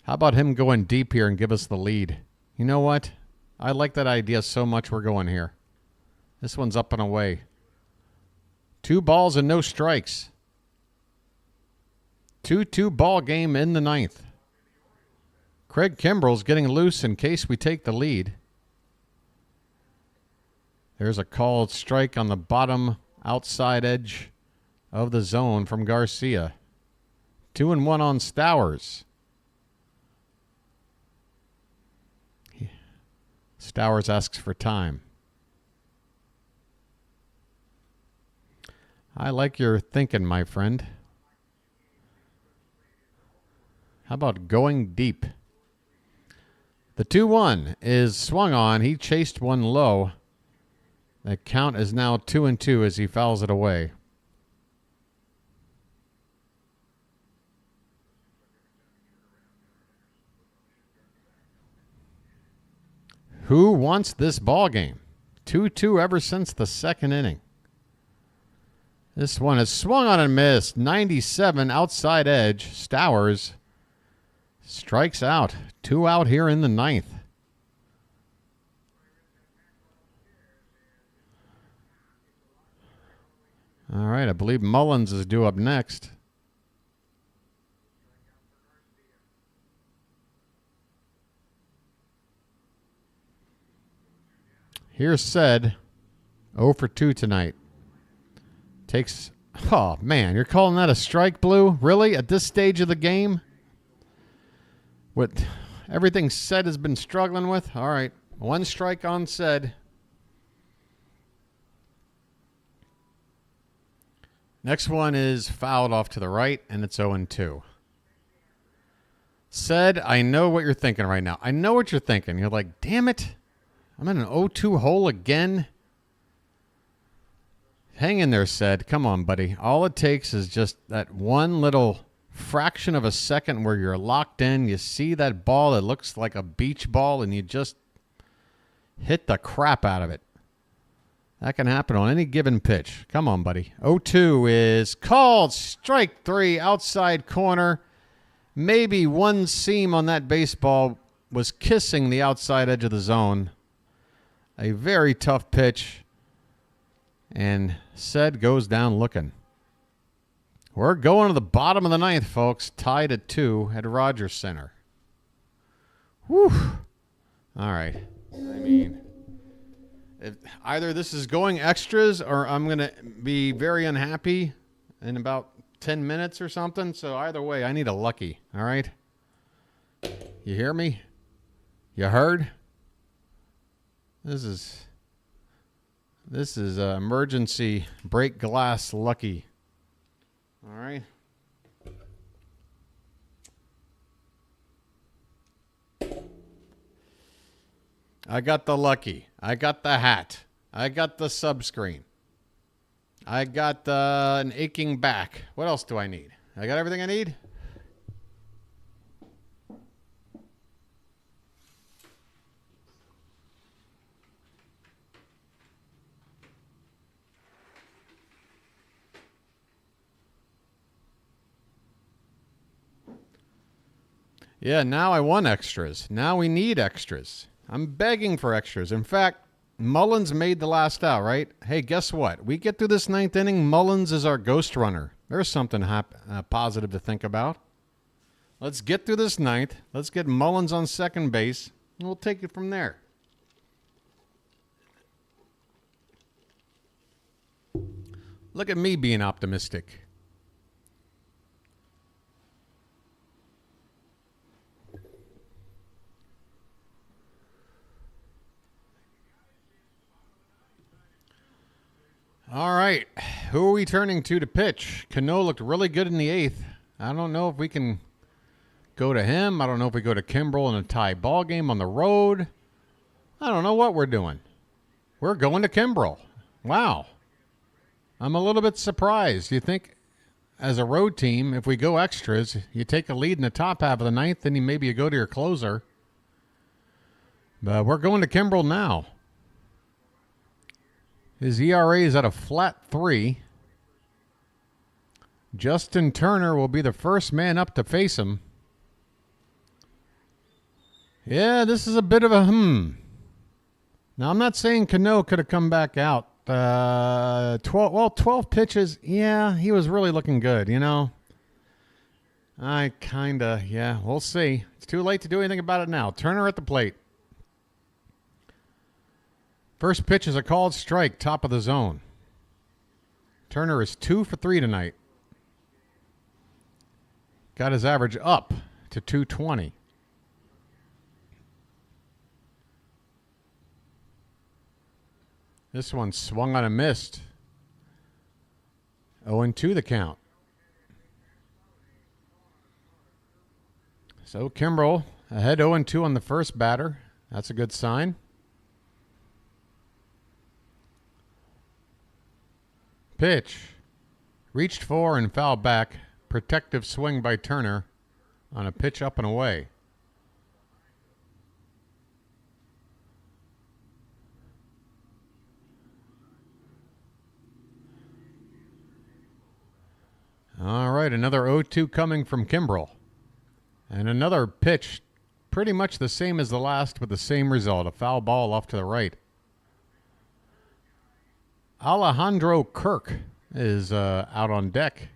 Speaker 1: How about him going deep here and give us the lead? You know what? I like that idea so much we're going here. This one's up and away. 2 balls and no strikes. 2-2 ball game in the 9th. Craig Kimbrell's getting loose in case we take the lead. There's a called strike on the bottom outside edge of the zone from Garcia. 2-1 on Stowers. Stowers asks for time. I like your thinking, my friend. How about going deep? The 2-1 is swung on. He chased one low. The count is now 2-2 as he fouls it away. Who wants this ball game? 2-2 ever since the second inning. This one is swung on and missed. 97 outside edge. Stowers strikes out. 2 out here in the 9th. All right, I believe Mullins is due up next. Here's said 0 for 2 tonight. Takes, oh man, you're calling that a strike, Blue? Really? At this stage of the game? What everything said has been struggling with? All right, 1 strike on said. Next one is fouled off to the right, and it's 0-2. Said, I know what you're thinking right now. I know what you're thinking. You're like, damn it. I'm in an 0-2 hole again. Hang in there, Said. Come on, buddy. All it takes is just that one little fraction of a second where you're locked in. You see that ball that looks like a beach ball, and you just hit the crap out of it. That can happen on any given pitch. Come on, buddy. 0-2 is called. Strike 3, outside corner. Maybe one seam on that baseball was kissing the outside edge of the zone. A very tough pitch. And Said goes down looking. We're going to the bottom of the ninth, folks. Tied at 2 at Rogers Center. Whew. All right. I mean, either this is going extras or I'm going to be very unhappy in about 10 minutes or something. So either way, I need a lucky. All right. You hear me? You heard? This is emergency break glass lucky. All right. I got the lucky. I got the hat. I got the subscreen. I got an aching back. What else do I need? I got everything I need? Yeah, now I want extras. Now we need extras. I'm begging for extras. In fact, Mullins made the last out, right? Hey, guess what? We get through this ninth inning, Mullins is our ghost runner. There's something positive to think about. Let's get through this ninth. Let's get Mullins on second base, and we'll take it from there. Look at me being optimistic. All right, who are we turning to pitch? Cano looked really good in the 8th. I don't know if we can go to him. I don't know if we go to Kimbrel in a tie ball game on the road. I don't know what we're doing. We're going to Kimbrel. Wow. I'm a little bit surprised. You think as a road team, if we go extras, you take a lead in the top half of the ninth, then maybe you go to your closer. But we're going to Kimbrel now. His ERA is at a flat 3. Justin Turner will be the first man up to face him. Yeah, this is a bit of a Now, I'm not saying Cano could have come back out. 12 pitches. Yeah, he was really looking good, you know. We'll see. It's too late to do anything about it now. Turner at the plate. First pitch is a called strike, top of the zone. Turner is 2 for 3 tonight. Got his average up to 220. This one swung on a missed. 0-2 the count. So Kimbrel ahead 0-2 on the first batter. That's a good sign. Pitch. Reached for and fouled back. Protective swing by Turner on a pitch up and away. All right, another 0-2 coming from Kimbrel. And another pitch pretty much the same as the last with the same result, a foul ball off to the right. Alejandro Kirk is out on deck.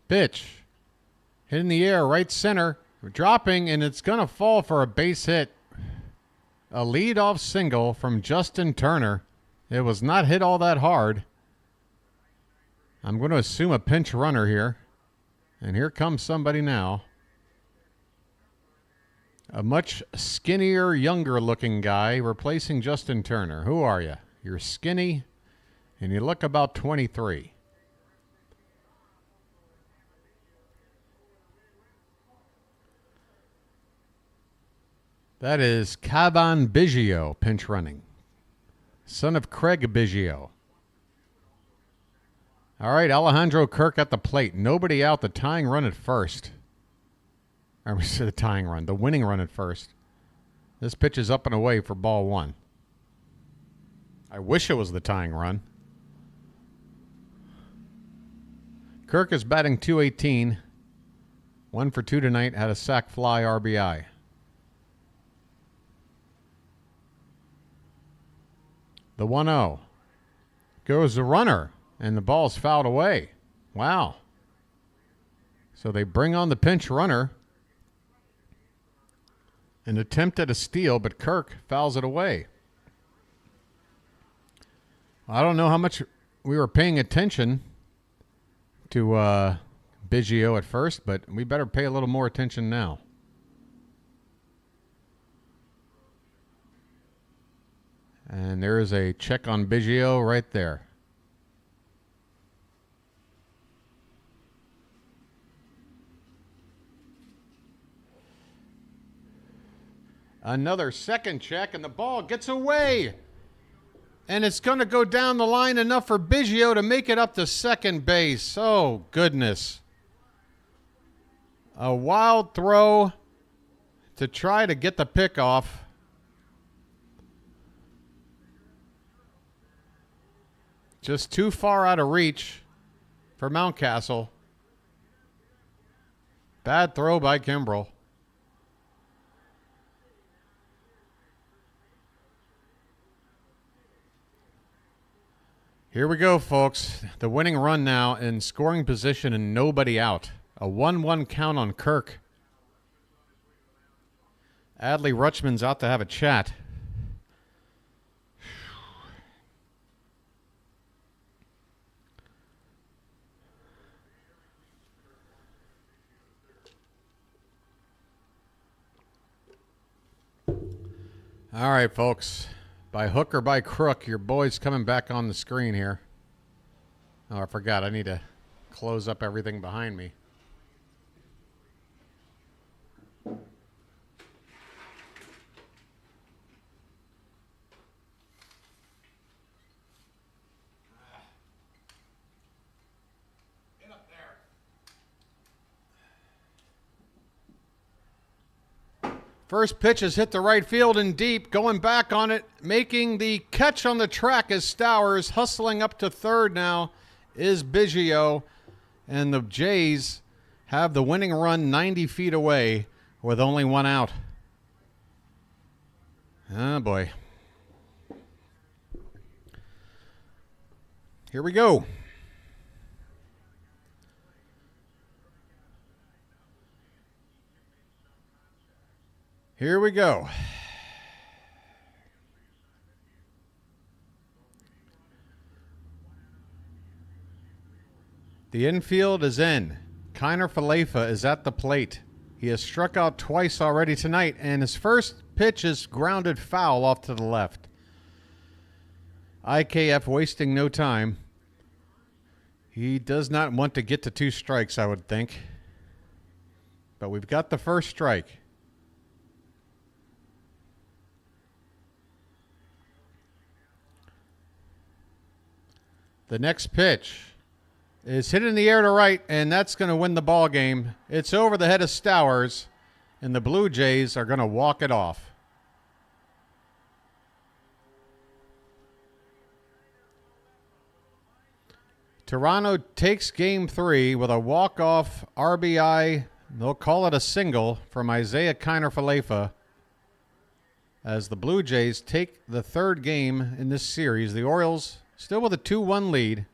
Speaker 1: Pitch. Hit in the air, right center. Dropping, and it's going to fall for a base hit. A leadoff single from Justin Turner. It was not hit all that hard. I'm going to assume a pinch runner here. And here comes somebody now. A much skinnier, younger-looking guy replacing Justin Turner. Who are you? You're skinny, and you look about 23. That is Cavan Biggio pinch running. Son of Craig Biggio. All right, Alejandro Kirk at the plate. Nobody out. The tying run at first. Or we said the tying run. The winning run at first. This pitch is up and away for ball one. I wish it was the tying run. Kirk is batting .218. 1 for 2 tonight. Had a sac fly RBI. The 1-0. Goes the runner. And the ball's fouled away. Wow. So they bring on the pinch runner. An attempt at a steal, but Kirk fouls it away. I don't know how much we were paying attention to Biggio at first, but we better pay a little more attention now. And there is a check on Biggio right there. Another second check, and the ball gets away. And it's going to go down the line enough for Biggio to make it up to second base. Oh, goodness. A wild throw to try to get the pick off. Just too far out of reach for Mountcastle. Bad throw by Kimbrel. Here we go, folks. The winning run now in scoring position and nobody out. A 1-1 count on Kirk. Adley Rutschman's out to have a chat. All right, folks. By hook or by crook, your boy's coming back on the screen here. Oh, I forgot. I need to close up everything behind me. Get up there. First pitch is hit the right field and deep. Going back on it, making the catch on the track is Stowers. Hustling up to third now is Biggio. And the Jays have the winning run 90 feet away with only one out. Oh, boy. Here we go. Here we go. The infield is in. Kiner Falefa is at the plate. He has struck out twice already tonight, and his first pitch is grounded foul off to the left. IKF wasting no time. He does not want to get to 2 strikes, I would think. But we've got the first strike. The next pitch is hit in the air to right, and that's going to win the ball game. It's over the head of Stowers, and the Blue Jays are going to walk it off. Toronto takes game 3 with a walk-off RBI. They'll call it a single from Isaiah Kiner Falefa as the Blue Jays take the third game in this series. The Orioles still with a 2-1 lead,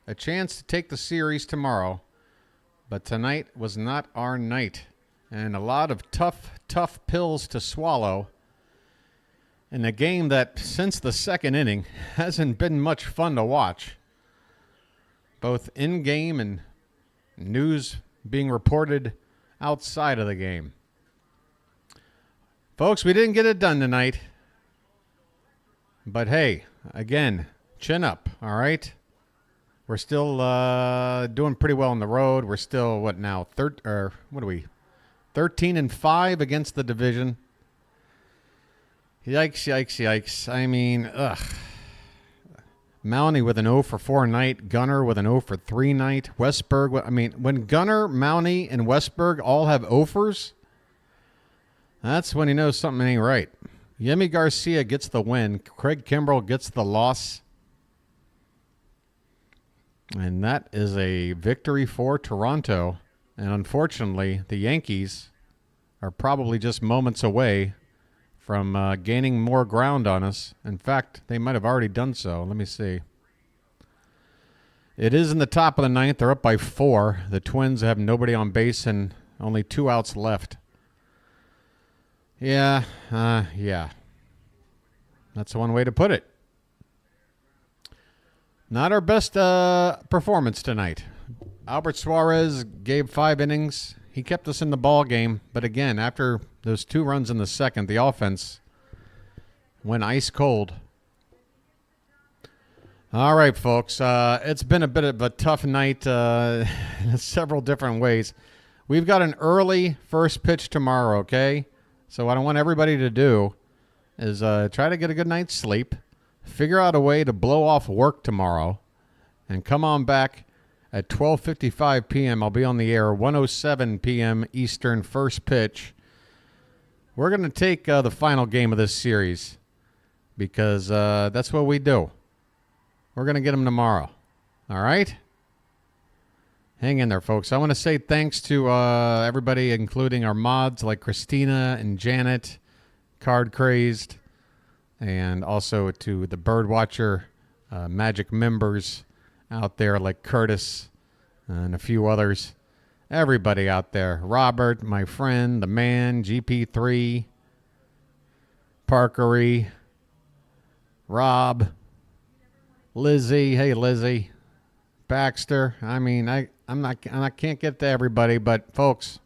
Speaker 1: a chance to take the series tomorrow. But tonight was not our night. And a lot of tough pills to swallow in a game that, since the second inning, hasn't been much fun to watch. Both in-game and news being reported outside of the game. Folks, we didn't get it done tonight. But hey, again, chin up, all right? We're still doing pretty well on the road. We're still, what now, 13-5 against the division. Yikes, yikes, yikes. I mean, ugh. Mounty with an 0 for 4 night. Gunnar with an 0 for 3 night. Westberg, I mean, when Gunnar, Mounty, and Westberg all have 0-fers, that's when you know something ain't right. Yemi Garcia gets the win. Craig Kimbrell gets the loss. And that is a victory for Toronto. And unfortunately, the Yankees are probably just moments away from gaining more ground on us. In fact, they might have already done so. Let me see. It is in the top of the ninth. They're up by 4. The Twins have nobody on base and only 2 outs left. Yeah. That's one way to put it. Not our best performance tonight. Albert Suarez gave 5 innings. He kept us in the ball game, but again, after those 2 runs in the second, the offense went ice cold. All right, folks. It's been a bit of a tough night in several different ways. We've got an early first pitch tomorrow, okay? So what I want everybody to do is try to get a good night's sleep, figure out a way to blow off work tomorrow, and come on back at 12:55 p.m. I'll be on the air, 1:07 p.m. Eastern, first pitch. We're going to take the final game of this series because that's what we do. We're going to get them tomorrow. All right? Hang in there, folks. I want to say thanks to everybody, including our mods like Christina and Janet, Card Crazed, and also to the Birdwatcher Magic members out there like Curtis and a few others. Everybody out there. Robert, my friend, the man, GP3, Parkery, Rob, Lizzie. Hey, Lizzie. Baxter. I mean, I can't get to everybody, but folks,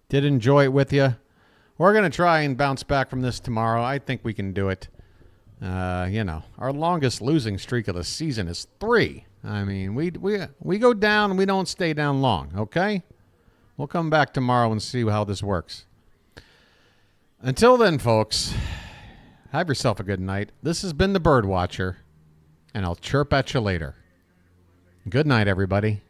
Speaker 1: did enjoy it with you. We're going to try and bounce back from this tomorrow. I think we can do it. Our longest losing streak of the season is 3. I mean, we go down and we don't stay down long, okay? We'll come back tomorrow and see how this works. Until then, folks, have yourself a good night. This has been the Birdwatcher, and I'll chirp at you later. Good night, everybody.